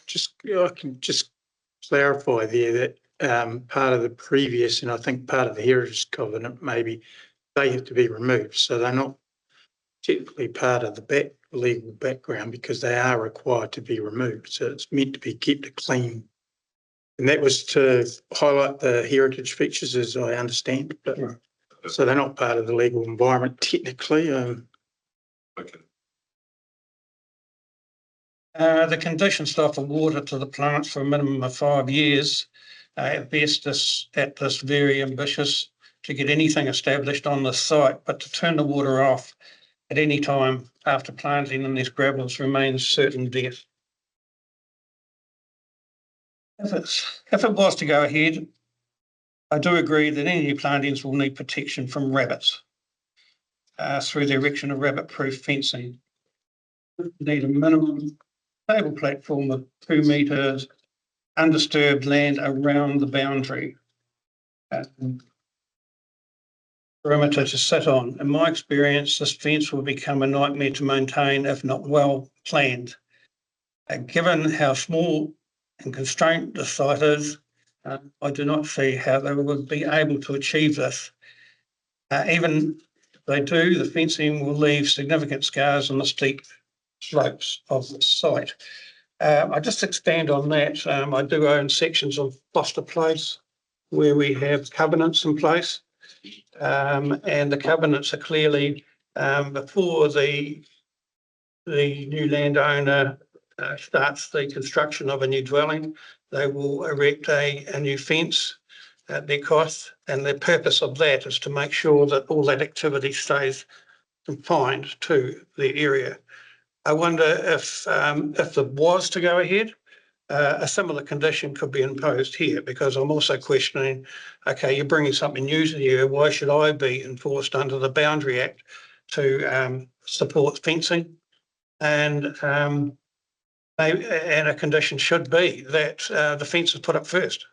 I can just clarify there that part of the previous, and I think part of the heritage covenant, maybe they have to be removed. So they're not technically part of the legal background because they are required to be removed. So it's meant to be kept clean. And that was to highlight the heritage features, as I understand. But, so they're not part of the legal environment technically. Okay. The conditions to offer water to the plants for a minimum of 5 years. At best, at this very ambitious to get anything established on the site, but to turn the water off at any time after planting in these gravels remains certain death. If it was to go ahead, I do agree that any new plantings will need protection from rabbits through the erection of rabbit-proof fencing. Need a minimum stable platform of 2 metres undisturbed land around the boundary perimeter to sit on. In my experience, this fence will become a nightmare to maintain if not well planned. Given how small and constrained the site is, I do not see how they would be able to achieve this. Even if they do, the fencing will leave significant scars on the steep slopes of the site. I just expand on that. I do own sections of Foster Place where we have covenants in place. And the covenants are clearly before the new landowner starts the construction of a new dwelling, they will erect a new fence at their cost. And the purpose of that is to make sure that all that activity stays confined to the area. I wonder if it was to go ahead, a similar condition could be imposed here, because I'm also questioning, okay, you're bringing something new to you. Why should I be enforced under the Boundary Act to support fencing? And a condition should be that the fence is put up first,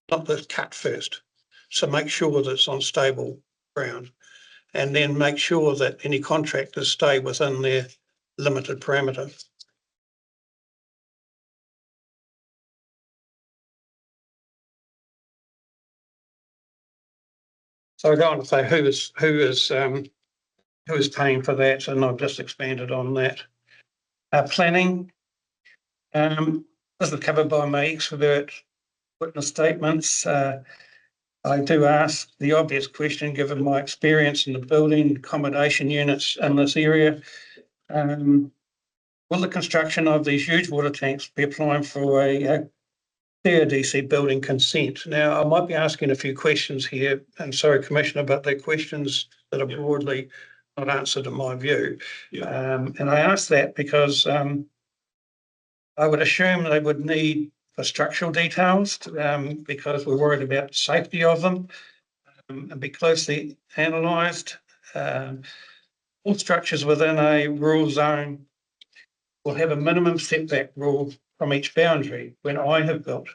not the cut first. So make sure that it's on stable ground, and then make sure that any contractors stay within their limited parameter. So I go on to say who is paying for that, and I've just expanded on that. Planning. This is covered by my expert witness statements. I do ask the obvious question, given my experience in the building accommodation units in this area. Will the construction of these huge water tanks be applying for a CODC building consent? Now, I might be asking a few questions here, and sorry, Commissioner, but they're questions that are broadly not answered in my view. And I ask that because I would assume they would need for structural details because we're worried about the safety of them and be closely analysed. All structures within a rural zone will have a minimum setback rule from each boundary. When I have built,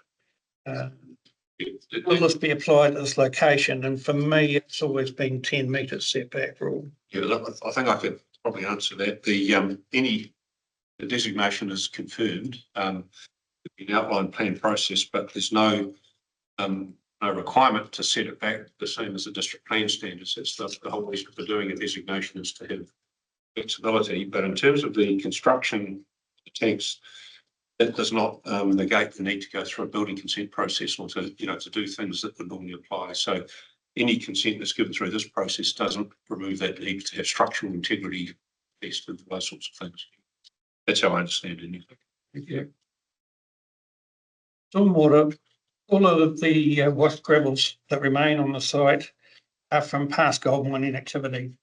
will this be applied at this location? And for me, it's always been 10 metres setback rule. Yeah, look, I think I could probably answer that. The designation is confirmed in the outline plan process, but there's no requirement to set it back the same as the district plan standards. That's the whole reason for doing a designation, is to have flexibility. But in terms of the construction of the tanks, that does not negate the need to go through a building consent process or to do things that would normally apply. So any consent that's given through this process doesn't remove that need to have structural integrity tested, those sorts of things. That's how I understand it. Thank you. Stormwater, all of the washed gravels that remain on the site are from past gold mining activity.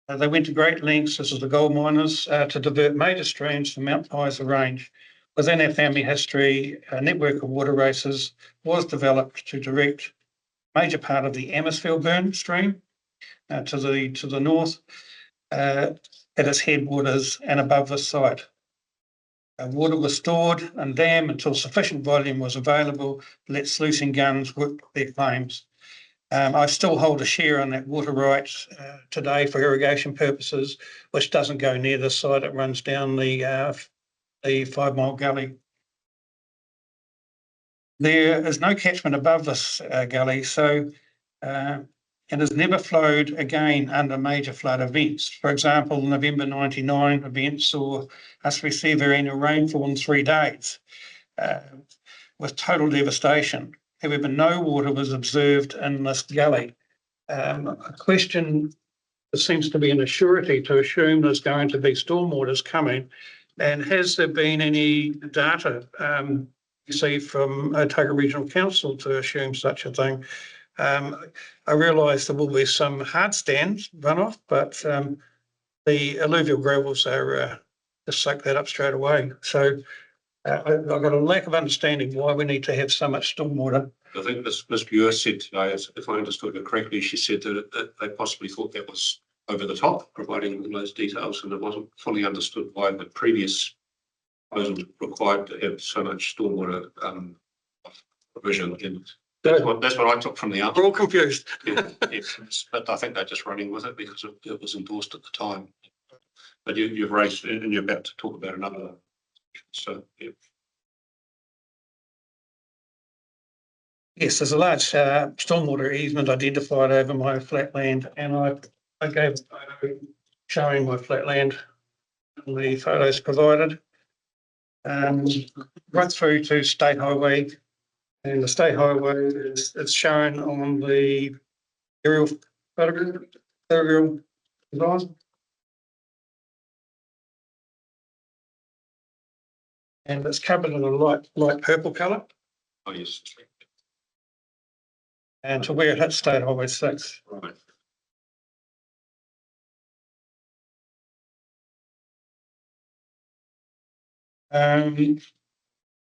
They went to great lengths, this is the gold miners, to divert major streams from Mount Isa Range. Within our family history, a network of water races was developed to direct a major part of the Amersfield stream to the north at its headwaters and above the site. Water was stored and dammed until sufficient volume was available to let sluicing guns work their claims. I still hold a share on that water right today for irrigation purposes, which doesn't go near the site. It runs down the 5 Mile Gully. There is no catchment above this gully, so it has never flowed again under major flood events. For example, the November 99 event saw us receive our annual rainfall in 3 days with total devastation. However, no water was observed in this gully. A question that seems to be an assurity to assume there's going to be stormwaters coming And has there been any data received from Otago Regional Council to assume such a thing? I realise there will be some hard stands runoff, but the alluvial gravels are just soak that up straight away. So I've got a lack of understanding why we need to have so much stormwater. I think Ms. Buer said today, if I understood her correctly, she said that they possibly thought that was over the top, providing all those details, and it wasn't fully understood why the previous proposal required to have so much stormwater provision. And that's what I took from the answer. We're all confused. Yes, but I think they're just running with it because it was endorsed at the time. But you've raised, and you're about to talk about another. So, yeah. Yes, there's a large stormwater easement identified over my flatland, and I gave a photo showing my flatland and the photos provided. Right through to State Highway, and the State Highway is shown on the aerial photograph, aerial design. And it's covered in a light purple colour. Oh, yes. And to where it hits State Highway 6. Right.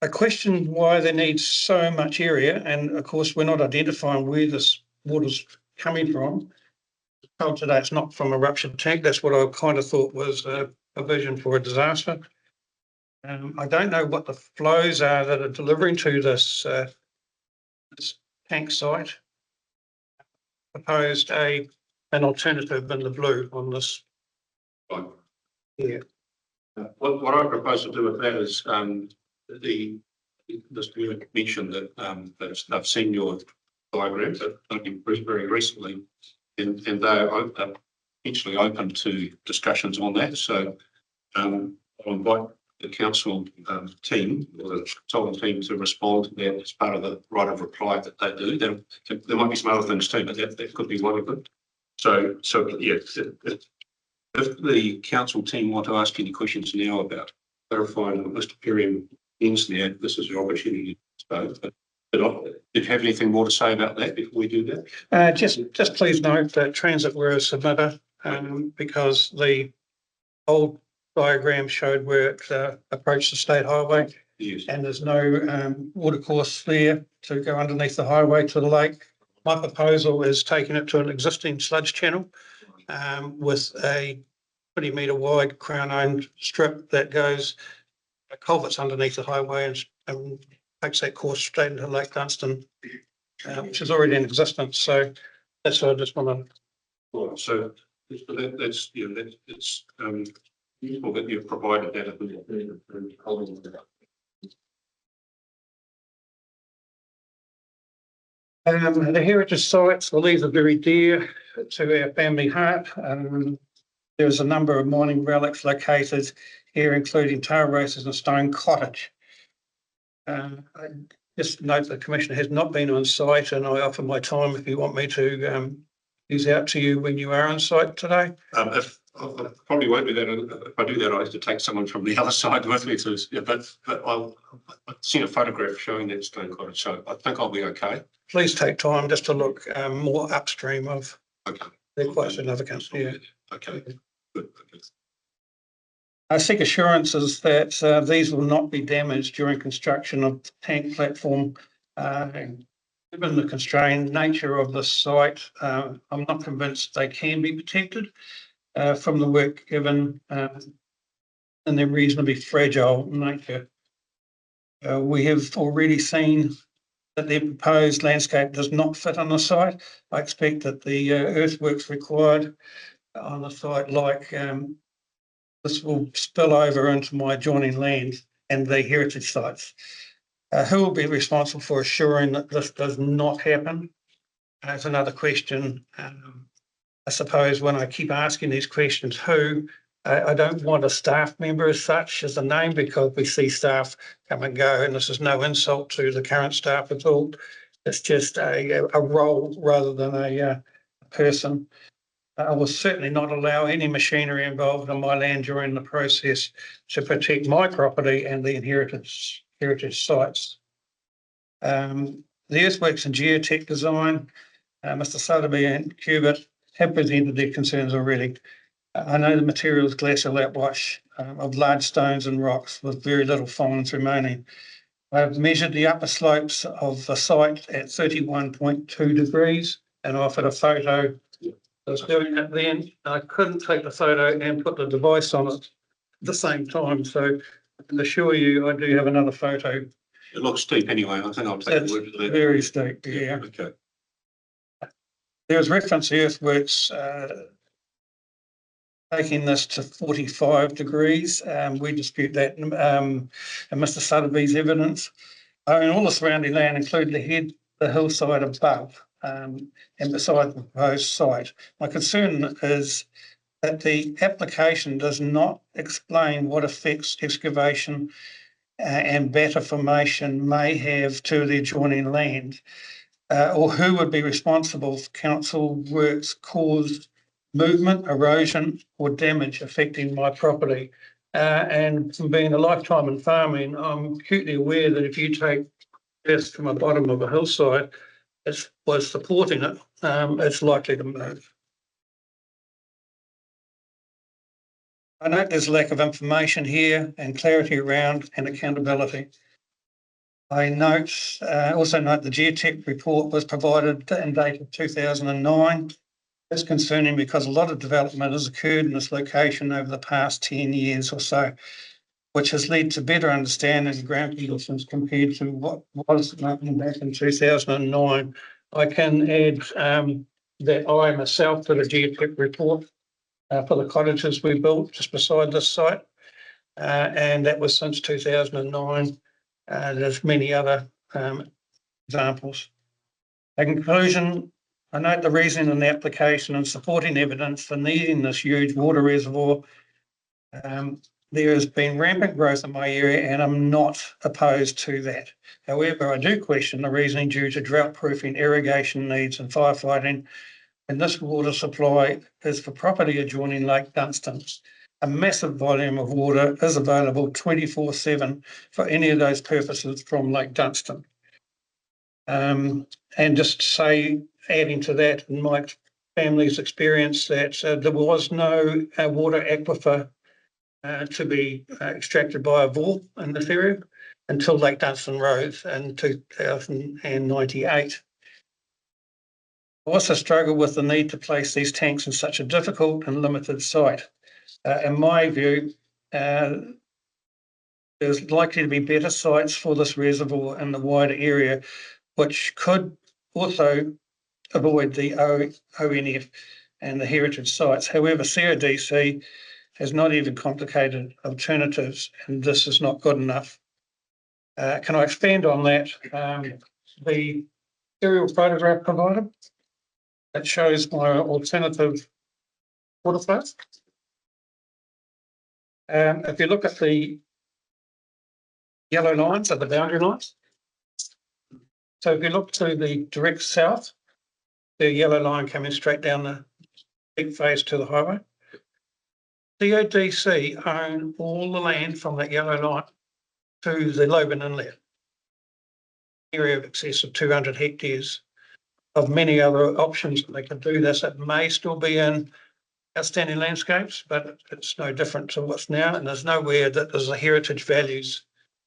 I question why they need so much area, and of course, we're not identifying where this water's coming from. Told today it's not from a ruptured tank. That's what I kind of thought was a vision for a disaster. I don't know what the flows are that are delivering to this tank site. Proposed an alternative in the blue on this. Right. Yeah. What I propose to do with that is this you mentioned that they've seen your diagram, but only very recently, and they're potentially open to discussions on that. So I'll invite the council team or the consultant team to respond to that as part of the right of reply that they do. There might be some other things too, but that could be one of them. So yeah, if the council team want to ask any questions now about clarifying what Mr. Perry ends there, this is your opportunity to speak. But did you have anything more to say about that before we do that? Just please note that Transit were a submitter because the old diagram showed where it approached the state highway. Yes. And there's no water course there to go underneath the highway to the lake. My proposal is taking it to an existing sludge channel with a 20-metre wide crown-owned strip that goes culverts underneath the highway and takes that course straight into Lake Dunstan, which is already in existence. So that's what I just want to. Well, so that's it's useful that you've provided that. The heritage sites, well, these are very dear to our family heart. There's a number of mining relics located here, including tail races and stone cottage. I just note the commissioner has not been on site, and I offer my time if you want me to use out to you when you are on site today. If I probably won't do that. If I do that, I have to take someone from the other side with me. So, yeah, but I've seen a photograph showing that stone cottage, so I think I'll be okay. Please take time just to look more upstream of. Okay. They're quite significant. Yeah. Okay. Good. Okay. I seek assurances that these will not be damaged during construction of the tank platform. Given the constrained nature of the site, I'm not convinced they can be protected from the work given and their reasonably fragile nature. We have already seen that their proposed landscape does not fit on the site. I expect that the earthworks required on the site, like this, will spill over into my adjoining land and the heritage sites. Who will be responsible for assuring that this does not happen? That's another question. I suppose when I keep asking these questions, who, I don't want a staff member as such as a name, because we see staff come and go, and this is no insult to the current staff at all. It's just a role rather than a person. I will certainly not allow any machinery involved on my land during the process to protect my property and the heritage sites. The earthworks and geotech design, Mr. Sotheby and Hubert have presented their concerns already. I know the material is glacial outwash of large stones and rocks with very little fines remaining. I've measured the upper slopes of the site at 31.2 degrees and offered a photo. I was doing it then. I couldn't take the photo and put the device on it at the same time. So I can assure you, I do have another photo. It looks steep anyway. I think I'll take It's the word for that. very steep, yeah. Okay. There was reference to earthworks taking this to 45 degrees. We dispute that. And Mr. Sotheby's evidence. I mean, all the surrounding land, including the hillside above and beside the proposed site. My concern is that the application does not explain what effects excavation and better formation may have to the adjoining land, or who would be responsible if council works caused movement, erosion, or damage affecting my property. And from being a lifetime in farming, I'm acutely aware that if you take earth from the bottom of a hillside, it was supporting it, it's likely to move. I note there's a lack of information here and clarity around and accountability. I also note the geotech report was provided in date of 2009. It's concerning because a lot of development has occurred in this location over the past 10 years or so, which has led to better understanding of ground conditions compared to what was happening back in 2009. I can add that I myself did a geotech report for the cottages we built just beside this site, and that was since 2009. There's many other examples. In conclusion, I note the reasoning in the application and supporting evidence for needing this huge water reservoir. There has been rampant growth in my area and I'm not opposed to that. However, I do question the reasoning due to drought proofing, irrigation needs and firefighting. And this water supply is for property adjoining Lake Dunstan. A massive volume of water is available 24/7 for any of those purposes from Lake Dunstan. And just to say, adding to that, in my family's experience, that there was no water aquifer to be extracted by a bore in this area until Lake Dunstan rose in 2098. I also struggle with the need to place these tanks in such a difficult and limited site. In my view, there's likely to be better sites for this reservoir in the wider area, which could also avoid the ONF and the heritage sites. However, CODC has not even complicated alternatives, and this is not good enough. Can I expand on that? The aerial photograph provided, that shows my alternative water flows. If you look at the yellow lines are the boundary lines. So if you look to the direct south, the yellow line coming straight down the big face to the highway. CODC own all the land from that yellow line to the Loban Inlet, area of excess of 200 hectares. Of many other options they can do this. It may still be in outstanding landscapes, but it's no different to what's now. And there's nowhere that there's a heritage values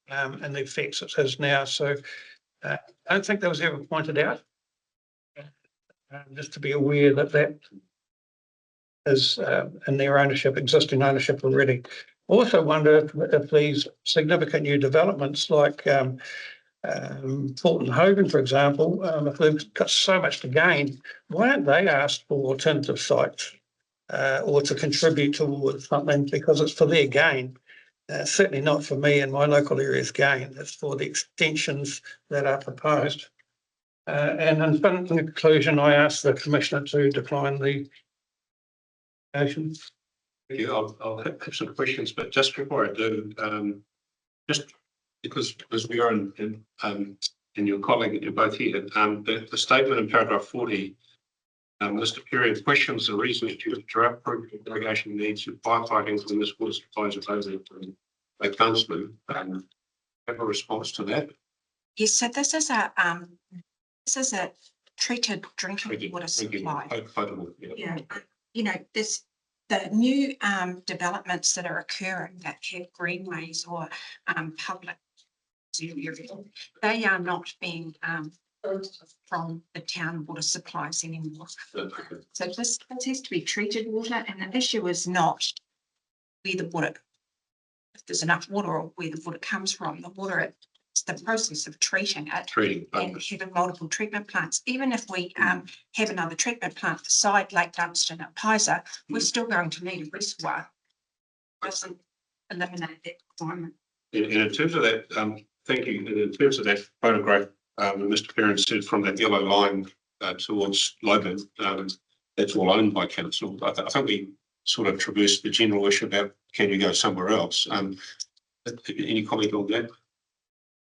and the effects it has now. So I don't think that was ever pointed out. Just to be aware that that is in their ownership, existing ownership already. Also wonder if these significant new developments like Fulton Hogan, for example, if they've got so much to gain, why aren't they asked for alternative sites or to contribute towards something because it's for their gain? Certainly not for me and my local area's gain. It's for the extensions that are proposed. And in conclusion, I ask the Commissioner to decline the motion. Thank you. I'll have some questions, but just before I do, just because as we are in your colleague, you're both here, the statement in paragraph 40 Mr. Perry questions the reason to drought-proof irrigation needs of firefighting when this water supplies are over by council. Have a response to that? Yes, so this is a treated drinking water supply. Potable, yeah. Yeah, you know, the new developments that are occurring that have greenways or public areas, they are not being from the town water supplies anymore. So this has to be treated water, and the issue is not where the water, if there's enough water or where the water comes from. The water, it's the process of treating it and having multiple treatment plants. Even if we have another treatment plant beside Lake Dunstan at Pisa, we're still going to need a reservoir. Doesn't eliminate that requirement. And in terms of that, thank you. And in terms of that photograph, Mr. Perrin said from that yellow line towards Logan, that's all owned by council. I think we sort of traversed the general issue about can you go somewhere else? Any comment on that?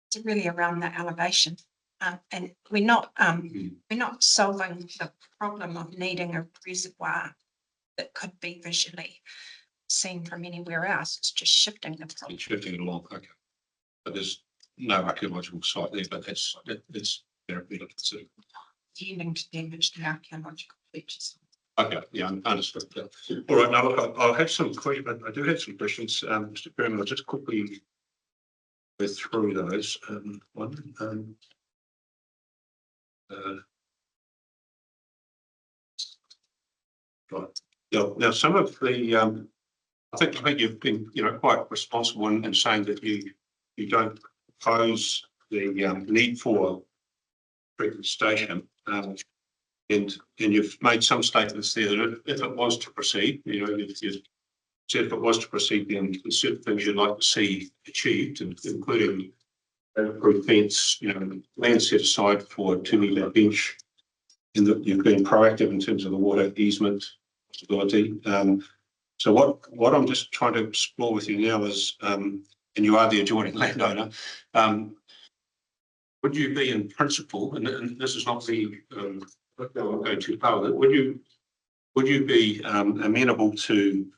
It's really around the elevation, and we're not solving the problem of needing a reservoir that could be visually seen from anywhere else. It's just shifting the problem. It's shifting it along, okay. But there's no archaeological site there, but that's therapy to consider. Tending to damage the archaeological features. Okay, yeah, understood. Yeah. All right, now look, I'll have some questions. I do have some questions, Mr. Perrin. I'll just quickly go through those. Right. Yeah. Now, some of the, I think you've been, quite responsible in saying that you don't oppose the need for treatment station, and you've made some statements there that if it was to proceed, you've said if it was to proceed, then there's certain things you'd like to see achieved, including approved fence, land set aside for 2 metre bench, and that you've been proactive in terms of the water easement possibility. So what I'm just trying to explore with you now is, and you are the adjoining landowner, would you be in principle, and this is not the going too far with it, would you be amenable to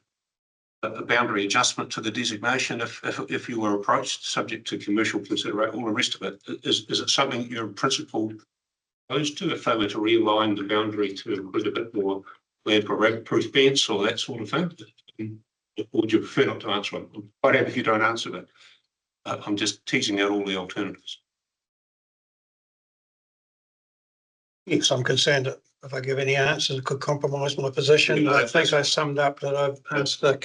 a boundary adjustment to the designation if you were approached, subject to commercial consideration, all the rest of it? Is it something you're in principle opposed to if they were to realign the boundary to include a bit more land for rabbit-proof fence or that sort of thing? Or would you prefer not to answer it? I'm quite happy if you don't answer it. I'm just teasing out all the alternatives. Yes, I'm concerned that if I give any answers, it could compromise my position. I think I summed up that I've asked the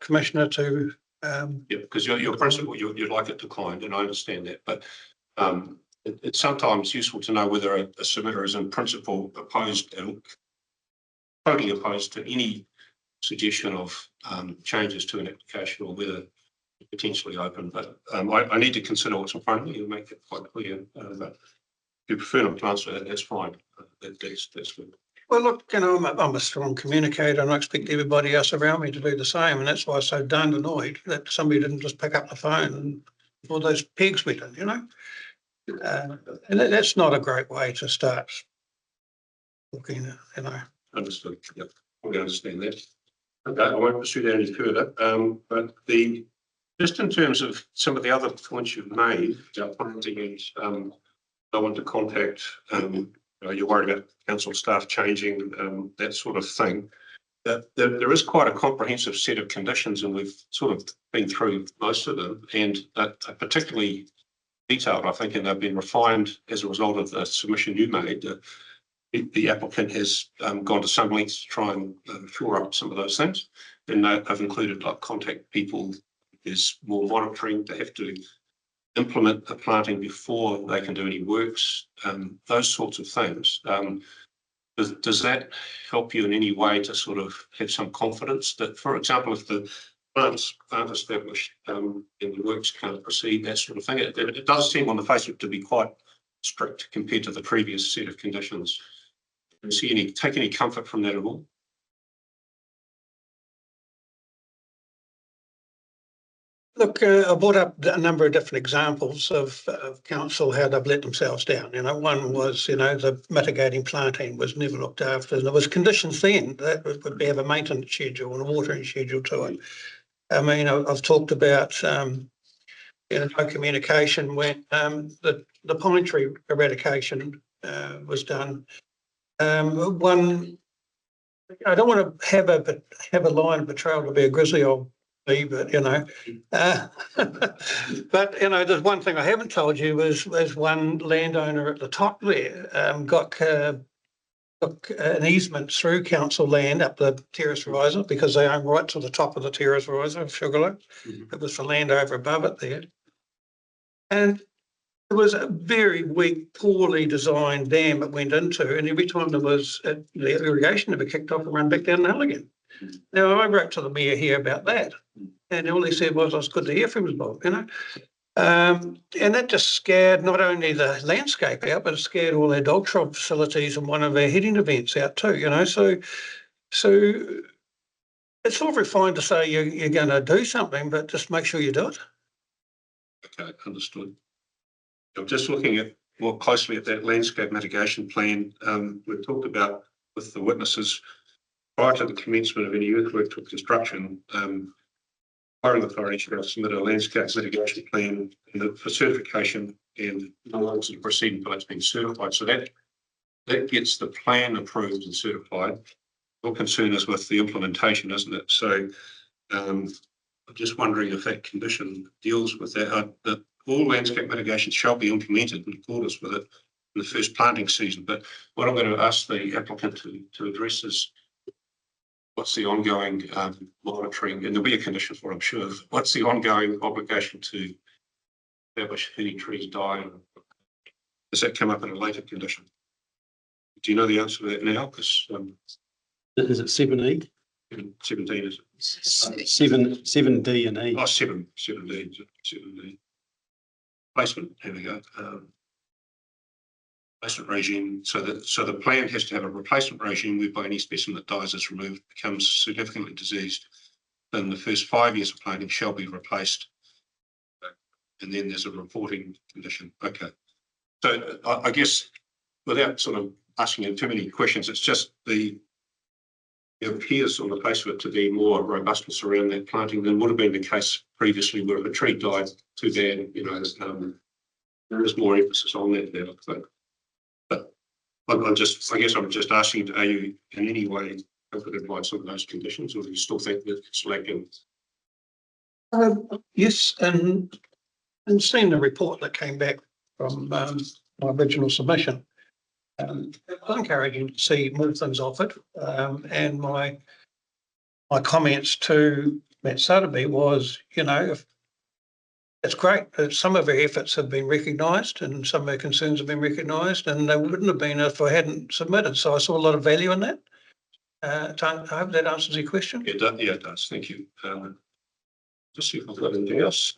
commissioner to. Yeah, because your principle, you'd like it declined, and I understand that, but it's sometimes useful to know whether a submitter is in principle opposed, totally opposed to any suggestion of changes to an application, or whether it's potentially open. But I need to consider what's in front of me and make it quite clear. But if you prefer not to answer that, that's fine. That's good. Well, look, I'm a strong communicator, and I expect everybody else around me to do the same, and that's why I'm so darned annoyed that somebody didn't just pick up the phone and all those pegs went in, and that's not a great way to start looking, Understood. Yep, we understand that. Okay, I won't pursue that any further. But just in terms of some of the other points you've made about planting and I want to contact, you're worried about council staff changing, that sort of thing. There is quite a comprehensive set of conditions, and we've sort of been through most of them, and particularly detailed, I think, and they've been refined as a result of the submission you made. The applicant has gone to some lengths to try and shore up some of those things, and they've included like contact people. There's more monitoring. They have to implement the planting before they can do any works, those sorts of things. Does that help you in any way to sort of have some confidence that, for example, if the plants aren't established and the works can't proceed, that sort of thing? It does seem on the face of it to be quite strict compared to the previous set of conditions. Do you take any comfort from that at all? Look, I brought up a number of different examples of council, how they've let themselves down. You know, one was, you know, the mitigating planting was never looked after. And there was conditions then that would have a maintenance schedule and a watering schedule to it. I mean, I've talked about, you know, no communication when the pine tree eradication was done. One, I don't want to have a lion patrol to be a grizzly old bee, but you know, but you know, there's one thing I haven't told you was one landowner at the top there got an easement through council land up the terrace riser because they own right to the top of the terrace riser of Sugarloaf. It was for land over above it there, and it was a very weak, poorly designed dam it went into, and every time there was the irrigation never kicked off and run back down the hill again. Now, I wrote to the mayor here about that, and all he said was, "It's good to hear from you, Bob," you know. And that just scared not only the landscape out, but it scared all our dog shop facilities and one of our heading events out too, you know. So it's all very fine to say you're going to do something, but just make sure you do it. Okay, understood. I'm just looking at more closely at that landscape mitigation plan. We've talked about with the witnesses prior to the commencement of any earthworks or construction, hiring authority shall submit a landscape mitigation plan for certification and no to proceed until it's been certified. So that gets the plan approved and certified. Your concern is with the implementation, isn't it? So I'm just wondering if that condition deals with that. That all landscape mitigation shall be implemented in accordance with it in the first planting season. But what I'm going to ask the applicant to address is what's the ongoing monitoring, and there'll be a condition for it, I'm sure. What's the ongoing obligation to establish any trees die? Does that come up in a later condition? Do you know the answer to that now? Because Is it 7E? 17 is it? 7D and E. Oh, 7D, 7D. Placement, here we go. Replacement regime. So the plan has to have a replacement regime whereby any specimen that dies is removed, becomes significantly diseased. Then the first 5 years of planting shall be replaced. And then there's a reporting condition. Okay. So I guess without sort of asking you too many questions, it's just it appears on the face of it to be more robustness around that planting than would have been the case previously, where if a tree died too bad, you know, there is more emphasis on that now. So, but I guess I'm just asking, are you in any way comforted by some of those conditions, or do you still think that it's lacking? Yes, and seeing the report that came back from my original submission, it was encouraging to see more things offered. And my comments to Matt Sotheby was, you know, if it's great that some of our efforts have been recognised and some of our concerns have been recognised, and they wouldn't have been if I hadn't submitted. So I saw a lot of value in that. I hope that answers your question. Yeah, it does. Thank you. Just see if I've got anything else.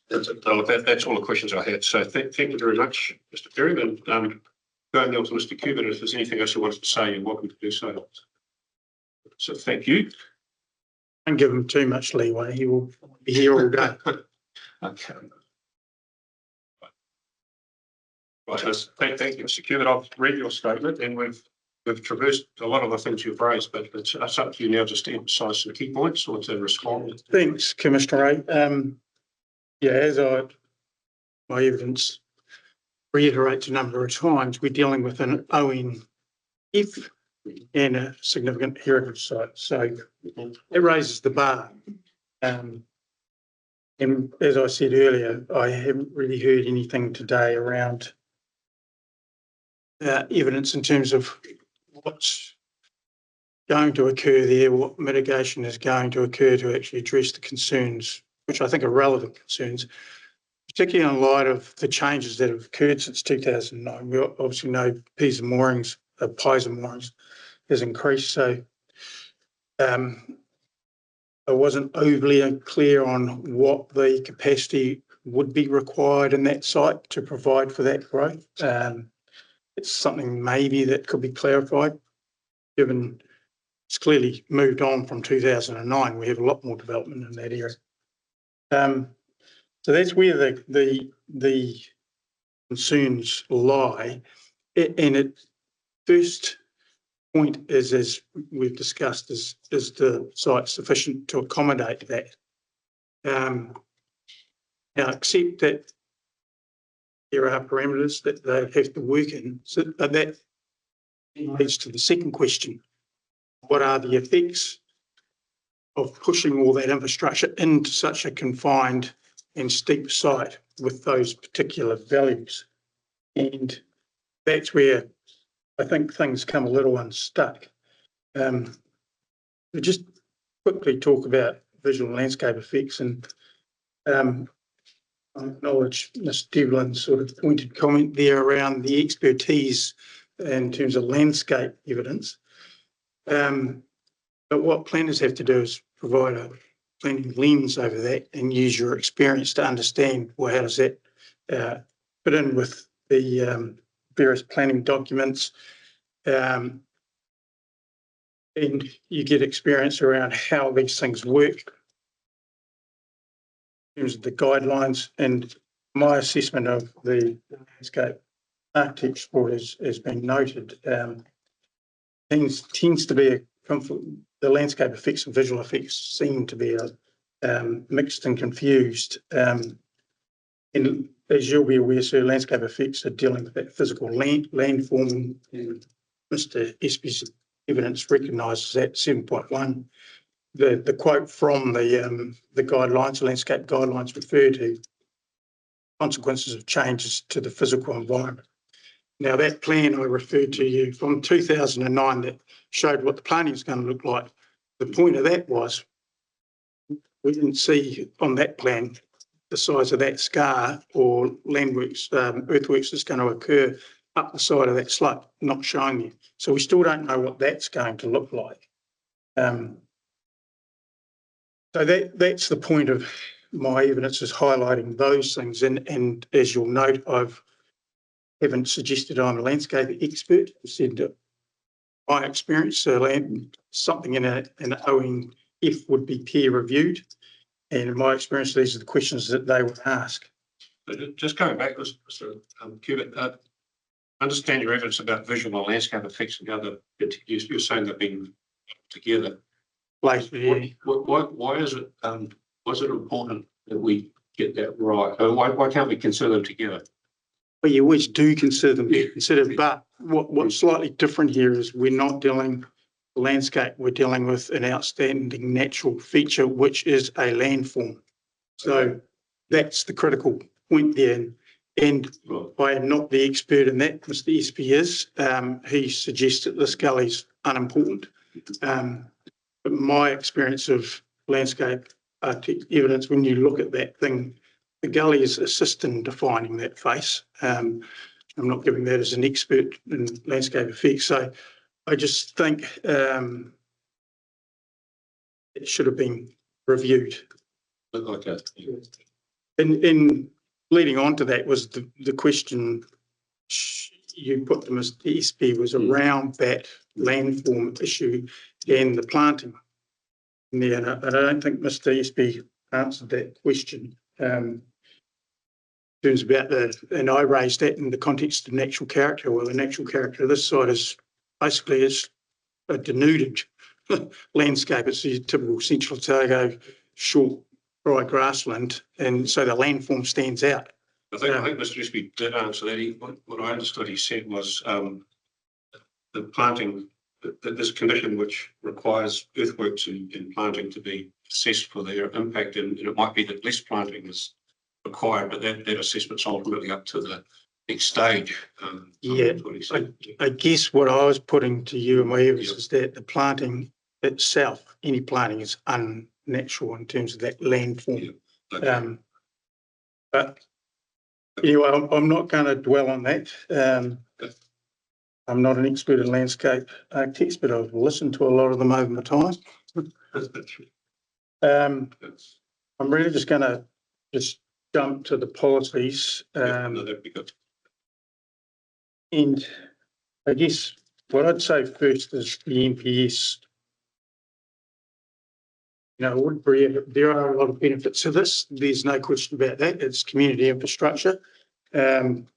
That's all the questions I had. So thank you very much, Mr. Perry. And going now to Mr. Cuban, if there's anything else you wanted to say, you're welcome to do so. So thank you. Don't give him too much leeway. He will be here all day. Okay. Right, so thank you, Mr. Cuban. I've read your statement and we've traversed a lot of the things you've raised, but it's up to you now just to emphasise some key points or to respond. Thanks, Commissioner Ray. Yeah, as my evidence reiterates a number of times, we're dealing with an ONF and a significant heritage site. So it raises the bar. And as I said earlier, I haven't really heard anything today around evidence in terms of what's going to occur there, what mitigation is going to occur to actually address the concerns, which I think are relevant concerns, particularly in light of the changes that have occurred since 2009. We obviously know pies and moorings has increased. So I wasn't overly clear on what the capacity would be required in that site to provide for that growth. it's something maybe that could be clarified, given it's clearly moved on from 2009. We have a lot more development in that area. So that's where the concerns lie. And it first point is, as we've discussed, is the site sufficient to accommodate that? Now, accept that there are parameters that they have to work in. So that leads to the second question. What are the effects of pushing all that infrastructure into such a confined and steep site with those particular values? And that's where I think things come a little unstuck. We just quickly talk about visual landscape effects, and I acknowledge Ms. Devlin's sort of pointed comment there around the expertise in terms of landscape evidence. But what planners have to do is provide a planning lens over that and use your experience to understand, well, how does that fit in with the various planning documents, and you get experience around how these things work in terms of the guidelines. And my assessment of the landscape architecture board has been noted, tends to be the landscape effects and visual effects seem to be mixed and confused. And as you'll be aware, sir, landscape effects are dealing with that physical landform, and Mr. Espy's evidence recognises that 7.1. The quote from the guidelines, the landscape guidelines, refer to consequences of changes to the physical environment. Now, that plan I referred to you from 2009 that showed what the planning is going to look like, the point of that was we didn't see on that plan the size of that scar or landworks, earthworks that's going to occur up the side of that slope, not showing you. So we still don't know what that's going to look like. So that's the point of my evidence, is highlighting those things. And as you'll note, haven't suggested I'm a landscape expert. I said that my experience, something in an ONF would be peer reviewed. And in my experience, these are the questions that they would ask. Just going back, Mr. Cubitt, understand your evidence about visual and landscape effects and the other, you're saying they've been together. Why is it important that we get that right? Why can't we consider them together? Well, you always do consider them considered, but what's slightly different here is we're not dealing with landscape, we're dealing with an outstanding natural feature, which is a landform. So that's the critical point there. And I am not the expert in that, Mr. Espy is. He suggests that this gully's unimportant. But my experience of landscape evidence, when you look at that thing, the gully is assisting defining that face. I'm not giving that as an expert in landscape effects. So I just think it should have been reviewed. Okay. In leading on to that was the question you put to Mr. Espy was around that landform issue and the planting. Yeah, and I don't think Mr. Espy answered that question. Terms about and I raised that in the context of natural character. Well, the natural character of this site is basically a denuded landscape. It's the typical central Otago short dry grassland, and so the landform stands out. I think Mr. Espy did answer that. What I understood he said was the planting, that there's a condition which requires earthworks and planting to be assessed for their impact, and it might be that less planting is required, but that assessment's ultimately up to the next stage. I guess what I was putting to you and my evidence is that the planting itself, any planting, is unnatural in terms of that landform. Okay. But anyway, I'm not going to dwell on that. I'm not an expert in landscape architects, but I've listened to a lot of them over my time. I'm really just going to jump to the policies. No, that'd be good. And I guess what I'd say first is the NPS. You know, there are a lot of benefits to this. There's no question about that. It's community infrastructure. And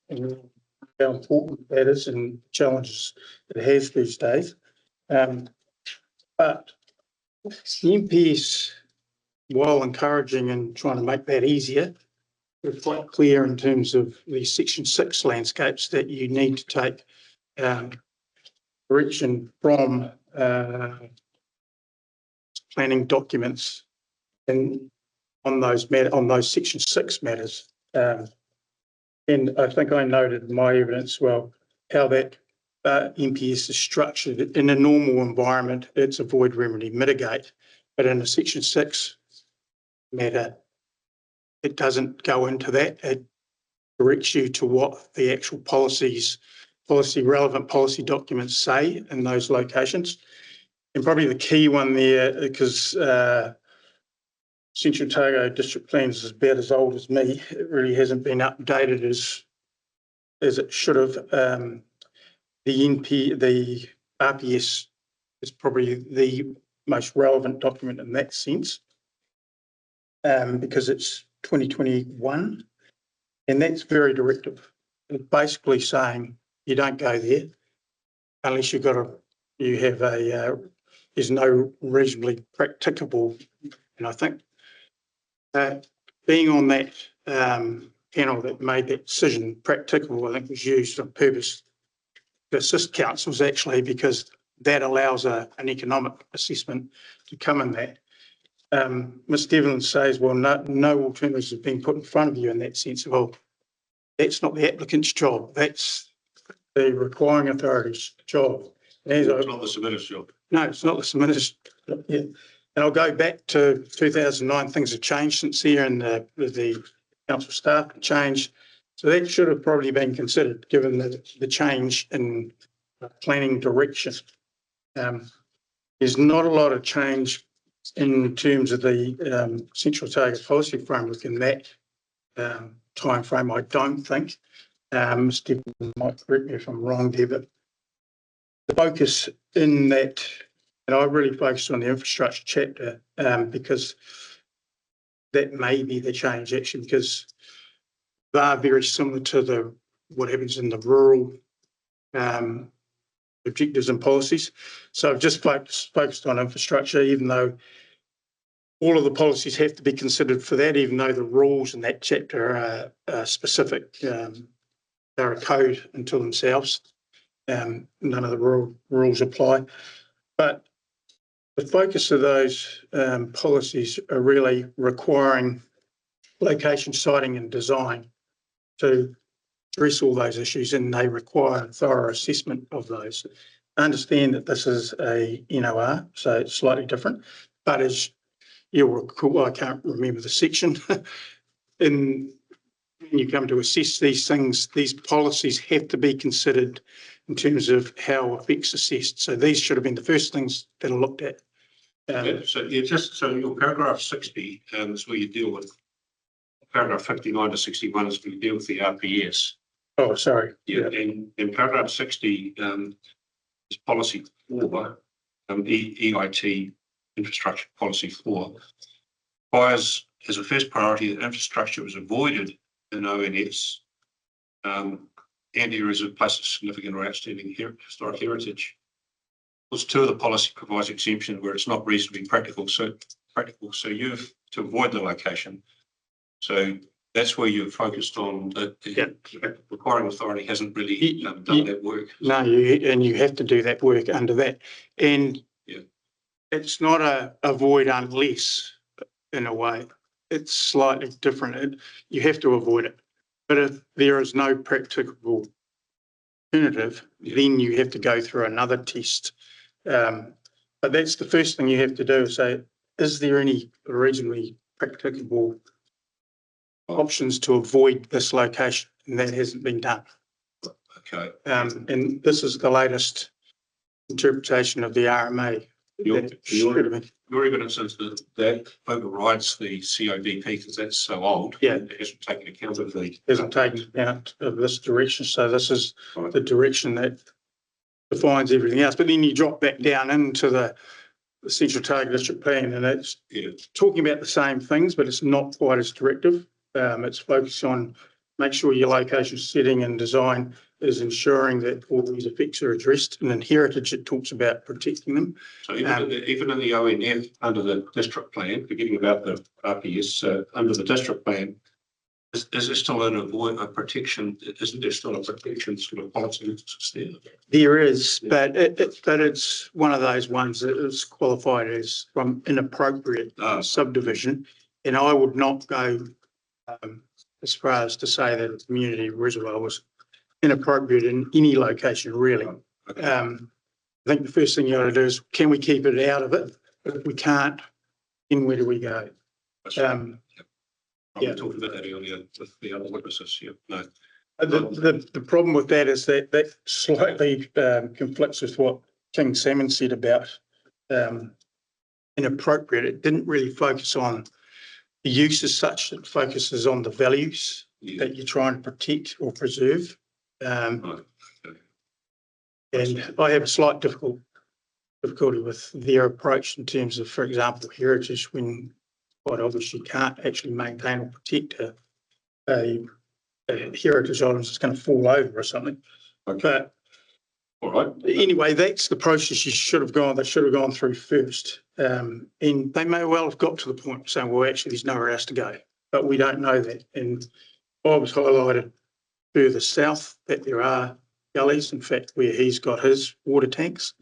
how important that is and challenges it has these days. But the NPS, while encouraging and trying to make that easier, it's quite clear in terms of the Section 6 landscapes that you need to take direction from planning documents and on those Section 6 matters. And I think I noted in my evidence, well, how that NPS is structured. In a normal environment, it's avoid, remedy, mitigate. But in a Section 6 matter, it doesn't go into that. It directs you to what the actual relevant policy documents say in those locations. And probably the key one there, because Central Otago District Plans is about as old as me. It really hasn't been updated as it should have. The RPS is probably the most relevant document in that sense, because it's 2021, and that's very directive. It's basically saying you don't go there unless there's no reasonably practicable. And I think being on that panel that made that decision practicable, I think was used on purpose to assist councils actually, because that allows an economic assessment to come in that. Ms. Devlin says, well, no alternatives have been put in front of you in that sense. Well, that's not the applicant's job. That's the requiring authority's job. It's not the submitter's job. No, it's not the submitter's. Yeah. And I'll go back to 2009. Things have changed since here, and the council staff have changed. So that should have probably been considered, given the change in planning direction. There's not a lot of change in terms of the Central Otago policy framework in that time frame, I don't think. Steve might correct me if I'm wrong there, but the focus in that, and I really focused on the infrastructure chapter because that may be the change actually, because they are very similar to what happens in the rural objectives and policies. So I've just focused on infrastructure, even though all of the policies have to be considered for that, even though the rules in that chapter are specific. They're a code unto themselves. None of the rules apply. But the focus of those policies are really requiring location, siting and design to address all those issues, and they require a thorough assessment of those. I understand that this is a NOR, so it's slightly different, but as you'll recall, I can't remember the section, when you come to assess these things, these policies have to be considered in terms of how effects assessed. So these should have been the first things that are looked at. So your paragraph 60 is where you deal with paragraph 59 to 61 is where you deal with the RPS. Oh, sorry. Yeah, and paragraph 60 is policy 4, EIT infrastructure policy 4, requires as a first priority that infrastructure is avoided in ONS and areas of places of significant or outstanding historic heritage. Clause 2 of the policy provides exemption where it's not reasonably practical. So you have to avoid the location. So that's where you're focused on. The requiring authority hasn't really done that work. No, and you have to do that work under that. And it's not a avoid unless, in a way. It's slightly different. You have to avoid it. But if there is no practicable alternative, then you have to go through another test. But that's the first thing you have to do is say, is there any reasonably practicable options to avoid this location? And that hasn't been done. Okay. And this is the latest interpretation of the RMA. your evidence is that that overrides the CODP because that's so old. Yeah. It hasn't taken account of the. Hasn't taken account of this direction, so this is Right. the direction that defines everything else. But then you drop back down into the Central Target District Plan, and it's Yeah. talking about the same things, but it's not quite as directive. It's focused on make sure your location setting and design is ensuring that all these effects are addressed. And in heritage, it talks about protecting them. So even in the ONF, under the district plan, forgetting about the RPS, under the district plan, is there still a protection? Isn't there still a protection sort of policy there? There is, but it's one of those ones that is qualified as from inappropriate subdivision. And I would not go as far as to say that a community reservoir was inappropriate in any location, really. Okay. I think the first thing you got to do is, can we keep it out of it? But if we can't, then where do we go? We talked about that earlier with the other witnesses. Yeah, no. The problem with that is that slightly conflicts with what King Salmon said about inappropriate. It didn't really focus on the use as such. It focuses on the values that you're trying to protect or preserve. Right. And I have a slight difficulty with their approach in terms of, for example, heritage, when quite obviously you can't actually maintain or protect a heritage item that's going to fall over or something. Okay. All right. Anyway, that's the process they should have gone through first. And they may well have got to the point of saying, well, actually, there's nowhere else to go. But we don't know that. And Bob's highlighted further south that there are gullies, in fact, where he's got his water tanks.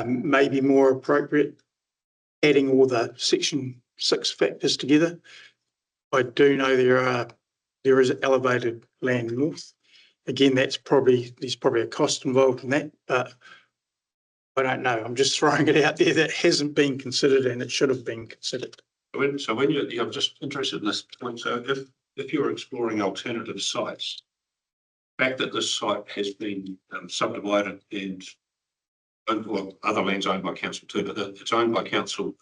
Maybe more appropriate adding all the Section 6 factors together. I do know there is elevated land north. Again, there's probably a cost involved in that, but I don't know. I'm just throwing it out there that hasn't been considered and it should have been considered. So when I'm just interested in this point. So if you're exploring alternative sites, the fact that this site has been subdivided and well, other lands owned by council too, but it's owned by council.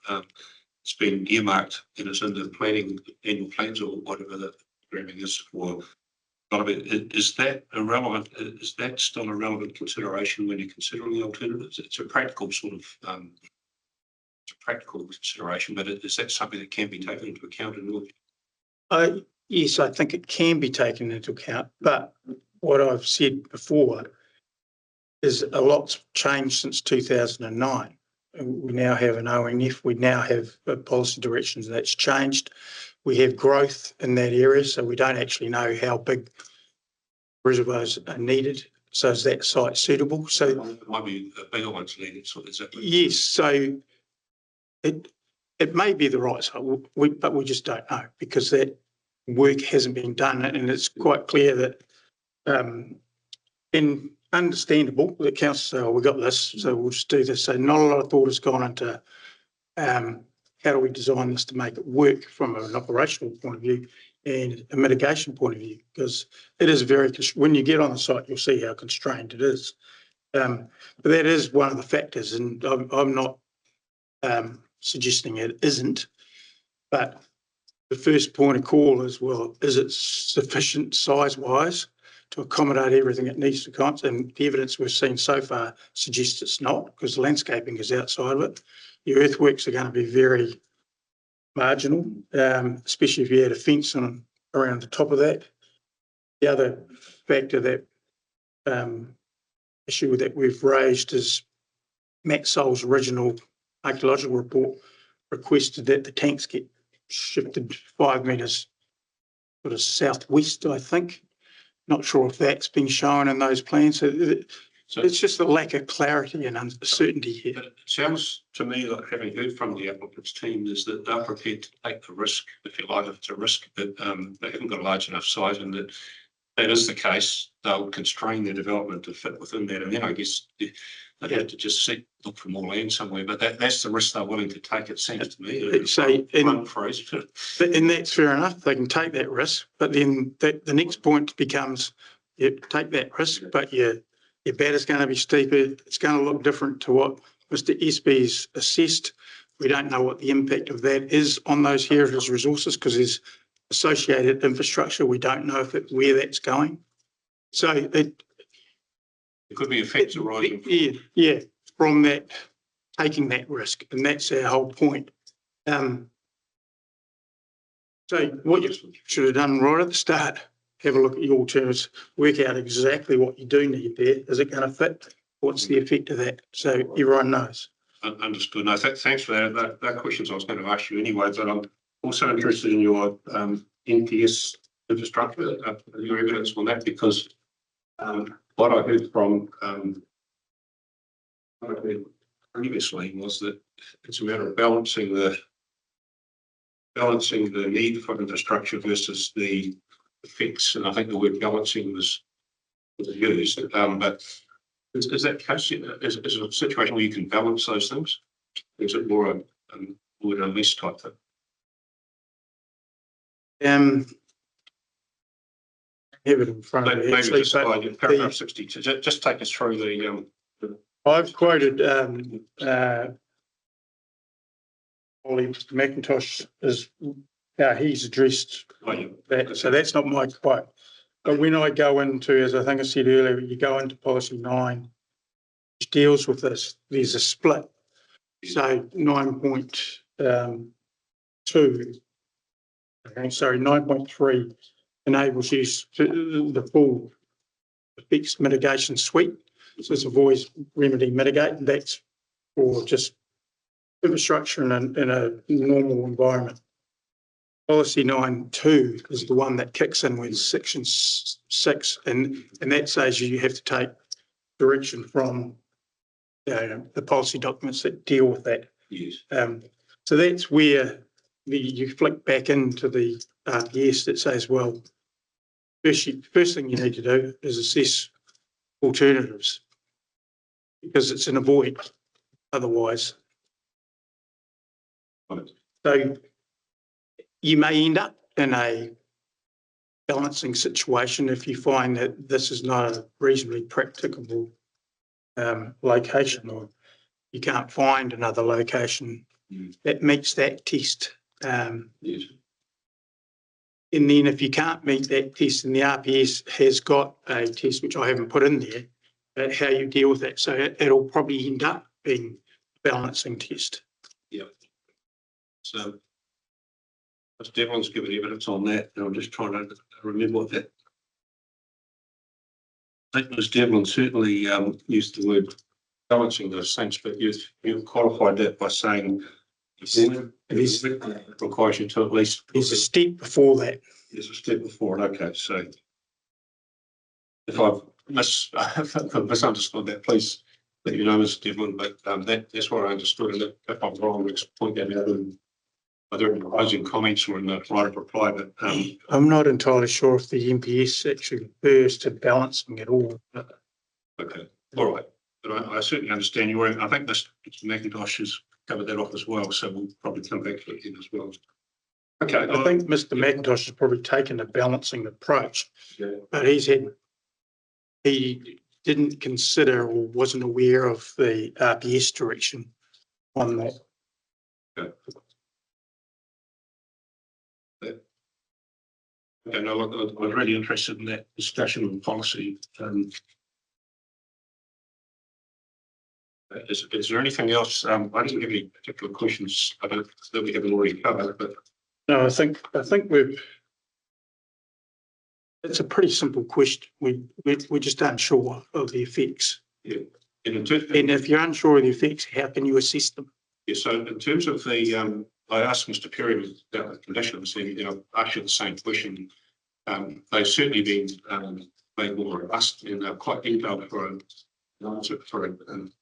It's been earmarked and it's in the planning annual plans or whatever the programming is for. Is that irrelevant? Is that still a relevant consideration when you're considering the alternatives? It's a practical sort of it's a practical consideration, but is that something that can be taken into account in your? Yes, I think it can be taken into account, but what I've said before is a lot's changed since 2009. We now have an ONF, we now have policy directions that's changed. We have growth in that area, so we don't actually know how big reservoirs are needed. So is that site suitable? So It might be a bigger one's needed. So is that? yes, so it may be the right site, but we just don't know because that work hasn't been done, and it's quite clear that and understandable that council say, oh, we got this, so we'll just do this. So not a lot of thought has gone into how do we design this to make it work from an operational point of view and a mitigation point of view, because it is very, when you get on the site, you'll see how constrained it is. But that is one of the factors, and I'm not suggesting it isn't, but the first point of call is, well, is it sufficient size-wise to accommodate everything it needs to account? And the evidence we've seen so far suggests it's not, because the landscaping is outside of it. Your earthworks are going to be very marginal, especially if you add a fence on around the top of that. The other factor that issue that we've raised is Matt Soul's original archaeological report requested that the tanks get shifted 5 metres sort of southwest, I think. Not sure if that's been shown in those plans. So it's just a lack of clarity and uncertainty here. But it sounds to me like, having heard from the applicant's team, is that they're prepared to take the risk, if you like, if it's a risk that they haven't got a large enough size, and that is the case, they'll constrain their development to fit within that. And then I guess they'd have to just look for more land somewhere. But that's the risk they're willing to take, it seems to me. And that's fair enough. They can take that risk. But then the next point becomes, you take that risk, but your bed is going to be steeper. It's going to look different to what Mr. Espy's assessed we don't know what the impact of that is on those heritage resources because there's associated infrastructure. We don't know where that's going. So There could be effects arising. yeah, from that, taking that risk, and that's our whole point. So what you should have done right at the start, have a look at your alternatives, work out exactly what you do need there. Is it going to fit? What's the effect of that? So everyone knows. Understood. No, thanks for that. That questions I was going to ask you anyway, but I'm also interested in your NPS infrastructure, your evidence on that, because what I heard from previously was that it's a matter of balancing the need for infrastructure versus the effects, and I think the word balancing was used. But is that case? Is it a situation where you can balance those things? Is it more a word and less type thing? Have it in front of me, Maybe actually, just but paragraph 62. Just take us through the. I've quoted Ollie McIntosh as how he's addressed that. So that's not my quote. But when I go into, as I think I said earlier, you go into policy 9, which deals with this, there's a split. So 9.3 enables use to the full effects mitigation suite. So it's avoid, remedy, mitigate, and that's for just infrastructure in a normal environment. Policy 9.2 is the one that kicks in with section 6, and that says you have to take direction from the policy documents that deal with that. Yes. So that's where you flick back into the RPS that says, well, first thing you need to do is assess alternatives because it's an avoid otherwise. Right. So you may end up in a balancing situation if you find that this is not a reasonably practicable location, or you can't find another location that meets that test. Yes. And then if you can't meet that test, and the RPS has got a test, which I haven't put in there, how you deal with that. So it'll probably end up being a balancing test. Yeah. So Ms. Devlin's given evidence on that, and I'm just trying to remember what that. I think Ms. Devlin certainly used the word balancing those things, but you've qualified that by saying it requires you to at least. There's a step before that. There's a step before it. Okay, so if I've misunderstood that, please let you know, Ms. Devlin, but that's what I understood. And if I'm wrong, let's point that out in either in closing comments or in the right of reply. But I'm not entirely sure if the MPS actually refers to balancing at all. okay, all right. But I certainly understand your. I think Mr. McIntosh has covered that off as well, so we'll probably come back to it again as well. Okay, I think Mr. McIntosh has probably taken a balancing approach, but he didn't consider or wasn't aware of the RPS direction on that. Okay. Okay, no, I'm really interested in that discussion on policy. Is there anything else? I didn't have any particular questions that we haven't already covered, but. No, I think it's a pretty simple question. We're just unsure of the effects. Yeah. And if you're unsure of the effects, how can you assess them? Yeah, so in terms of the, I asked Mr. Perry about the conditions, and asked you the same question. They've certainly been made more robust and quite detailed for a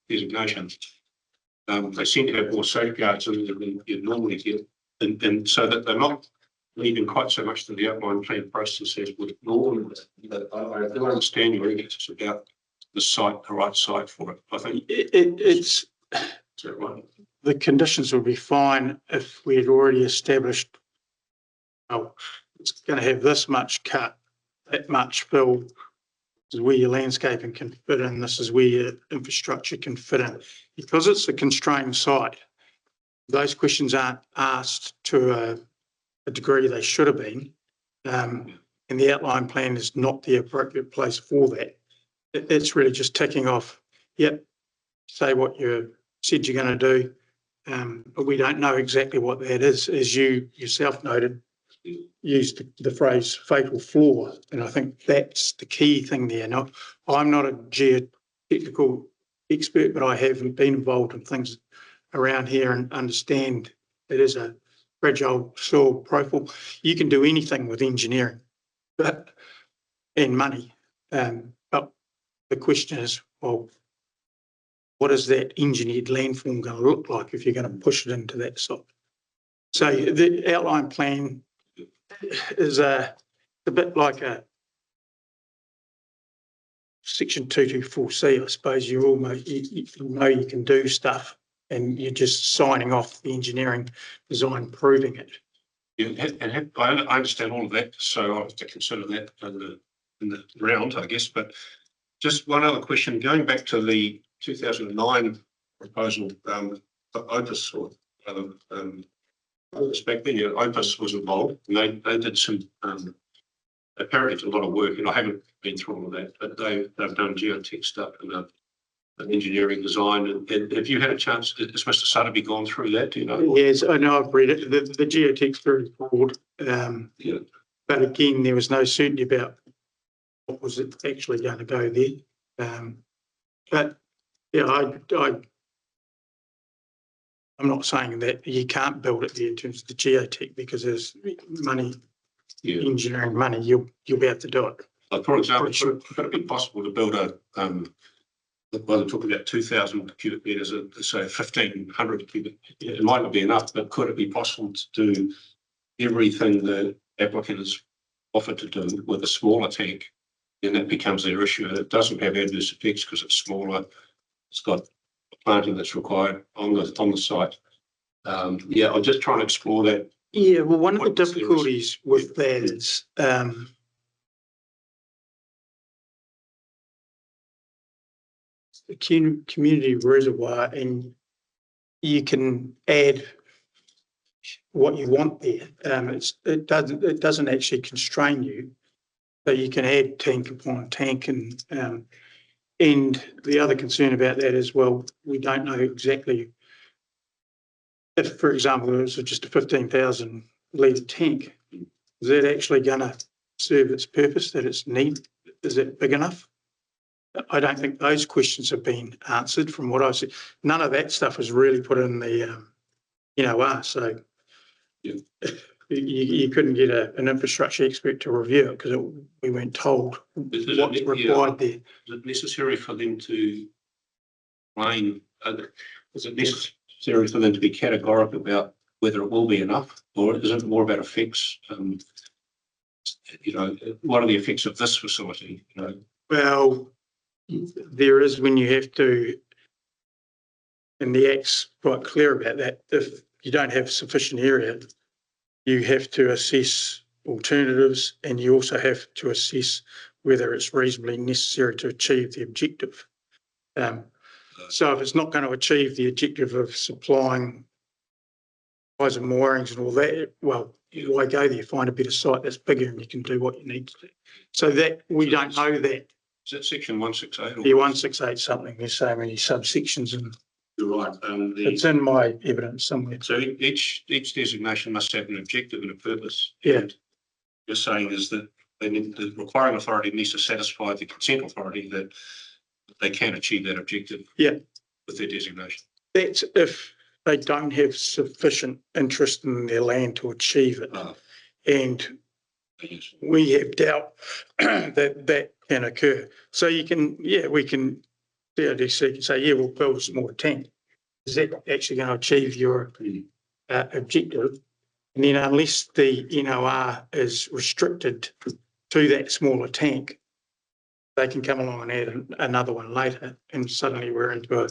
designation. They seem to have more safeguards than you'd normally get, and so that they're not leaving quite so much to the outline plan process as would normally. But I do understand your evidence about the site, the right site for it. I think it's. Is that right? The conditions would be fine if we had already established, oh, it's going to have this much cut, that much fill. This is where your landscaping can fit in. This is where your infrastructure can fit in. Because it's a constrained site, those questions aren't asked to a degree they should have been. And the outline plan is not the appropriate place for that. It's really just ticking off, yep, say what you said you're going to do. But we don't know exactly what that is. As you yourself noted, used the phrase fatal flaw. And I think that's the key thing there. Now, I'm not a geotechnical expert, but I have been involved in things around here and understand it is a fragile soil profile. You can do anything with engineering, but and money. But the question is, well, what is that engineered landform going to look like if you're going to push it into that site? So the outline plan is a bit like a section 224C, I suppose. You almost you know you can do stuff, and you're just signing off the engineering design, proving it. Yeah, and I understand all of that, so I have to consider that in the round, I guess. But just one other question, going back to the 2009 proposal, Opus or other back then, Opus was involved, and they did some apparently a lot of work, and I haven't been through all of that, but they've done geotech stuff and engineering design. And have you had a chance? Has Mr. Sutterby gone through that? Do you know? Yes, I know. I've read it. The geotech's very broad, Yeah. but again, there was no certainty about what was it actually going to go there. But yeah, I'm not saying that you can't build it there in terms of the geotech, because there's money, engineering money. You'll be able to do it. Like, for example, could it be possible to build a well, they're talking about 2,000 cubic meters, say 1,500 cubic. It might not be enough, but could it be possible to do everything the applicant has offered to do with a smaller tank? And that becomes their issue. It doesn't have adverse effects because it's smaller. It's got planting that's required on the site. Yeah, I'm just trying to explore that. Yeah, well, one of the difficulties with that is the community reservoir, and you can add what you want there. It doesn't actually constrain you, so you can add tank upon tank. And the other concern about that is, well, we don't know exactly if, for example, it was just a 15,000 litre tank, is that actually going to serve its purpose that it's needed? Is it big enough? I don't think those questions have been answered from what I've seen. None of that stuff was really put in the NOR. So you couldn't get an infrastructure expert to review it because we weren't told what's required there. Is it necessary for them to explain? Is it necessary for them to be categorical about whether it will be enough, or is it more about effects? What are the effects of this facility? Well, there is when you have to, and the Act's quite clear about that. If you don't have sufficient area, you have to assess alternatives, and you also have to assess whether it's reasonably necessary to achieve the objective. So if it's not going to achieve the objective of supplying wires and moorings and all that, well, why go there? Find a better site that's bigger and you can do what you need to do. So that we don't know that. Is that section 168? Yeah, 168 something. There's so many subsections, and you're right. it's in my evidence somewhere. So each designation must have an objective and a purpose. Yeah. And you're saying is that the requiring authority needs to satisfy the consent authority that they can achieve that objective. Yeah. With their designation. That's if they don't have sufficient interest in their land to achieve it. And we have doubt that can occur. So you can, we can, CODC can say, we'll build a smaller tank. Is that actually going to achieve your objective? And then unless the NOR is restricted to that smaller tank, they can come along and add another one later, and suddenly we're into a,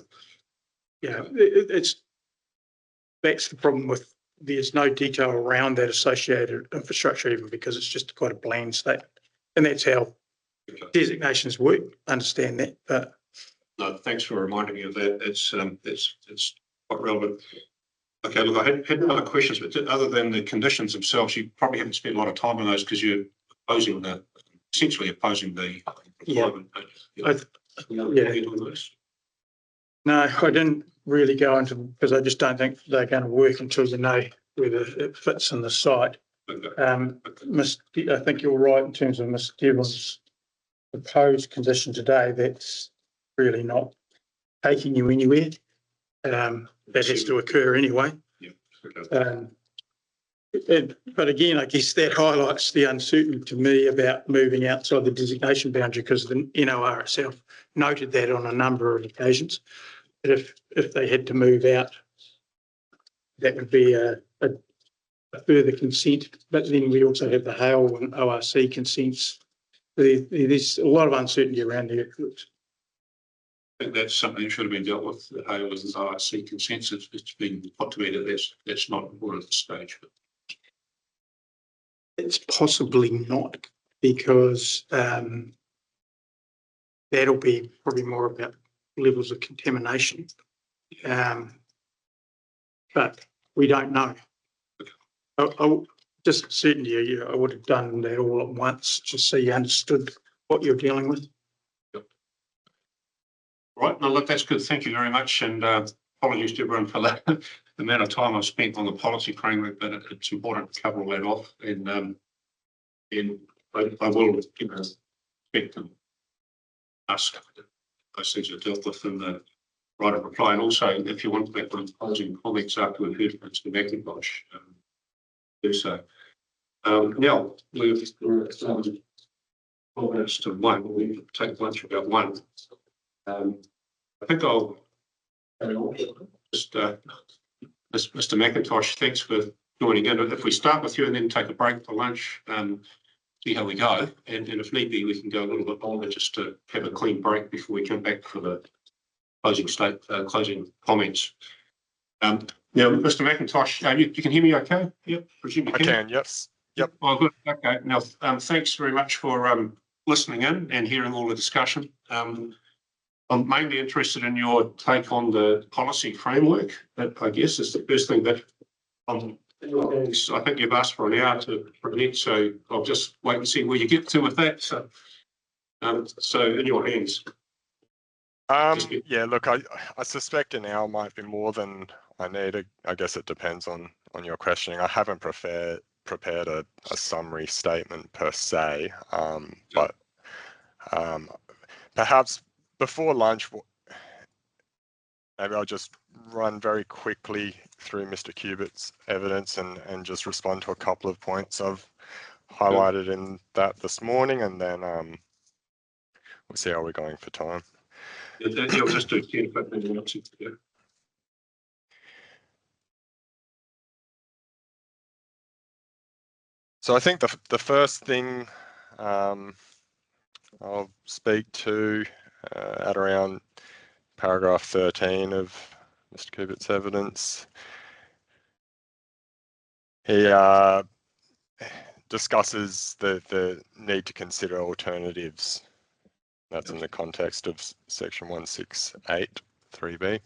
that's the problem with, there's no detail around that associated infrastructure even, because it's just quite a bland statement. And that's how designations work, understand that. But no, thanks for reminding me of that. It's quite relevant. Okay, look, I had other questions, but other than the conditions themselves, you probably haven't spent a lot of time on those because you're essentially opposing the requirement. Yeah. No, I didn't really go into, because I just don't think they're going to work until you know whether it fits in the site. I think you're right in terms of Ms. Devlin's proposed condition today. That's really not taking you anywhere. That has to occur anyway. Yeah. Okay. But again, I guess that highlights the uncertainty to me about moving outside the designation boundary, because the NOR itself noted that on a number of occasions. But if they had to move out, that would be a further consent. But then we also have the hail and ORC consents. There's a lot of uncertainty around the earthworks. I think that's something that should have been dealt with. The hail is IRC consensus. It's been put to me that that's not important at this stage. It's possibly not, because that'll be probably more about levels of contamination. But we don't know. Just certainly, I would have done that all at once, just so you understood what you're dealing with. Right, no, look, that's good. Thank you very much. And apologies to everyone for that. The amount of time I've spent on the policy framework, but it's important to cover all that off. And I will, expect to ask those things are dealt with in the right of reply. And also, if you want to make one closing comments after we've heard from Mr. McIntosh, do so. Now, we're 12 minutes to 1. We take lunch about 1. I think I'll just, Mr. McIntosh, thanks for joining in. If we start with you and then take a break for lunch, see how we go. And if need be, we can go a little bit longer just to have a clean break before we come back for the closing comments. Now, Mr. McIntosh, you can hear me okay? Yep, presume you can. I can, yes. Yep. Oh, good. Okay. Now, thanks very much for listening in and hearing all the discussion. I'm mainly interested in your take on the policy framework. That, I guess, is the first thing that I think you've asked for an hour to present, so I'll just wait and see where you get to with that. So in your hands. Yeah, look, I suspect an hour might be more than I need. I guess it depends on your questioning. I haven't prepared a summary statement per se, but perhaps before lunch, maybe I'll just run very quickly through Mr. Cubitt's evidence and just respond to a couple of points I've highlighted in that this morning, and then we'll see how we're going for time. You'll just do 10 or 15 minutes. Yeah. So I think the first thing I'll speak to at around paragraph 13 of Mr. Cubitt's evidence. He discusses the need to consider alternatives. That's in the context of section 168 3B.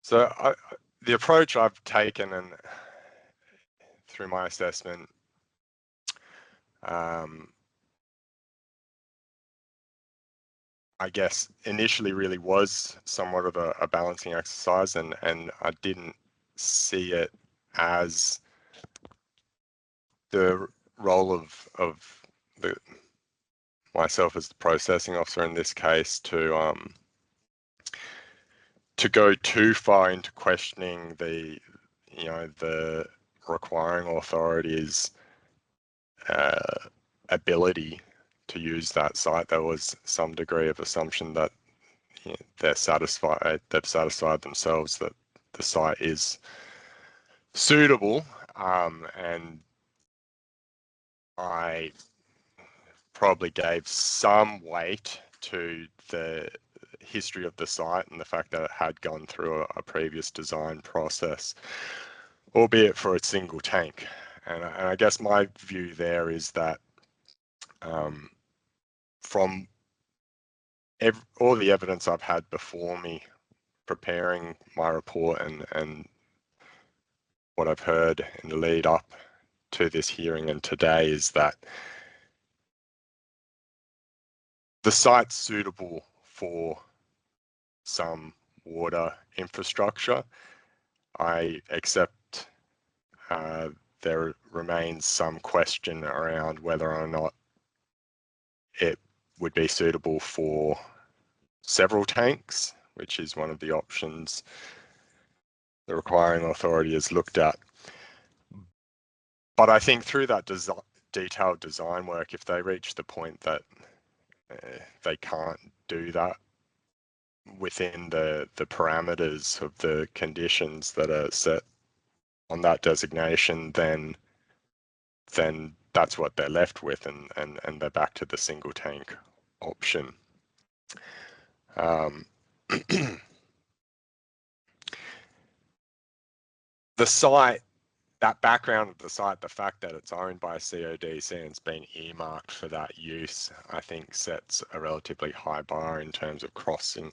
So the approach I've taken and through my assessment, I guess initially really was somewhat of a balancing exercise, and I didn't see it as the role of myself as the processing officer in this case to go too far into questioning the requiring authorities' ability to use that site. There was some degree of assumption that they've satisfied themselves that the site is suitable, and I probably gave some weight to the history of the site and the fact that it had gone through a previous design process, albeit for a single tank. And I guess my view there is that From all the evidence I've had before me preparing my report and what I've heard in the lead up to this hearing and today is that the site's suitable for some water infrastructure. I accept there remains some question around whether or not it would be suitable for several tanks, which is one of the options the requiring authority has looked at. But I think through that detailed design work, if they reach the point that they can't do that within the parameters of the conditions that are set on that designation, then that's what they're left with, and they're back to the single tank option. The site, that background of the site, the fact that it's owned by a CODC and it's been earmarked for that use, I think sets a relatively high bar in terms of passing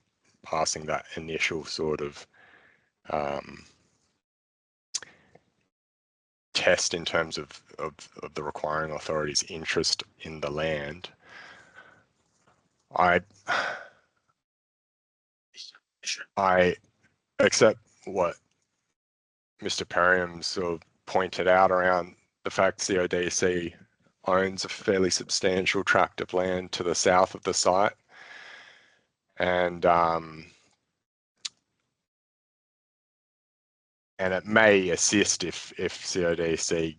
that initial sort of test in terms of the requiring authority's interest in the land. I accept what Mr. Perriam sort of pointed out around the fact CODC owns a fairly substantial tract of land to the south of the site, and it may assist if CODC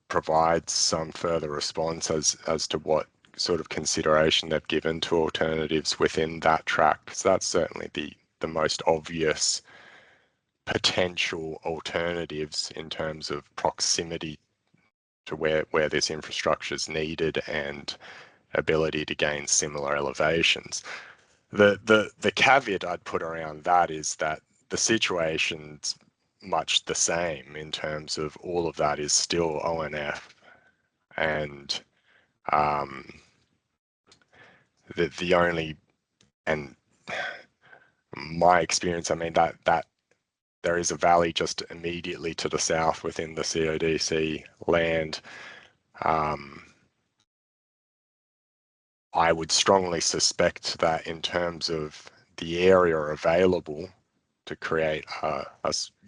provides some further response as to what sort of consideration they've given to alternatives within that tract, because that's certainly the most obvious potential alternatives in terms of proximity to where this infrastructure is needed and ability to gain similar elevations. The caveat I'd put around that is that the situation's much the same in terms of all of that is still ONF, and the only, and my experience, I mean, that there is a valley just immediately to the south within the CODC land. I would strongly suspect that in terms of the area available to create a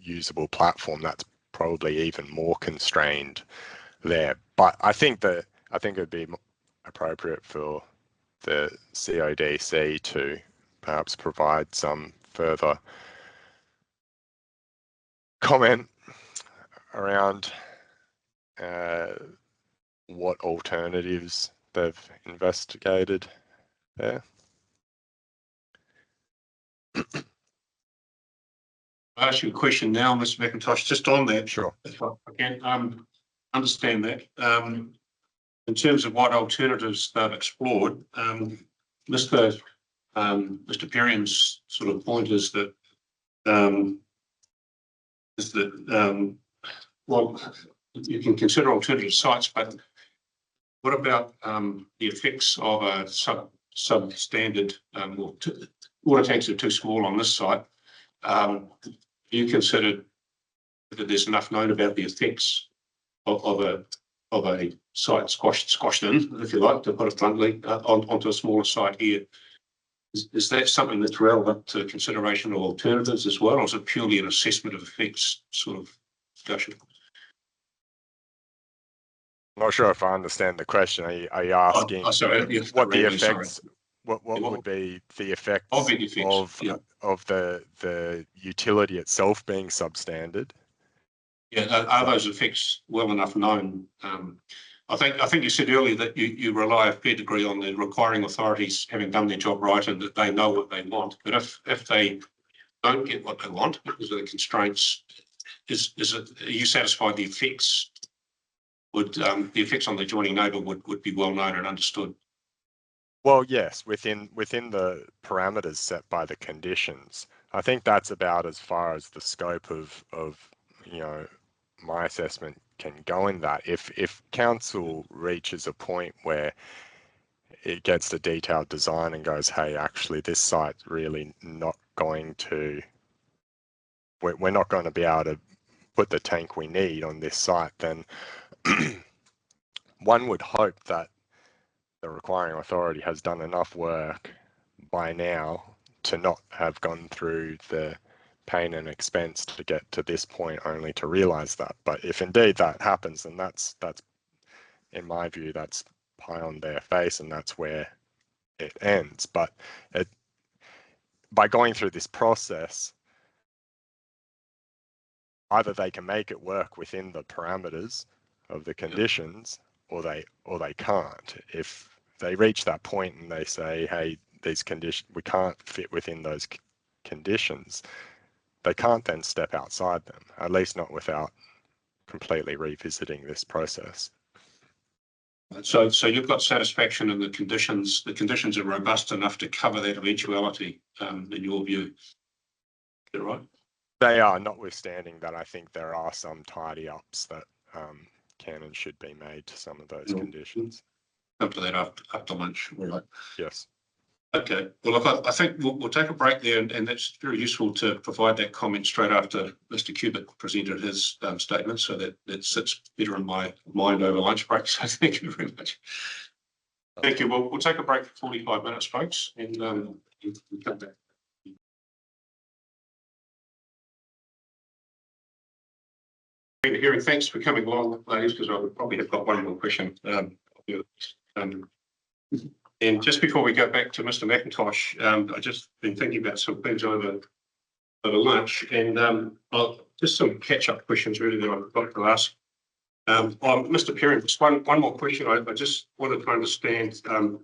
usable platform, that's probably even more constrained there. But I think it would be appropriate for the CODC to perhaps provide some further comment around what alternatives they've investigated there. I'll ask you a question now, Mr. McIntosh, just on that. Sure. If I can understand that. In terms of what alternatives they've explored, Mr. Perriam's sort of point is that well, you can consider alternative sites, but what about the effects of a substandard water tanks are too small on this site? You considered that there's enough known about the effects of a site squashed in, if you like, to put it bluntly, onto a smaller site here. Is that something that's relevant to consideration of alternatives as well, or is it purely an assessment of effects sort of discussion? I'm not sure if I understand the question. Are you asking what the effects? What would be the effects of the utility itself being substandard? Yeah, are those effects well enough known? I think you said earlier that you rely a fair degree on the requiring authorities having done their job right and that they know what they want. But if they don't get what they want because of the constraints, are you satisfied the effects the effects on the adjoining neighbour would be well known and understood? Well, yes, within the parameters set by the conditions. I think that's about as far as the scope of my assessment can go in that. If council reaches a point where it gets the detailed design and goes, hey, actually this site's really not going to, we're not going to be able to put the tank we need on this site, then one would hope that the requiring authority has done enough work by now to not have gone through the pain and expense to get to this point only to realize that. But if indeed that happens, then that's in my view, that's pie on their face, and that's where it ends. But by going through this process, either they can make it work within the parameters of the conditions, or they can't. If they reach that point and they say, hey, these conditions, we can't fit within those conditions, they can't then step outside them, at least not without completely revisiting this process. So you've got satisfaction in the conditions. The conditions are robust enough to cover that eventuality, in your view. Is that right? They are, notwithstanding that I think there are some tidy ups that can and should be made to some of those conditions. Come to that after lunch. All right. Yes. Okay. Well, look, I think we'll take a break there, and that's very useful to provide that comment straight after Mr. Cubitt presented his statement, so that sits better in my mind over lunch break. So thank you very much. Thank you. We'll take a break for 45 minutes, folks, and we'll come back. Hearing, thanks for coming along, ladies, because I would probably have got one more question. And just before we go back to Mr. McIntosh, I just been thinking about some things over lunch, and just some catch-up questions really that I've got to ask. Mr. Perrin, just one more question. I just wanted to understand, an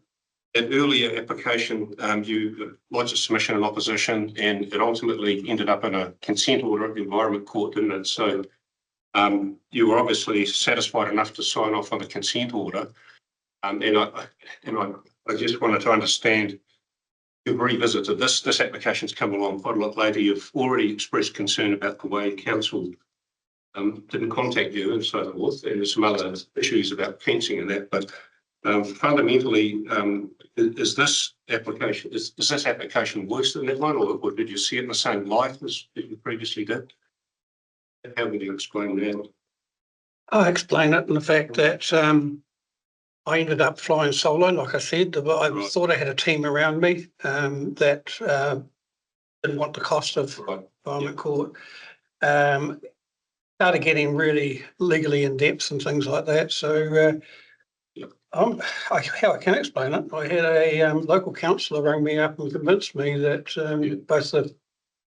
earlier application, you lodged a submission in opposition, and it ultimately ended up in a consent order at the Environment Court, didn't it? So you were obviously satisfied enough to sign off on the consent order, and I just wanted to understand, you've revisited this application's come along quite a lot later. You've already expressed concern about the way council didn't contact you and so forth, and there's some other issues about fencing and that. But fundamentally, is this application worse than that one, or did you see it in the same light as you previously did? How would you explain that? I explain it in the fact that I ended up flying solo, like I said. I thought I had a team around me that didn't want the cost of Environment Court. Started getting really legally in depth and things like that. So how I can explain it, I had a local councillor rang me up and convinced me that both the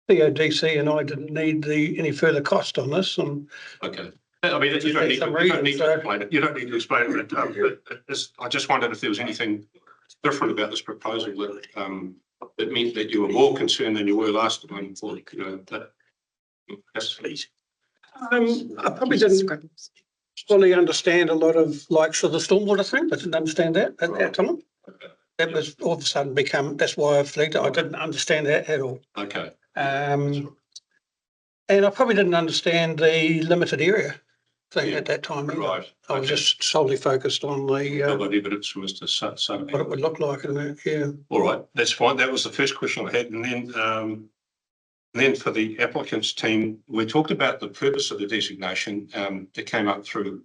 PODC and I didn't need any further cost on this. And okay. I mean, you don't need to explain it. You don't need to explain it. I just wondered if there was anything different about this proposal that meant that you were more concerned than you were last time. I probably didn't fully understand a lot of the stormwater thing. I didn't understand that at that time. Okay. That was all of a sudden that's why I flagged it. I didn't understand that at all. Okay. And I probably didn't understand the limited area thing at that time. Right. I was just solely focused on the evidence from Mr. Sutton. What it would look like in that, yeah. All right, that's fine. That was the first question I had. And then for the applicants team, we talked about the purpose of the designation that came up through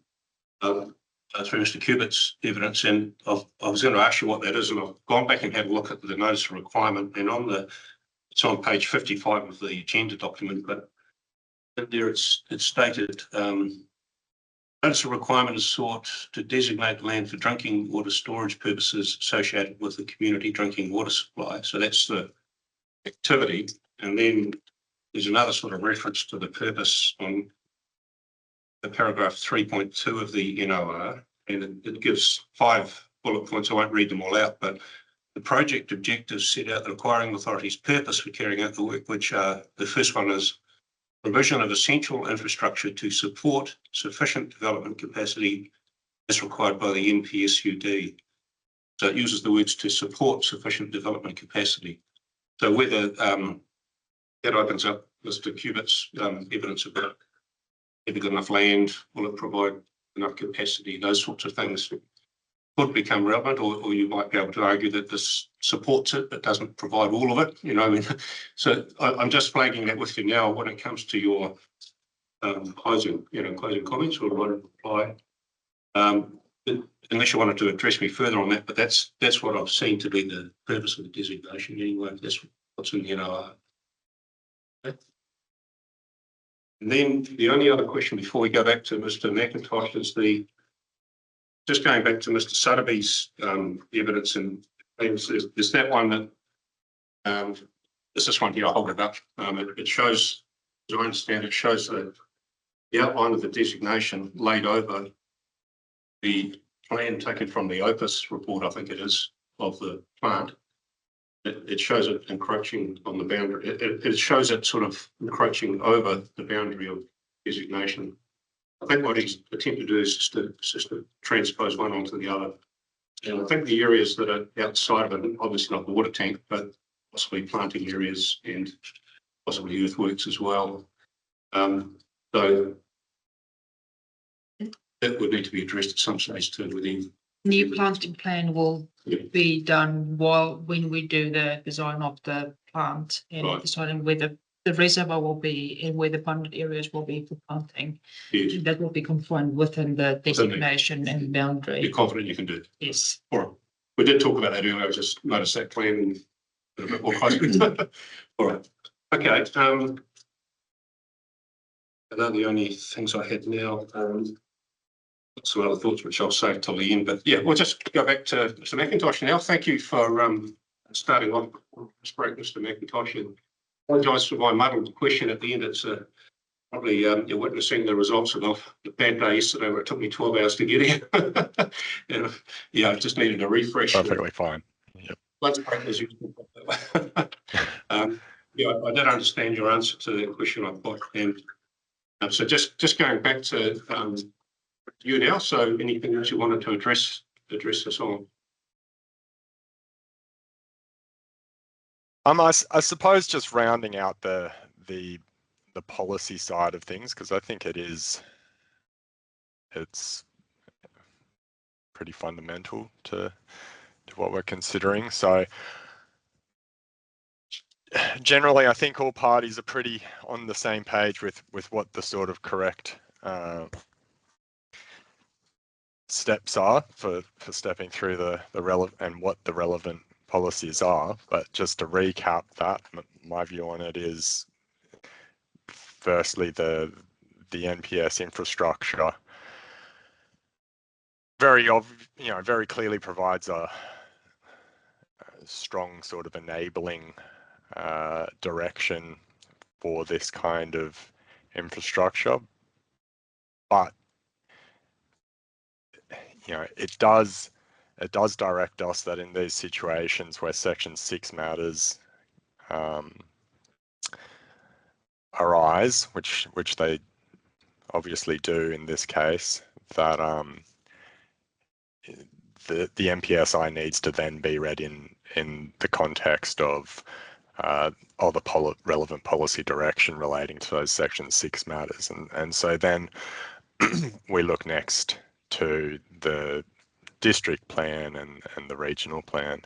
Mr. Cubitt's evidence. And I was going to ask you what that is, and I've gone back and had a look at the notice of requirement, and it's on page 55 of the agenda document, but there it's stated, notice of requirement is sought to designate land for drinking water storage purposes associated with the community drinking water supply. So that's the activity. And then there's another sort of reference to the purpose on the paragraph 3.2 of the NOR, and it gives 5 bullet points. I won't read them all out, but the project objectives set out the requiring authority's purpose for carrying out the work, which are, the first one is provision of essential infrastructure to support sufficient development capacity as required by the NPSUD. So it uses the words to support sufficient development capacity. So whether that opens up Mr. Cubitt's evidence about having enough land, will it provide enough capacity, those sorts of things. could become relevant, or you might be able to argue that this supports it, but doesn't provide all of it, you know, I mean, so I'm just flagging that with you now when it comes to your closing comments or want to reply. Unless you wanted to address me further on that, but that's what I've seen to be the purpose of the designation anyway. That's what's in the NOR. Okay. And then the only other question before we go back to Mr. McIntosh is just going back to Mr. Sotheby's evidence, and is that one that is this one here? I'll hold it up. It shows, as I understand, it shows the outline of the designation laid over the plan taken from the Opus report, I think it is, of the plant. It shows it encroaching on the boundary. It shows it sort of encroaching over the boundary of designation. I think what he's attempted to do is just to transpose one onto the other. And I think the areas that are outside of it, obviously not the water tank, but possibly planting areas and possibly earthworks as well. So that would need to be addressed at some stage too within. New planting plan will be done when we do the design of the plant and Right. deciding where the reservoir will be and where the bundled areas will be for planting. Yes. That will be confined within the designation and boundary. You're confident you can do it? Yes. All right. We did talk about that earlier. I just noticed that plan a bit more closely. All right. Okay. They're the only things I had now. Some other thoughts which I'll save till the end, but yeah, we'll just go back to Mr. McIntosh now. Thank you for starting off this break, Mr. McIntosh, and apologise for my muddled question at the end. It's probably you're witnessing the results of the bad day yesterday where it took me 12 hours to get here. And, yeah, I just needed a refresh. Perfectly fine. Yep. Let's break as usual. Yeah, I did understand your answer to that question I've got, and so just going back to you now. So anything else you wanted to address this on? I suppose just rounding out the policy side of things, because I think it's pretty fundamental to what we're considering. So generally, I think all parties are pretty on the same page with what the sort of correct steps are for stepping through the relevant and what the relevant policies are. But just to recap that, my view on it is, firstly, the NPS infrastructure very clearly provides a strong sort of enabling direction for this kind of infrastructure, but it does direct us that in these situations where Section 6 matters arise, which they obviously do in this case, that the MPSI needs to then be read in the context of all the relevant policy direction relating to those Section 6 matters, and so then we look next to the district plan and the regional plan.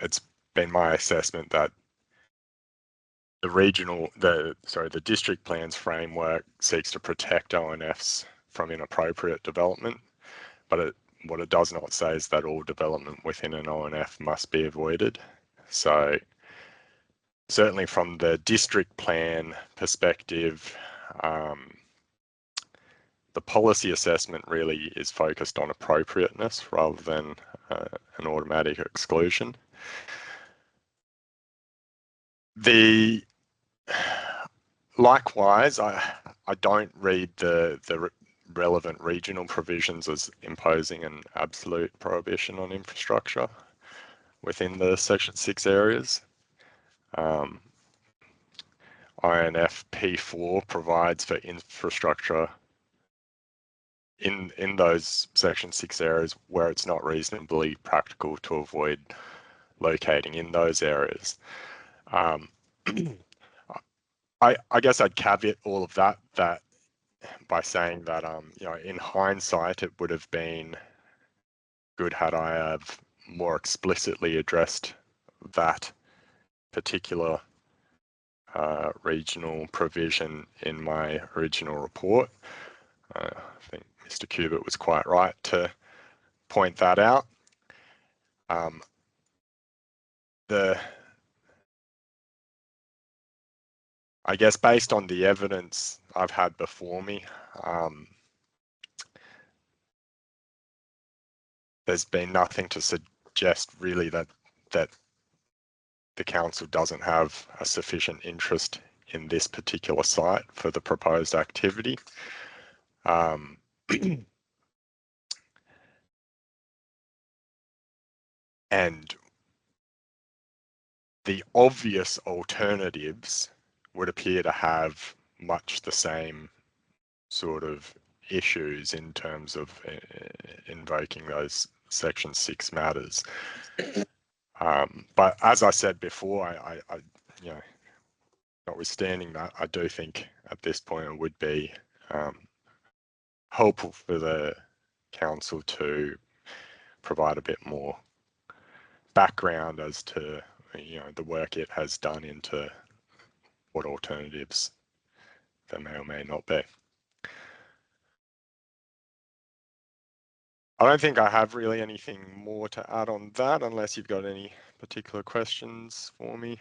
It's been my assessment that the district plan's framework seeks to protect ONFs from inappropriate development, but what it does not say is that all development within an ONF must be avoided. So certainly from the district plan perspective, the policy assessment really is focused on appropriateness rather than an automatic exclusion. Likewise, I don't read the relevant regional provisions as imposing an absolute prohibition on infrastructure within the Section 6 areas. INF P4 provides for infrastructure in those Section 6 areas where it's not reasonably practical to avoid locating in those areas. I guess I'd caveat all of that by saying that, you know, in hindsight, it would have been good had I have more explicitly addressed that particular regional provision in my original report. I think Mr. Cubitt was quite right to point that out. I guess based on the evidence I've had before me, there's been nothing to suggest really that the council doesn't have a sufficient interest in this particular site for the proposed activity. And the obvious alternatives would appear to have much the same sort of issues in terms of invoking those Section 6 matters. But as I said before, I you know, notwithstanding that, I do think at this point it would be helpful for the council to provide a bit more background as to, you know, the work it has done into what alternatives there may or may not be. I don't think I have really anything more to add on that, unless you've got any particular questions for me.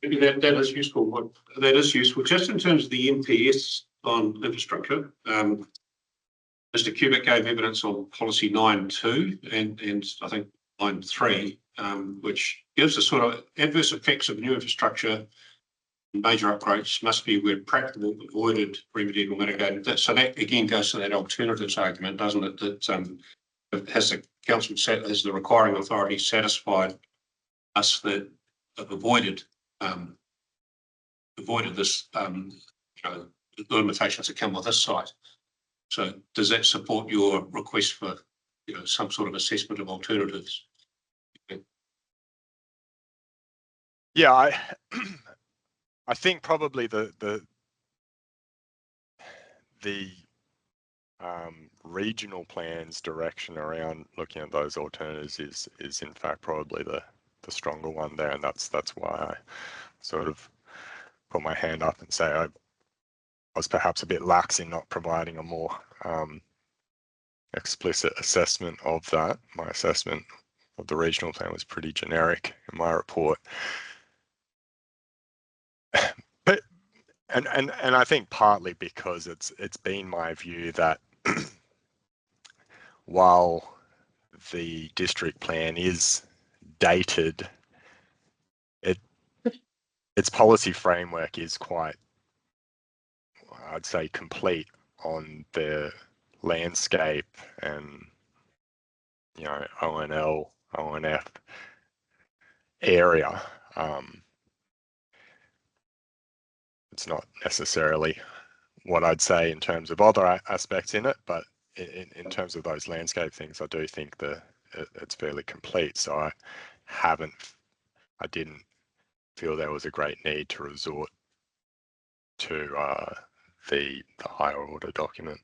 Maybe that is useful. That is useful. Just in terms of the NPS on infrastructure, Mr. Cubitt gave evidence on policy 9.2 and I think 9.3, which gives the sort of adverse effects of new infrastructure. Major upgrades must be, where practical, avoided, remedied or mitigated. So that again goes to that alternatives argument, doesn't it? That has the council, has the requiring authority satisfied us that have avoided this, you know, the limitations that come with this site. So does that support your request for, you know, some sort of assessment of alternatives? Yeah, I think probably the regional plan's direction around looking at those alternatives is in fact probably the stronger one there, and that's why I sort of put my hand up and say I was perhaps a bit lax in not providing a more explicit assessment of that. My assessment of the regional plan was pretty generic in my report. But and I think partly because it's been my view that while the district plan is dated, its policy framework is quite, I'd say, complete on the landscape and, you know, ONL, ONF area. It's not necessarily what I'd say in terms of other aspects in it, but in terms of those landscape things, I do think that it's fairly complete. So I didn't feel there was a great need to resort to the higher order document.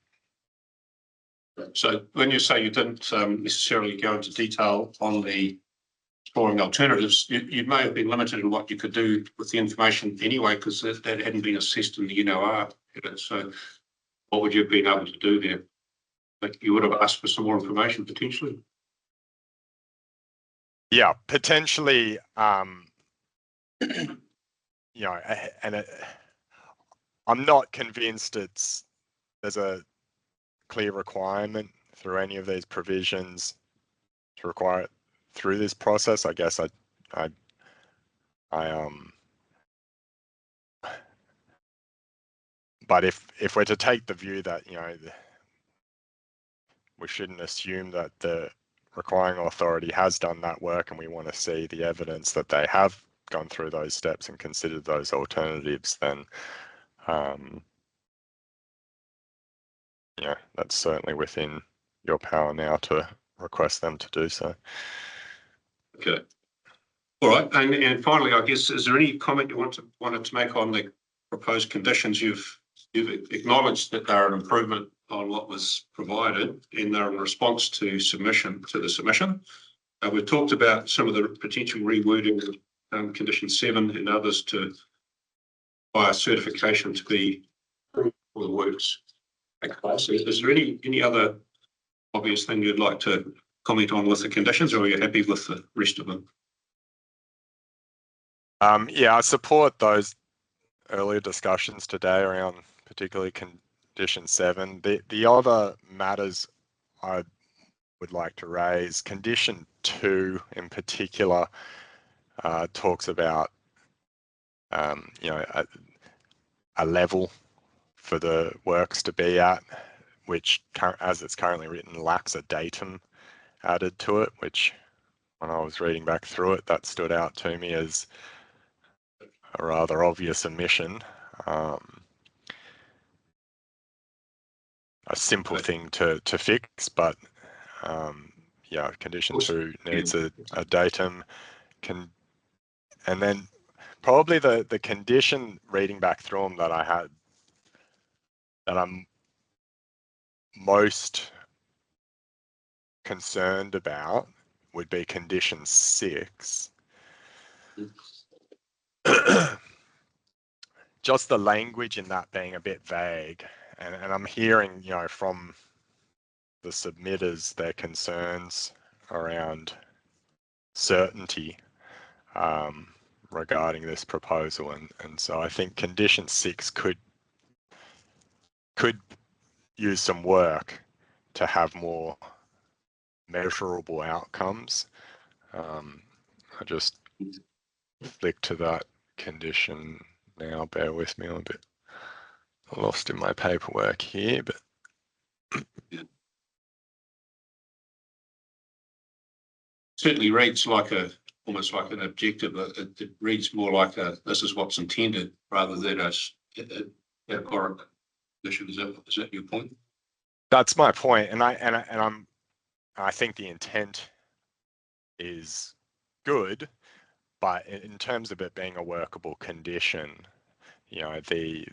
So when you say you didn't necessarily go into detail on the exploring alternatives, you may have been limited in what you could do with the information anyway, because that hadn't been assessed in the NOR. So what would you have been able to do there? Like, you would have asked for some more information potentially. Yeah, potentially. You know, and I'm not convinced there's a clear requirement through any of these provisions to require it through this process. I guess but if we're to take the view that, you know, we shouldn't assume that the requiring authority has done that work, and we want to see the evidence that they have gone through those steps and considered those alternatives, then yeah, that's certainly within your power now to request them to do so. Okay. All right. And finally, I guess, is there any comment you wanted to make on the proposed conditions you've you've acknowledged that they're an improvement on what was provided and they're in response to the submission. We've talked about some of the potential rewording of condition 7 and others to by certification to be for the works. Okay, so is there any other obvious thing you'd like to comment on with the conditions, or are you happy with the rest of them? Yeah, I support those earlier discussions today around particularly condition 7. The other matters I would like to raise, condition 2 in particular, talks about a level for the works to be at, which as it's currently written lacks a datum added to it, which when I was reading back through it, that stood out to me as a rather obvious omission. A simple thing to fix, but yeah, condition 2 needs a datum. And then probably the condition reading back through them that I had that I'm most concerned about would be condition 6. Just the language in that being a bit vague, and I'm hearing, from the submitters their concerns around certainty regarding this proposal, and so I think condition 6 could use some work to have more measurable outcomes. I just flick to that condition now. Bear with me, I'm a bit lost in my paperwork here, but certainly reads like almost like an objective. It reads more like this is what's intended rather than a categorical condition. Is that your point? that's my point, and I think the intent is good, but in terms of it being a workable condition, the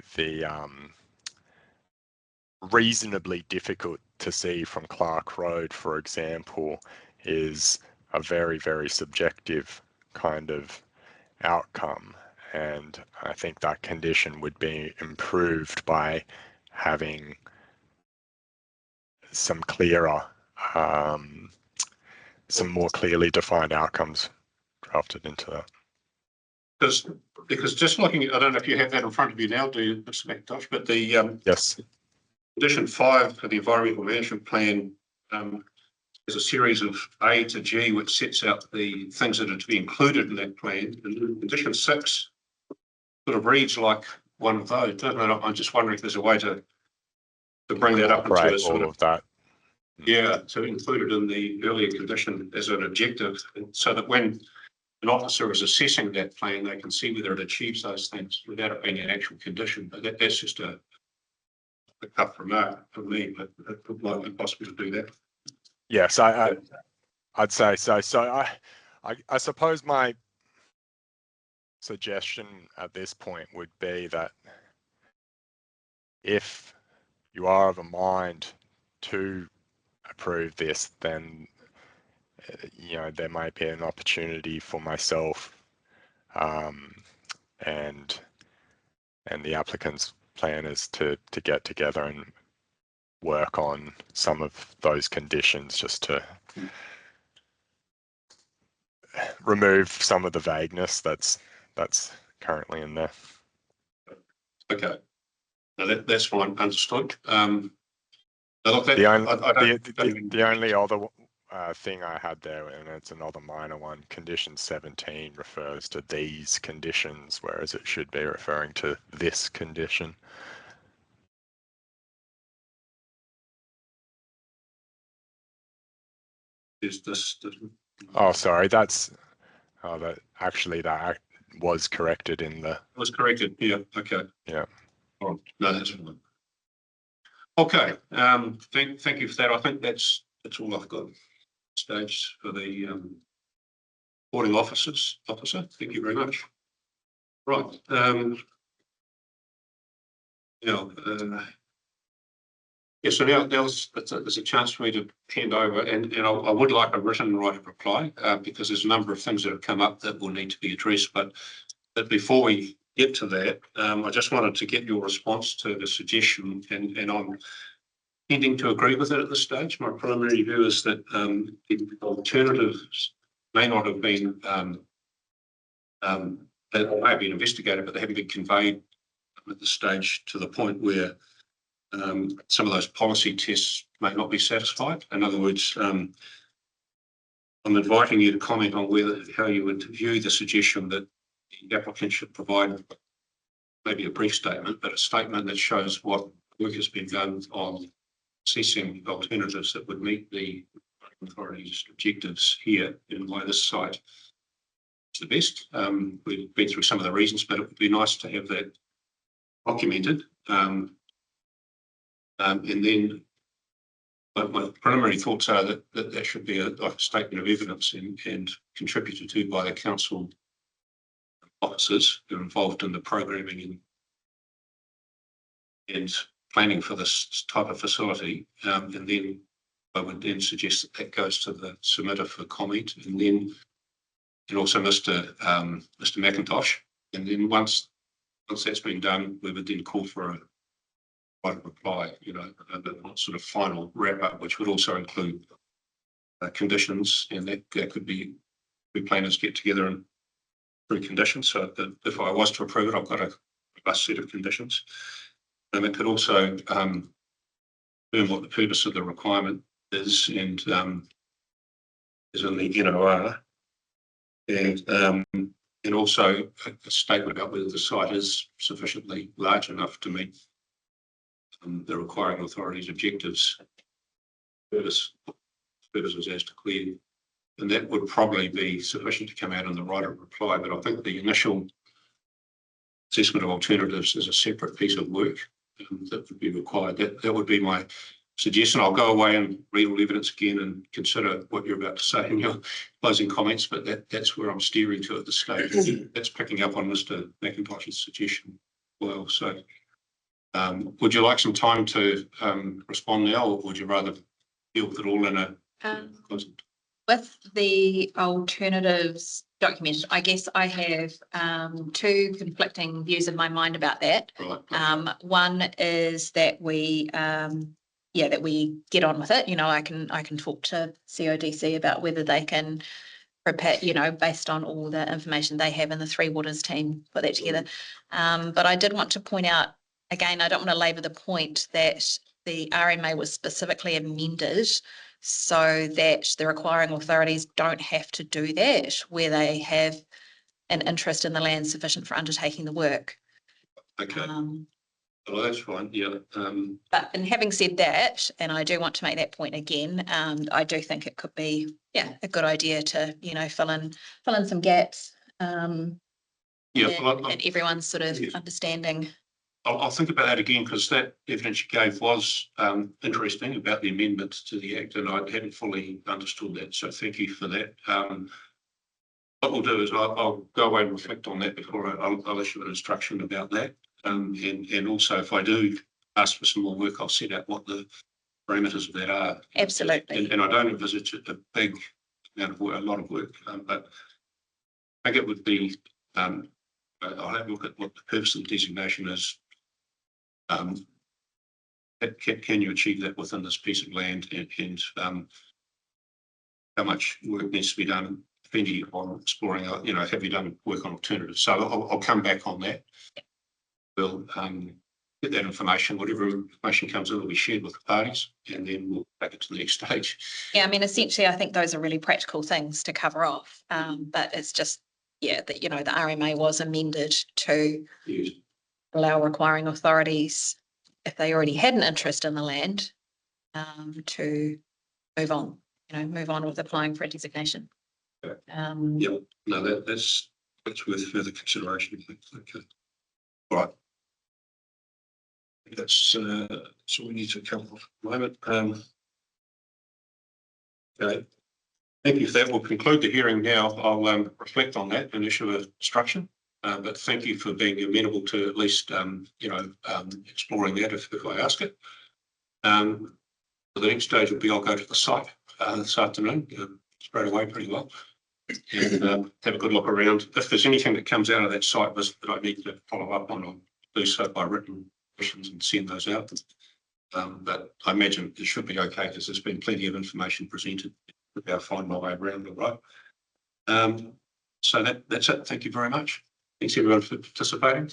reasonably difficult to see from Clark Road, for example, is a very, very subjective kind of outcome. And I think that condition would be improved by having some clearer, some more clearly defined outcomes drafted into that. Because just looking at, I don't know if you have that in front of you now, do you, Mr. McIntosh, but the Yes. condition 5 of the environmental management plan is a series of A to G, which sets out the things that are to be included in that plan. And condition 6 sort of reads like one of those, doesn't it? I'm just wondering if there's a way to bring that up into a sort of that. Yeah, to include it in the earlier condition as an objective, so that when an officer is assessing that plan, they can see whether it achieves those things without it being an actual condition. But that's just a cut remark for me, but it might be possible to do that. Yes, I'd say so. So I suppose my suggestion at this point would be that if you are of a mind to approve this, then there might be an opportunity for myself and the applicant's planners to get together and work on some of those conditions, just to remove some of the vagueness that's currently in there. Okay, now that's fine, understood. The only other thing I had there, and it's another minor one, condition 17 refers to these conditions, whereas it should be referring to this condition. Is this? Oh, sorry, that was corrected in the. It was corrected. Yeah. Okay. Yeah. Oh, no, that's fine. Okay. Thank you for that. I think that's all I've got. Stage for the boarding officer. Thank you very much. Right. Now, yeah, so now there's a chance for me to hand over, and I would like a written right of reply, because there's a number of things that have come up that will need to be addressed. But before we get to that, I just wanted to get your response to the suggestion, and I'm tending to agree with it at this stage. My preliminary view is that the alternatives may not have been they may have been investigated, but they haven't been conveyed at this stage to the point where some of those policy tests may not be satisfied. In other words, I'm inviting you to comment on how you would view the suggestion that the applicant should provide maybe a brief statement, but a statement that shows what work has been done on assessing alternatives that would meet the authority's objectives here and why this site is the best. We've been through some of the reasons, but it would be nice to have that documented. And then my preliminary thoughts are that should be a statement of evidence and contributed to by the council officers who are involved in the programming and planning for this type of facility. And then I would then suggest that goes to the submitter for comment, and also Mr. McIntosh. And then once that's been done, we would then call for a right of reply, the sort of final wrap up, which would also include conditions, and that could be planners get together and through conditions. So if I was to approve it, I've got a robust set of conditions. And it could also confirm what the purpose of the requirement is, and is in the NOR, and also a statement about whether the site is sufficiently large enough to meet the requiring authorities' objectives, purposes as declared. And that would probably be sufficient to come out in the right of reply. But I think the initial assessment of alternatives is a separate piece of work that would be required. That would be my suggestion. I'll go away and read all evidence again and consider what you're about to say in your closing comments, but that's where I'm steering to at this stage. That's picking up on Mr. McIntosh's suggestion as well. So would you like some time to respond now, or would you rather deal with it all in a with the alternatives document? I guess I have two conflicting views in my mind about that. Right. One is that we that we get on with it. I can talk to CODC about whether they can prepare, based on all the information they have, and the Three Waters team put that together. But I did want to point out, again, I don't want to labour the point that the RMA was specifically amended so that the requiring authorities don't have to do that where they have an interest in the land sufficient for undertaking the work. Okay. Well, that's fine. Yeah. But in having said that, and I do want to make that point again, I do think it could be, a good idea to, fill in some gaps. And everyone's sort of understanding. I'll think about that again, because that evidence you gave was interesting about the amendments to the Act, and I hadn't fully understood that. So thank you for that. What we'll do is I'll go away and reflect on that before I'll issue an instruction about that. And also, if I do ask for some more work, I'll set out what the parameters of that are. Absolutely. And I don't envisage a big amount of work, a lot of work, but I think it would be, I'll have a look at what the purpose of the designation is. Can you achieve that within this piece of land, and how much work needs to be done, depending on exploring, have you done work on alternatives? So I'll come back on that. We'll get that information, whatever information comes in will be shared with the parties, and then we'll take it to the next stage. Yeah, I mean, essentially, I think those are really practical things to cover off, but it's just, that, the RMA was amended to allow requiring authorities, if they already had an interest in the land, to move on with applying for a designation. Okay. No, that's worth further consideration. Okay. All right. That's all we need to cover at the moment. Okay. Thank you for that. We'll conclude the hearing now. I'll reflect on that and issue an instruction. But thank you for being amenable to at least, exploring that if I ask it. The next stage will be I'll go to the site this afternoon, straight away pretty well, and have a good look around. If there's anything that comes out of that site visit that I need to follow up on, I'll do so by written questions and send those out. But I imagine it should be okay because there's been plenty of information presented. I'll find my way around all right. So that's it. Thank you very much. Thanks everyone for participating.